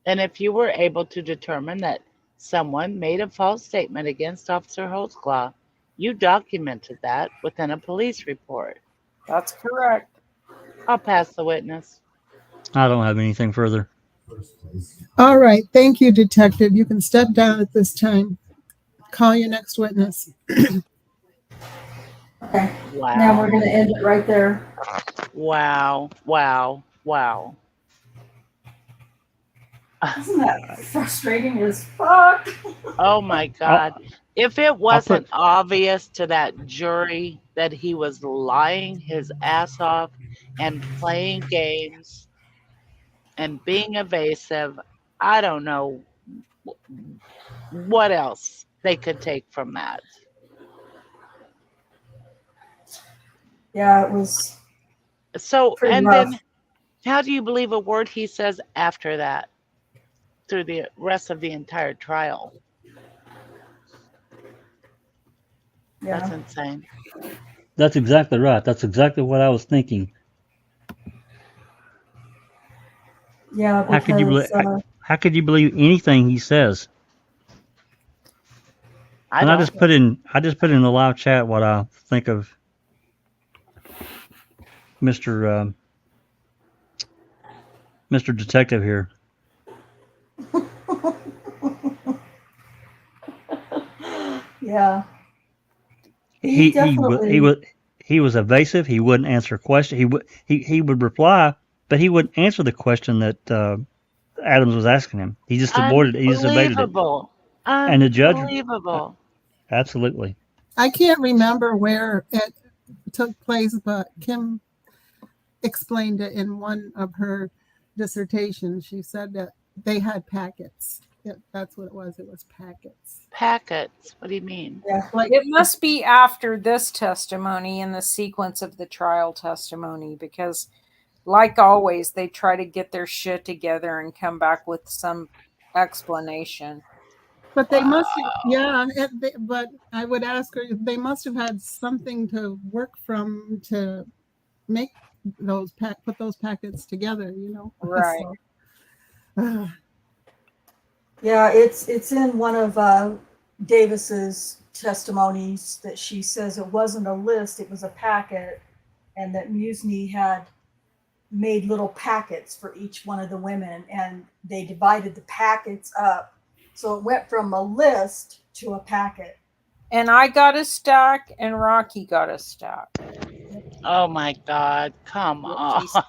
And if you were able to determine that someone made a false statement against Officer Holtzclaw, you documented that within a police report. That's correct. I'll pass the witness. I don't have anything further. All right. Thank you, Detective. You can step down at this time. Call your next witness. Okay. Wow. Now we're going to end it right there. Wow. Isn't that frustrating as fuck? Oh my God. If it wasn't put- obvious to that jury that he was lying his ass off and playing games and being evasive, I don't know what else they could take from that. Yeah, it was So, pretty and rough. then how do you believe a word he says after that through the rest of the entire trial? That's Yeah. insane. That's exactly right. That's exactly what I was thinking. Yeah, How could you because how could you believe anything he says? I And I don't. just put in the live chat what I think of Mr. Mr. Detective here. yeah. He definitely he was evasive. He wouldn't answer a question. He would reply, but he wouldn't answer the question that Adams was asking him. He just avoided it. He just evaded it. Unbelievable. And the judge, Unbelievable. absolutely. I can't remember where it took place, but Kim explained it in one of her dissertations. She said that they had packets. That's what it was. It was packets. Packets. What do you mean? yeah. Like It must be after this testimony in the sequence of the trial testimony because, like always, they try to get their shit together and come back with some explanation. But they must have, yeah. But I would ask her, they must have had something to work from to make put those packets together, you know? Right. So, Yeah, it's in one of Davis's testimonies that she says it wasn't a list, it was a packet, and that Musney had made little packets for each one of the women, and they divided the packets up. So it went from a list to a packet. And I got a stack, and Rocky got a stack. Oh my God! Come Yep, on. she says.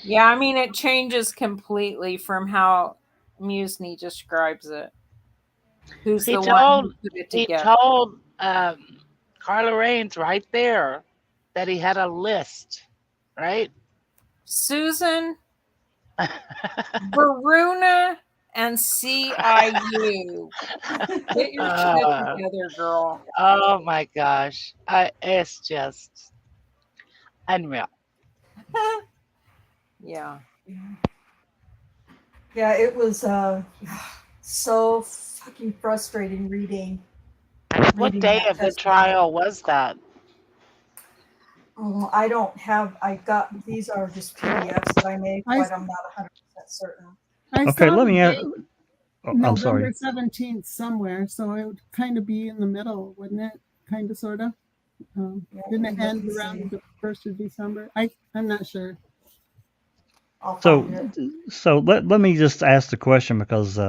Yeah, I mean, it changes completely from how Musney describes it. Who's He the one who told put it he together? told Carla Raines right there that he had a list, right? Susan, Varuna, and CIU. Get your shit Uh, together, girl. oh my gosh. It's just unreal. Yeah. Yeah, it was so fucking frustrating reading What day that of the testimony. trial was that? I don't have. I got these are just PDFs that I made, I, but I'm not 100% certain. I Okay, saw let the me ask. date Oh, I'm November sorry. 17th somewhere, so it would kind of be in the middle, wouldn't it? Kind of, sort of. Yeah, Didn't let it me look end and around see. the 1st of December? I'm not sure. I'll So, find it. let me just ask the question because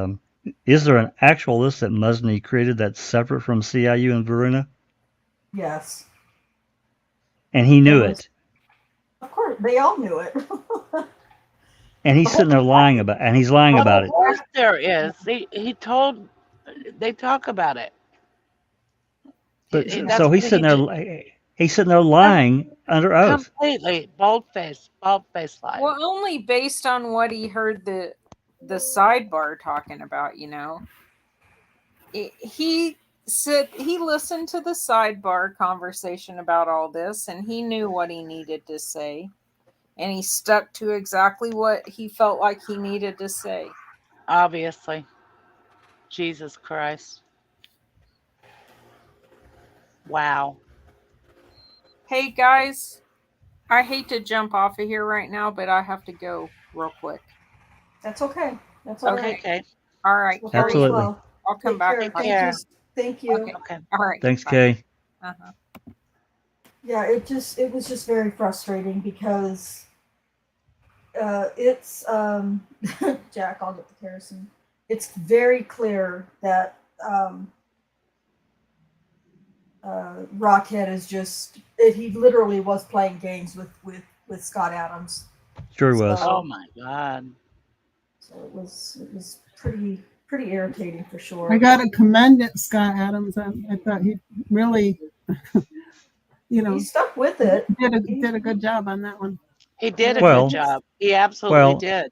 is there an actual list that Musney created that's separate from CIU and Varuna? Yes, And he there knew was. it. Of course, they all knew it. And he's The whole sitting there lying about and he's lying Well, about of it. course there is. He told. They talk about it. But That's so what he did. he's sitting there Com- lying under oath. Completely bald face lie. Well, only based on what he heard the sidebar talking about, he said he listened to the sidebar conversation about all this, and he knew what he needed to say, and he stuck to exactly what he felt like he needed to say. Obviously, Jesus Christ. Wow. Hey guys, I hate to jump off of here right now, but I have to go real quick. That's okay. That's all Okay. right. Okay. All right. Well, Carry all is on. Absolutely. well. I'll come Take back. care. Take Thank you. care. Thank you. Okay. Okay. All right. Thanks, Bye. Kay. Uh-huh. Yeah, it was just very frustrating because it's Jack. I'll get the kerosene. It's very clear that Rockhead is just he literally was playing games with Scott Adams. Sure he was. Oh So, my God. so it was pretty irritating for I sure. got to commend it, Scott Adams. I thought he really, He stuck with it. did a good job on that one. He did a Yeah. good Well, job. He absolutely well, did.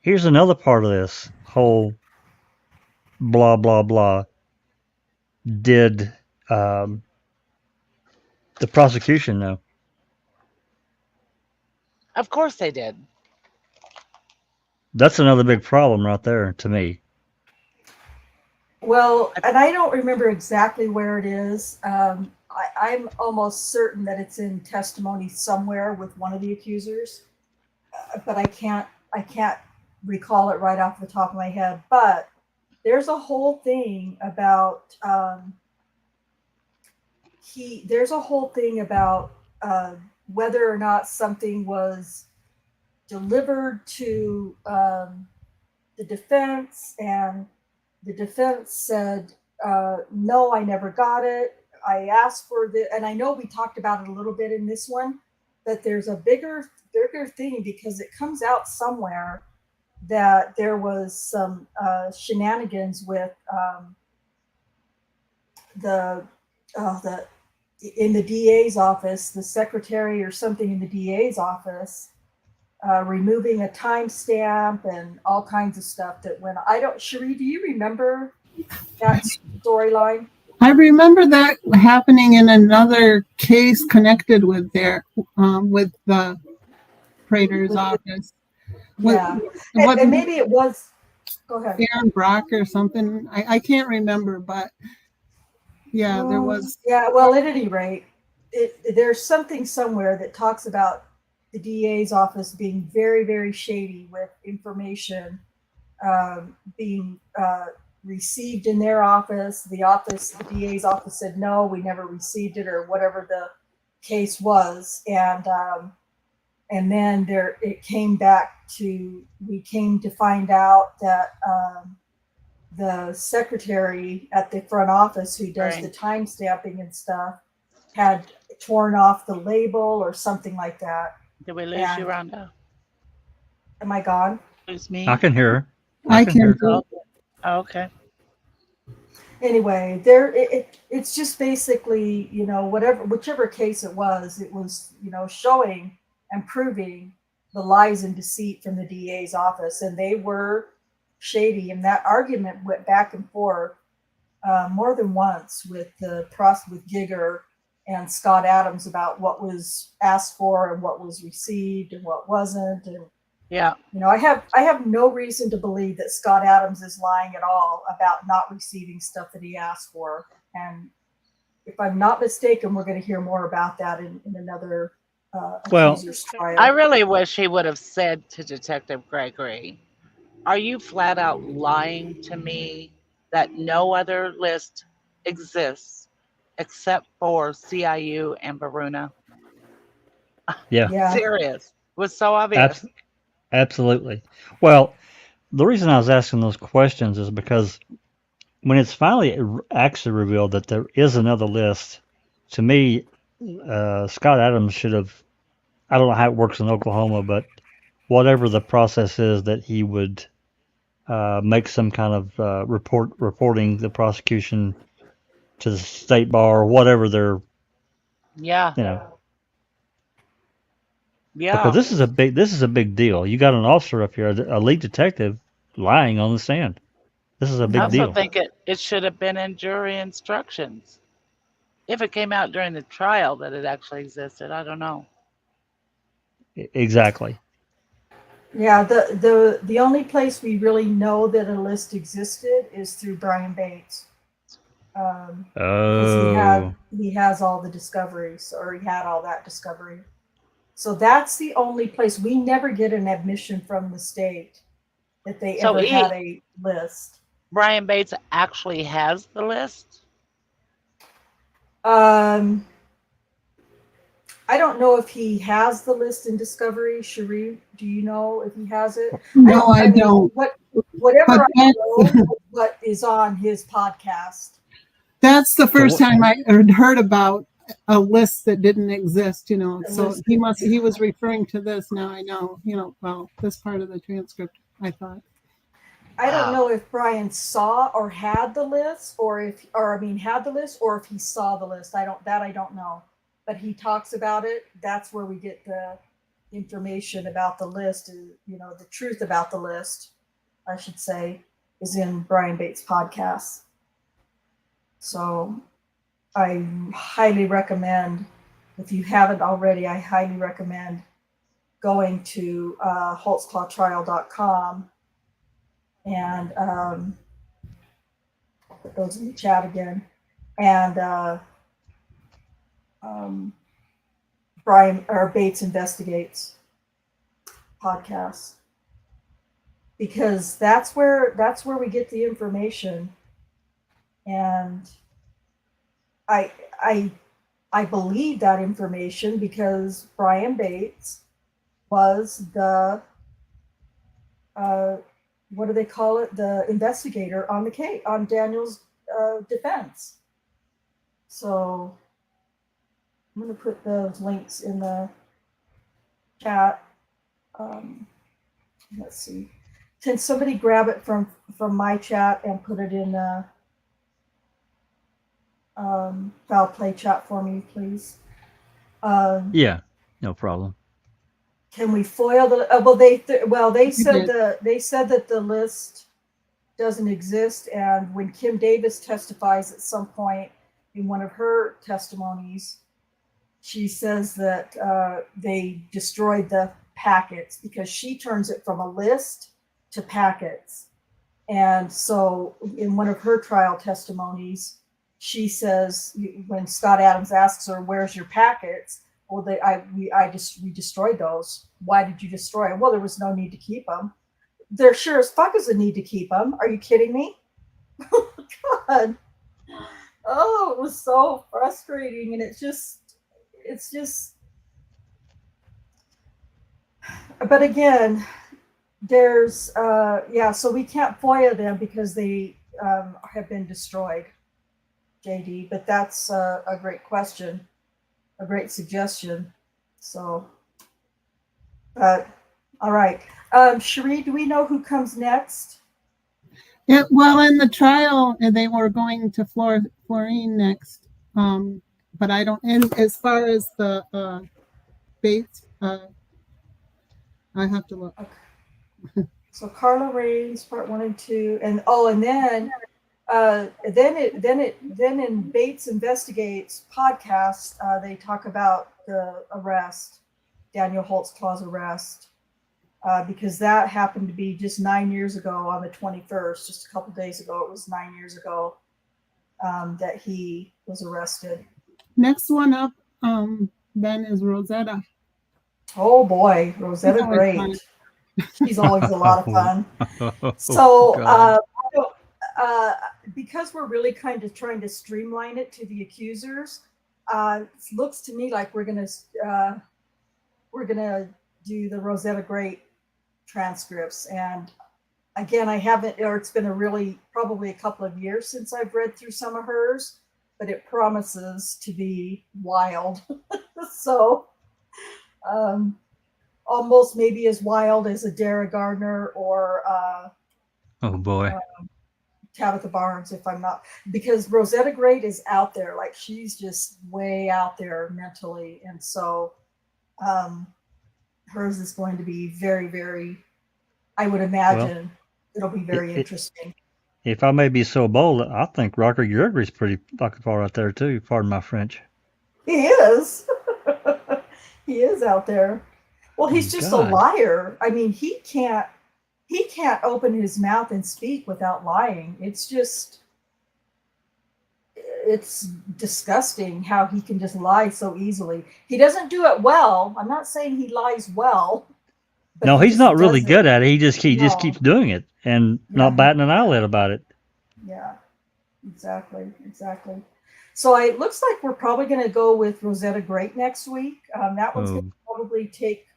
here's another part of this whole blah blah blah. Did the prosecution know? Of course they did. That's another big problem right there to me. Well, and I don't remember exactly where it is. I'm almost certain that it's in testimony somewhere with one of the accusers, but I can't recall it right off the top of my head. But there's a whole thing about whether or not something was delivered to the defense, and the defense said, no, I never got it. I asked for and I know we talked about it a little bit in this one, but there's a bigger thing because it comes out somewhere that there was some shenanigans with the in the DA's office, the secretary or something in the DA's office, removing a timestamp and all kinds of stuff that when I don't, Cherie, do you remember that storyline? I remember that happening in another case connected with with the Prater's office. Yeah. And maybe it was, go ahead. Aaron Brock or something. I can't remember, but yeah, there was. Yeah, well, at any rate, there's something somewhere that talks about the DA's office being very, very shady with information being received in their office. The DA's office said, no, we never received it, or whatever the case was. And then it came back to, we came to find out that the secretary at the front office who does the time stamping and stuff had torn off the label or something like that. Did we lose you, And Rhonda? am I gone? Lose me? I can hear her. I can hear her. too. Oh, okay. Anyway, it's just basically, you know, whichever case it was, you know, showing and proving the lies and deceit from the DA's office, and they were shady. And that argument went back and forth more than once with with Gigger and Scott Adams about what was asked for and what was received and what wasn't. And Yeah. you know, I have no reason to believe that Scott Adams is lying at all about not receiving stuff that he asked for. And if I'm not mistaken, we're going to hear more about that in another accuser's trial. I really wish he would have said to Detective Gregory, are you flat out lying to me that no other list exists except for CIU and Varuna? Yeah, Serious. It was so obvious. absolutely. Well, the reason I was asking those questions is because when it's finally actually revealed that there is another list, to me, Scott Adams should have. I don't know how it works in Oklahoma, but whatever the process is, that he would make some kind of reporting the prosecution to the state bar or whatever they're, Yeah. you know, Yeah. because this is a big deal. You got an officer up here, a lead detective, lying on the stand. This is a I big also deal. think it should have been in jury instructions. If it came out during the trial that it actually existed, I don't know. Exactly. Yeah, the only place we really know that a list existed is through Brian Bates. Because he has all the discoveries, or he had all that discovery. So that's the only place. We never get an admission from the state that they ever had a list. Brian Bates actually has the list? I don't know if he has the list in Discovery. Cherie, do you know if he has it? No, I don't. Whatever But I know, what is on his podcast. That's the first time I heard about a list that didn't exist, you know. So he was referring to this. Now I know, you know, well, this part of the transcript, I thought. I don't know if Brian saw or had the list, or if he saw the list. I don't know. But he talks about it. That's where we get the information about the list, you know, the truth about the list, I should say, is in Brian Bates' podcast. So I highly recommend, if you haven't already, I highly recommend going to Holtzclawtrial.com and I'll put those in the chat again. And Brian or Bates Investigates podcast, because that's where we get the information. And I believe that information because Brian Bates was the what do they call it? The investigator on the case, on Daniel's defense. So I'm going to put those links in the chat. Let's see. Can somebody grab it from my chat and put it in the foul play chat for me, please? Yeah, no problem. Can we foil the? They said that the list doesn't exist, and when Kim Davis testifies at some point in one of her testimonies, she says that they destroyed the packets because she turns it from a list to packets. And so in one of her trial testimonies, she says, when Scott Adams asks her, where's your packets? Well, we destroyed those. Why did you destroy them? Well, there was no need to keep them. There sure as fuck is a need to keep them. Are you kidding me? God. Oh, it was so frustrating. And it's just, but again, there's so we can't FOIA them because they have been destroyed, JD. But that's a great question, a great suggestion. So, but all right, Cherie, do we know who comes next? Yeah, well, in the trial, they were going to Florine next. But I don't, and as far as the Bates, I have to look. Okay. So Carla Raines, part 1 and 2, and then in Bates Investigates podcast, they talk about the arrest, Daniel Holtzclaw's arrest, because that happened to be just 9 years ago on the 21st, just a couple days ago. It was 9 years ago that he was arrested. Next one up, then is Rosetta. Oh boy, Rosetta She's always Great. fun. She's always a lot of fun. Oh, So, God. because we're really kind of trying to streamline it to the accusers, it looks to me like we're gonna do the Rosetta Great transcripts. And again, I haven't, or it's been probably a couple of years since I've read through some of hers, but it promises to be wild. So, almost maybe as wild as a Dara Gardner or Oh boy. Tabitha Barnes, if I'm not, because Rosetta Great is out there, like she's just way out there mentally, and so hers is going to be very, very, I would imagine it'll be very interesting. If I may be so bold, I think Rocky Gregory's pretty fucking far out there too. Pardon my French. He is. He is out there. Well, he's just God. a liar. I mean, he can't open his mouth and speak without lying. It's disgusting how he can just lie so easily. He doesn't do it well. I'm not saying he lies well. But No, he's not really good at it. He just No. keeps doing it and Yeah, not batting an eyelid about it. Yeah, exactly. So it looks like we're probably going to go with Rosetta Great next week. That one's going to probably take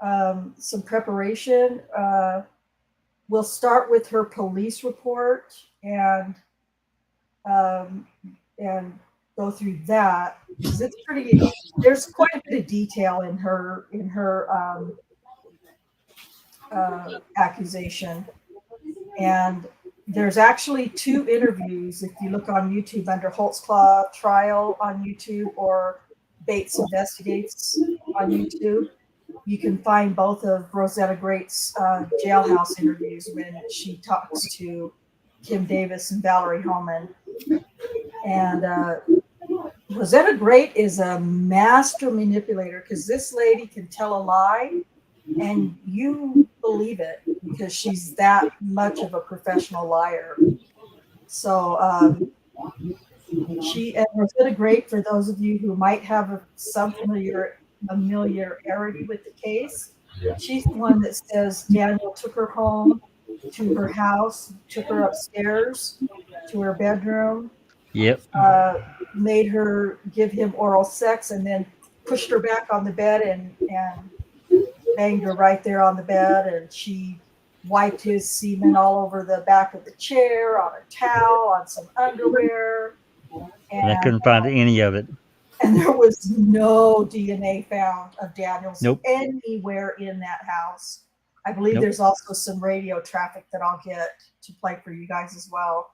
some preparation. We'll start with her police report and go through that because it's pretty. There's quite a bit of detail in her accusation, and there's actually 2 interviews. If you look on YouTube under Holtzclaw trial on YouTube or Bates Investigates on YouTube, you can find both of Rosetta Great's jailhouse interviews when she talks to Kim Davis and Valerie Holman. And Rosetta Great is a master manipulator because this lady can tell a lie and you believe it because she's that much of a professional liar. So Rosetta Great, for those of you who might have some familiarity with the case, she's the one that says Daniel took her home to her house, took her upstairs to her bedroom, Yep. made her give him oral sex, and then pushed her back on the bed and banged her right there on the bed, and she wiped his semen all over the back of the chair, on a towel, on some underwear. And I couldn't find any of it. And there was no DNA found of Daniel's Nope. anywhere in that house. I believe Nope. there's also some radio traffic that I'll get to play for you guys as well.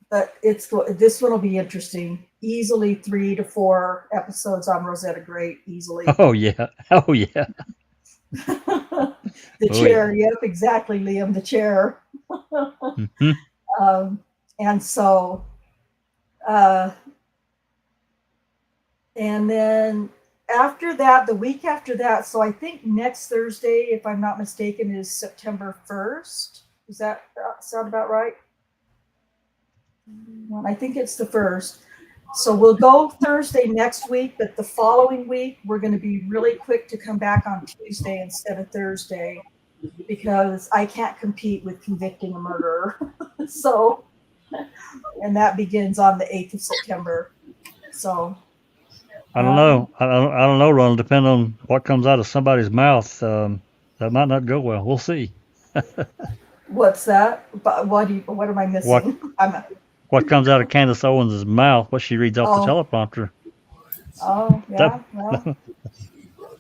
But this one will be interesting. Easily 3 to 4 episodes on Rosetta Great. Easily. Oh yeah. Oh yeah. The chair. Yeah. Yep, exactly, Liam. The chair. Mm-hmm. And so, and then after that, the week after that, so I think next Thursday, if I'm not mistaken, is September 1st. Does that sound about right? I think it's the 1st. So we'll go Thursday next week, but the following week, we're going to be really quick to come back on Tuesday instead of Thursday because I can't compete with convicting a murderer. So, and that begins on the 8th of September. So I don't know. I don't know, Ron. Depending on what comes out of somebody's mouth, that might not go well. We'll see. What's that? But what am I What missing? what comes out of Candace Owens' mouth, what she reads off the Oh, teleprompter. oh, That, yeah, well,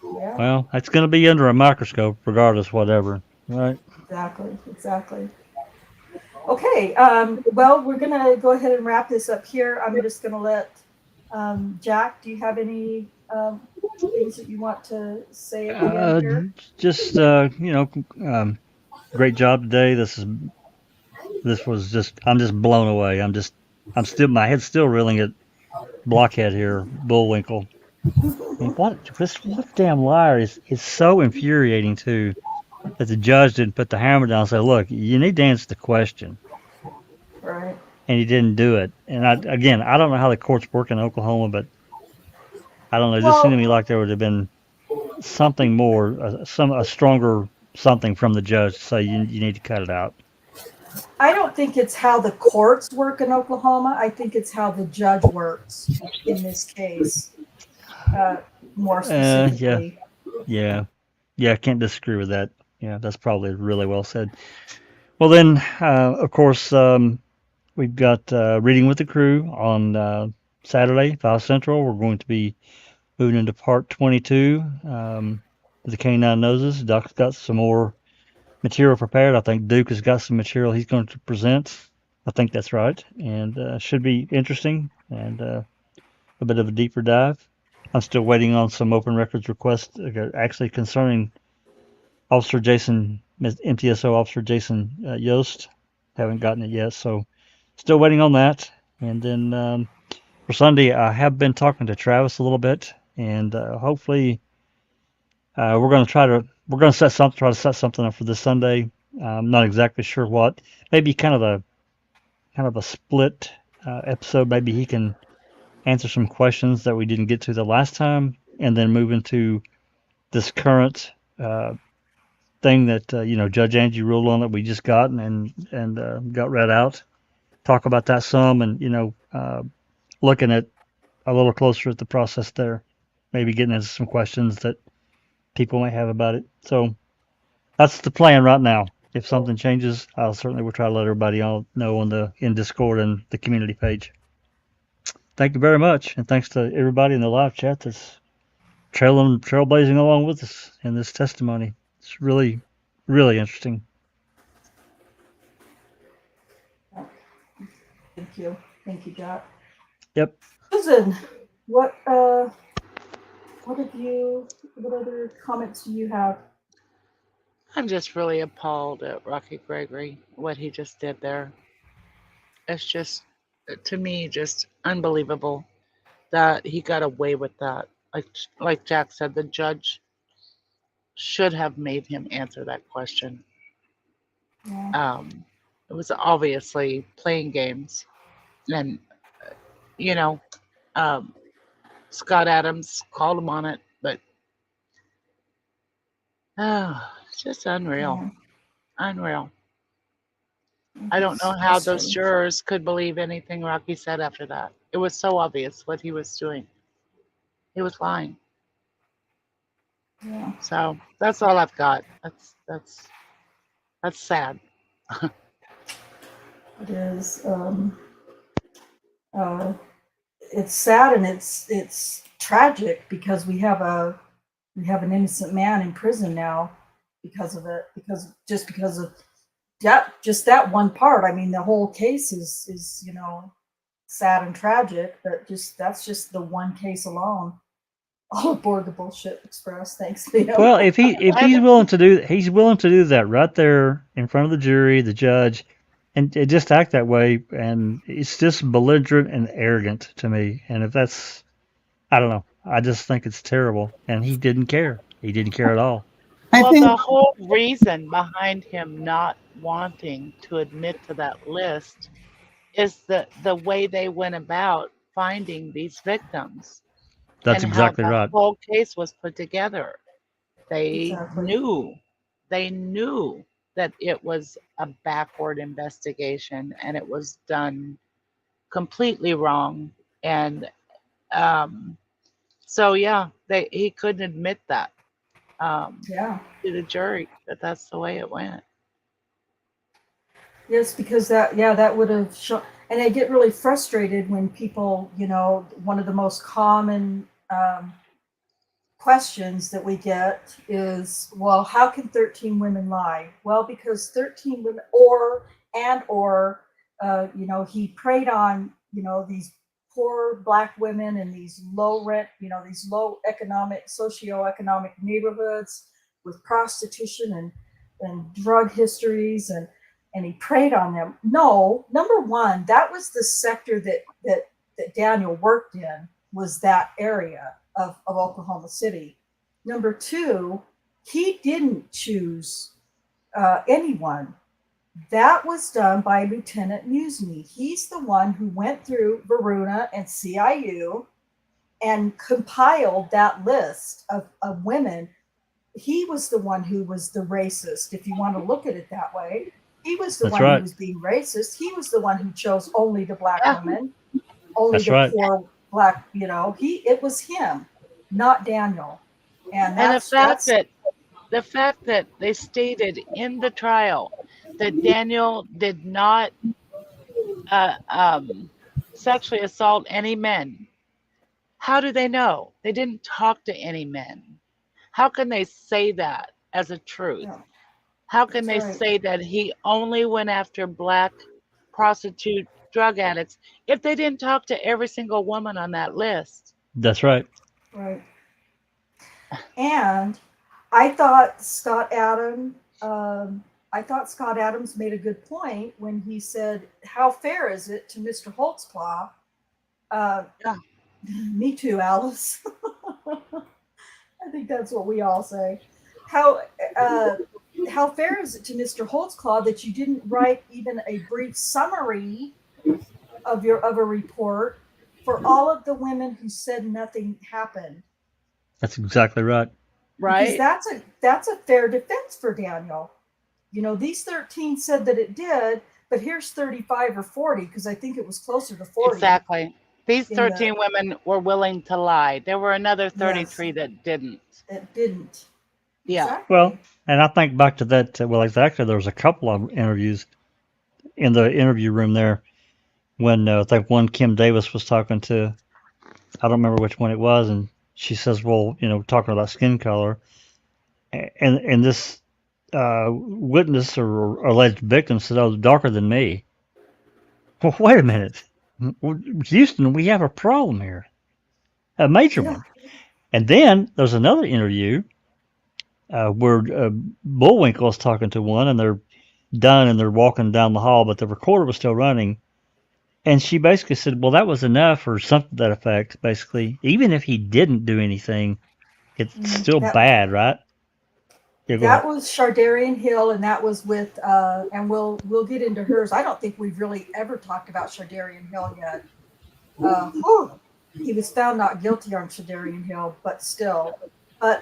yeah, well, it's going to be under a microscope, regardless, whatever. Right? exactly, exactly. Okay, well, we're gonna go ahead and wrap this up here. I'm just gonna let, Jack, do you have any, things that you want to say at the end Uh, here? just great job today. This was just I'm just blown away. I'm still my head's still reeling at Blockhead here, Bullwinkle. And what damn liar is so infuriating too that the judge didn't put the hammer down and say, look, you need to answer the question. Right. And he didn't do it. And I don't know how the courts work in Oklahoma, but I don't know. It just seemed to Well, me like there would have been something more, a stronger something from the judge to say you need to cut it out. I don't think it's how the courts work in Oklahoma. I think it's how the judge works in this case, uh, more Yeah, specifically. yeah, yeah. I can't disagree with that. Yeah, that's probably really well said. Well, then, of course, we've got Reading with the Crew on Saturday, 5 Central. We're going to be moving into part 22 with the Canine Noses. Doc's got some more material prepared. I think Duke has got some material he's going to present. I think that's right. And should be interesting and a bit of a deeper dive. I'm still waiting on some open records requests actually concerning Officer Jason, MTSO Officer Jason Yost. Haven't gotten it yet, so still waiting on that. And then for Sunday, I have been talking to Travis a little bit, and hopefully we're going to try to set something up for this Sunday. I'm not exactly sure what. Maybe kind of a split episode. Maybe he can answer some questions that we didn't get to the last time, and then move into this current thing that Judge Angie ruled on that we just got and got read out. Talk about that some, and looking at a little closer at the process there. Maybe getting into some questions that people might have about it. So that's the plan right now. If something changes, I'll certainly will try to let everybody all know in Discord and the community page. Thank you very much, and thanks to everybody in the live chat that's trailblazing along with us in this testimony. It's really, really interesting. Thank you, Jack. Yep. Susan, what other comments do you have? I'm just really appalled at Rocky Gregory, what he just did there. It's just, to me, just unbelievable that he got away with that. Like Jack said, the judge should have made him answer that question. Yeah. It was obviously playing games, and Scott Adams called him on it, but it's just unreal. Yeah. Unreal. I don't know how those jurors could believe anything Rocky said after that. It was so obvious what he was doing. He was lying. Yeah. So that's all I've got. That's sad. It is. It's sad and it's tragic because we have an innocent man in prison now because of it. Because of that one part. I mean, the whole case is sad and tragic, but that's just the one case alone. All aboard the bullshit express. Thanks, Leo. Well, if he's willing to do that right there in front of the jury, the judge, and just act that way, and it's just belligerent and arrogant to me. And if that's, I don't know, I just think it's terrible. And he didn't care. He didn't care at all. Well, think the whole reason behind him not wanting to admit to that list is the way they went about finding these victims That's and how exactly the right. whole case was put together. They Exactly. knew that it was a backward investigation and it was done completely wrong. And So yeah, he couldn't admit that Yeah. to the jury that that's the way it went. Yes, because that would have shown, and I get really frustrated when people, one of the most common questions that we get is, well, how can 13 women lie? Well, because 13 women, he preyed on, these poor Black women in these low rent, these low economic, socioeconomic neighborhoods with prostitution and drug histories, and he preyed on them. No, number one, that was the sector that Daniel worked in, was that area of Oklahoma City. Number two, he didn't choose anyone. That was done by Lieutenant Musney. He's the one who went through Varuna and CIU and compiled that list of women. He was the one who was the racist, if you want to look at it that way. He was the That's one right. who was being racist. He was the one who chose only the Black Yeah. women, only That's the right. poor Black, it was him, not Daniel. And And that's the fact that they stated in the trial that Daniel did not sexually assault any men. How do they know? They didn't talk to any men. How can they say that as a truth? Yeah, How can that's they right. say that he only went after Black prostitute drug addicts if they didn't talk to every single woman on that list? That's right. Right. And I thought Scott Adams made a good point when he said, "How fair is it to Mr. Holtzclaw?" Yeah. Me too, Alice. I think that's what we all say. How fair is it to Mr. Holtzclaw that you didn't write even a brief summary of a report for all of the women who said nothing happened? That's exactly right. Because Right? that's a fair defense for Daniel. These 13 said that it did, but here's 35 or 40, because I think it was closer to 40. Exactly. These In the 13 women were willing to lie. There were another Yes. 33 that didn't. It didn't. Yeah. Exactly. Well, and I think back to that. Well, exactly. There was a couple of interviews in the interview room there when I think one Kim Davis was talking to. I don't remember which one it was, and she says, "Well, talking about skin color," and this witness or alleged victim said, "Oh, darker than me." Well, wait a minute, Houston, we have a problem here, a major Yeah. one. And then there's another interview where Bullwinkle is talking to one, and they're done, and they're walking down the hall, but the recorder was still running. And she basically said, "Well, that was enough," or something to that effect. Basically, even if he didn't do anything, it's still That bad, right? Yeah, go that ahead. was Shardarian Hill, and that was with and we'll get into hers. I don't think we've really ever talked about Shardarian Hill yet. He was found not guilty on Shardarian Hill, but still. But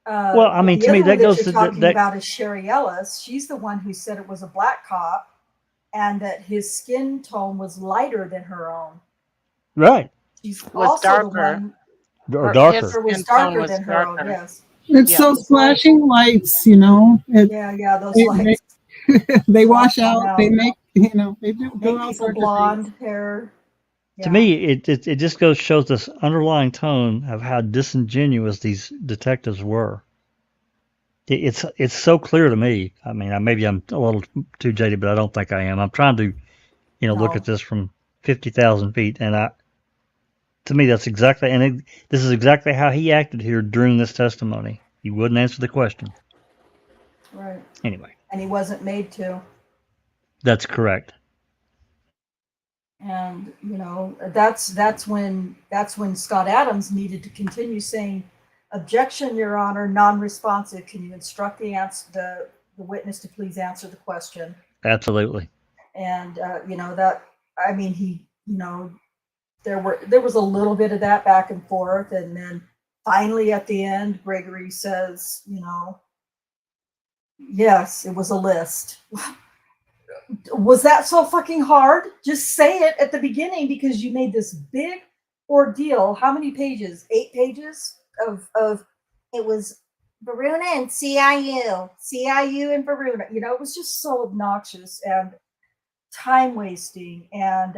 Well, I mean, the to me, other one that that goes you're to talking about is Sherry Ellis. She's the one who said it was a Black cop and that his skin tone was lighter than her own. right, She's Was also darker. the one or His darker. or was skin tone darker was than her own. darker. Yes. It's Yeah. those flashing lights, Yeah, those They- lights. they wash Wash out. out. They make they do Make all people sorts of blonde things. hair. To me, it just shows this underlying tone of how disingenuous these detectives were. It's so clear to me. I mean, maybe I'm a little too jaded, but I don't think I am. I'm trying to, look No. at this from 50,000 feet, and to me, that's exactly, this is exactly how he acted here during this testimony. He wouldn't answer the question. Right. Anyway, And he wasn't made to. that's correct. And that's when Scott Adams needed to continue saying, "Objection, Your Honor, non-responsive. Can you instruct the witness to please answer the question?" Absolutely. And there was a little bit of that back and forth, and then finally at the end, Gregory says, "Yes, it was a list." Was that so fucking hard? Just say it at the beginning because you made this big ordeal. How many pages? 8 pages of it was Varuna and CIU and Varuna. You know, it was just so obnoxious and time wasting and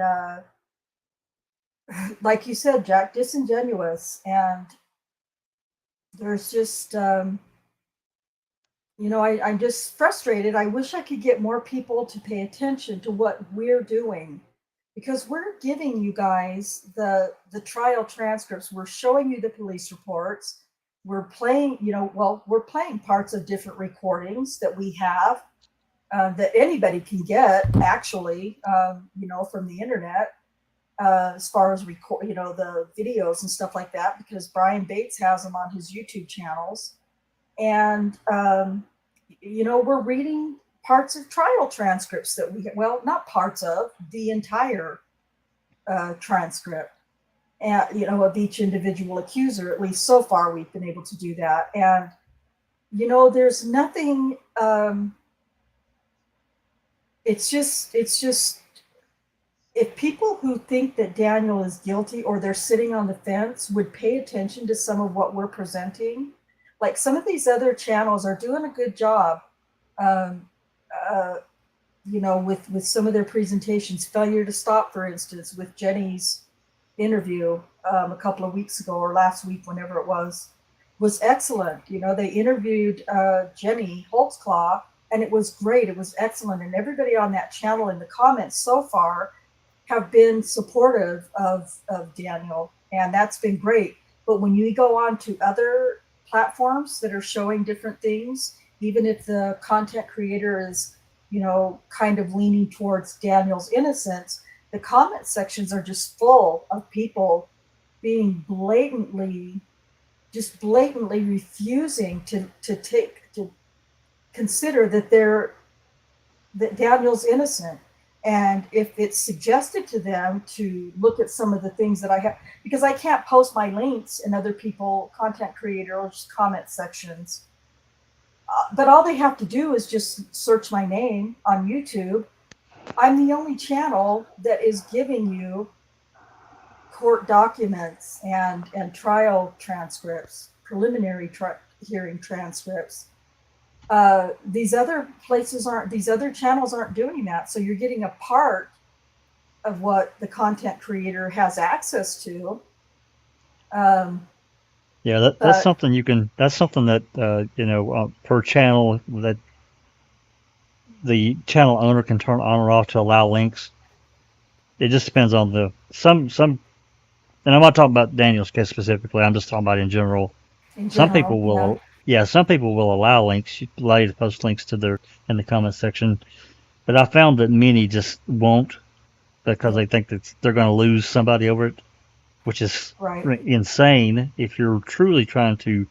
like you said, Jack, disingenuous. And there's just you know, I'm just frustrated. I wish I could get more people to pay attention to what we're doing because we're giving you guys the trial transcripts. We're showing you the police reports. We're playing, you know, well, we're playing parts of different recordings that we have that anybody can get, actually, you know, from the internet, as far as record, you know, the videos and stuff like that, because Brian Bates has them on his YouTube channels. And you know, we're reading parts of trial transcripts that we, well, not parts of, the entire transcript, and you know, of each individual accuser. At least so far we've been able to do that. And you know, there's nothing, it's just if people who think that Daniel is guilty or they're sitting on the fence would pay attention to some of what we're presenting, like some of these other channels are doing a good job, you know, with some of their presentations. Failure to Stop, for instance, with Jenny's interview a couple of weeks ago or last week, whenever it was excellent. You know, they interviewed Jenny Holtzclaw, and it was great. It was excellent. And everybody on that channel in the comments so far have been supportive of Daniel, and that's been great. But when you go on to other platforms that are showing different things, even if the content creator is, you know, kind of leaning towards Daniel's innocence, the comment sections are just full of people being blatantly refusing to consider that Daniel's innocent. And if it's suggested to them to look at some of the things that I have, because I can't post my links in other people, content creators, comment sections, but all they have to do is just search my name on YouTube. I'm the only channel that is giving you court documents and trial transcripts, preliminary hearing transcripts. These other channels aren't doing that. So you're getting a part of what the content creator has access to. Yeah, that's something that you know, per channel, that the channel owner can turn on or off to allow links. It just depends on the some. And I'm not talking about Daniel's case specifically. I'm just talking about in general. Some people will, yeah, some people will allow links, allow you to post links to their in the comment section. But I found that many just won't, because they think that they're going to lose somebody over it, which is insane if you're truly trying to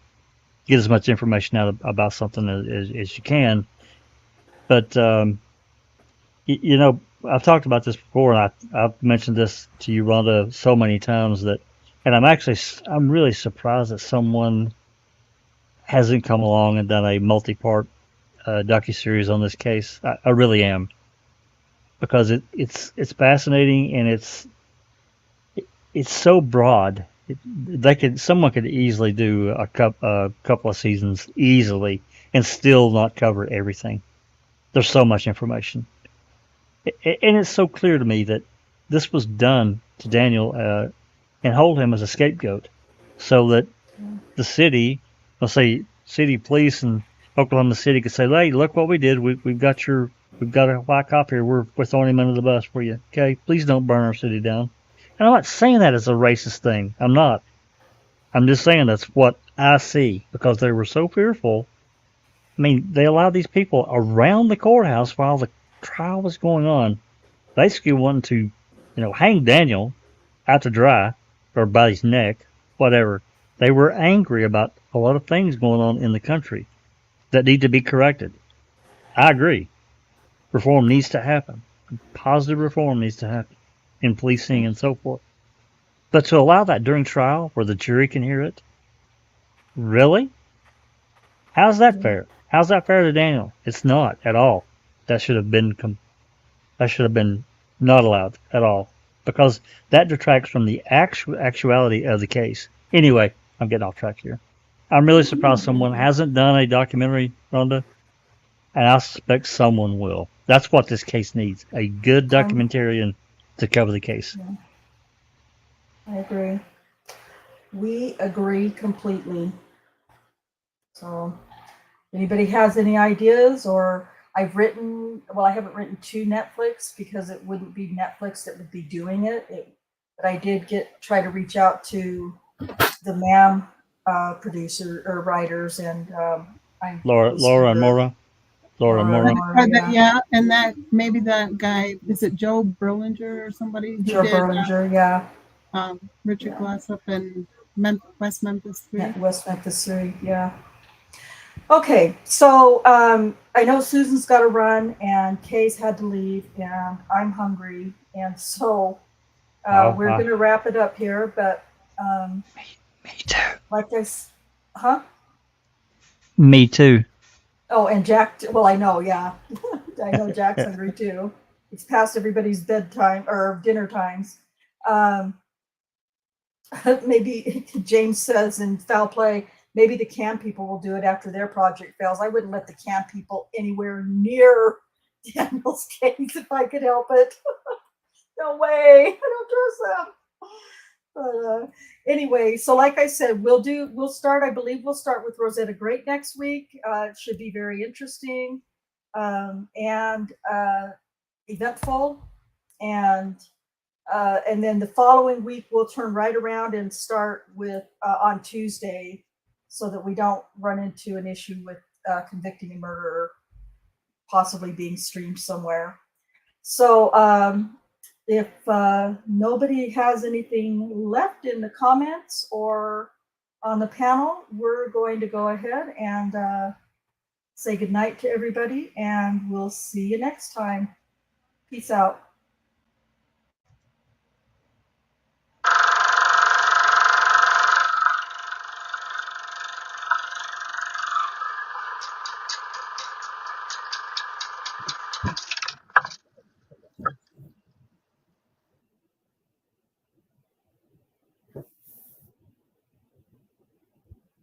get as much information out about something as you can. But you know, I've talked about this before, and I've mentioned this to you, Rhonda, so many times that, and I'm really surprised that someone hasn't come along and done a multi-part docuseries on this case. I really am, because it's fascinating, and it's so broad. Someone could easily do a couple of seasons easily and still not cover everything. There's so much information. And it's so clear to me that this was done to Daniel and hold him as a scapegoat, so that the city, let's say city police in Oklahoma City, could say, "Hey, look what we did. We've got a white cop here. We're throwing him under the bus for you. Okay, please don't burn our city down." And I'm not saying that as a racist thing. I'm not. I'm just saying that's what I see, because they were so fearful. I mean, they allowed these people around the courthouse while the trial was going on, basically wanting to, you know, hang Daniel out to dry, or by his neck, whatever. They were angry about a lot of things going on in the country that need to be corrected. I agree. Reform needs to happen. Positive reform needs to happen in policing and so forth. But to allow that during trial where the jury can hear it, really? How's that fair? How's that fair to Daniel? It's not at all. That should have been That should have been not allowed at all because that detracts from the actuality of the case. Anyway, I'm getting off track here. I'm really surprised someone hasn't done a documentary, Rhonda, and I suspect someone will. That's what this case needs, a good documentarian to cover the case. Yeah, I agree. We agree completely. So, anybody has any ideas? Or I haven't written to Netflix because it wouldn't be Netflix that would be doing it. But I did try to reach out to the MAM producer or writers, and I Laura and Maura. Laura and Maura. Yeah, and that maybe that guy, is it Joe Berlinger or somebody who Joe did Berlinger, yeah. Richard Yeah. Glass up in West Memphis 3. West Memphis 3, yeah. Okay, so I know Susan's got to run, and Kay's had to leave, and I'm hungry, and so we're going to wrap it up here. But me too. Like this, huh? Me too. Oh, and Jack. Well, I know, yeah, I know Jack's hungry too. It's past everybody's bedtime or dinner times. Maybe James says in foul play, maybe the CAM people will do it after their project fails. I wouldn't let the CAM people anywhere near Daniel's case if I could help it. No way. I don't trust them. But anyway, so like I said, I believe we'll start with Rosetta Great next week. It should be very interesting and eventful. And then the following week, we'll turn right around and start with on Tuesday so that we don't run into an issue with convicting a murderer possibly being streamed somewhere. So if nobody has anything left in the comments or on the panel, we're going to go ahead and say goodnight to everybody, and we'll see you next time. Peace out.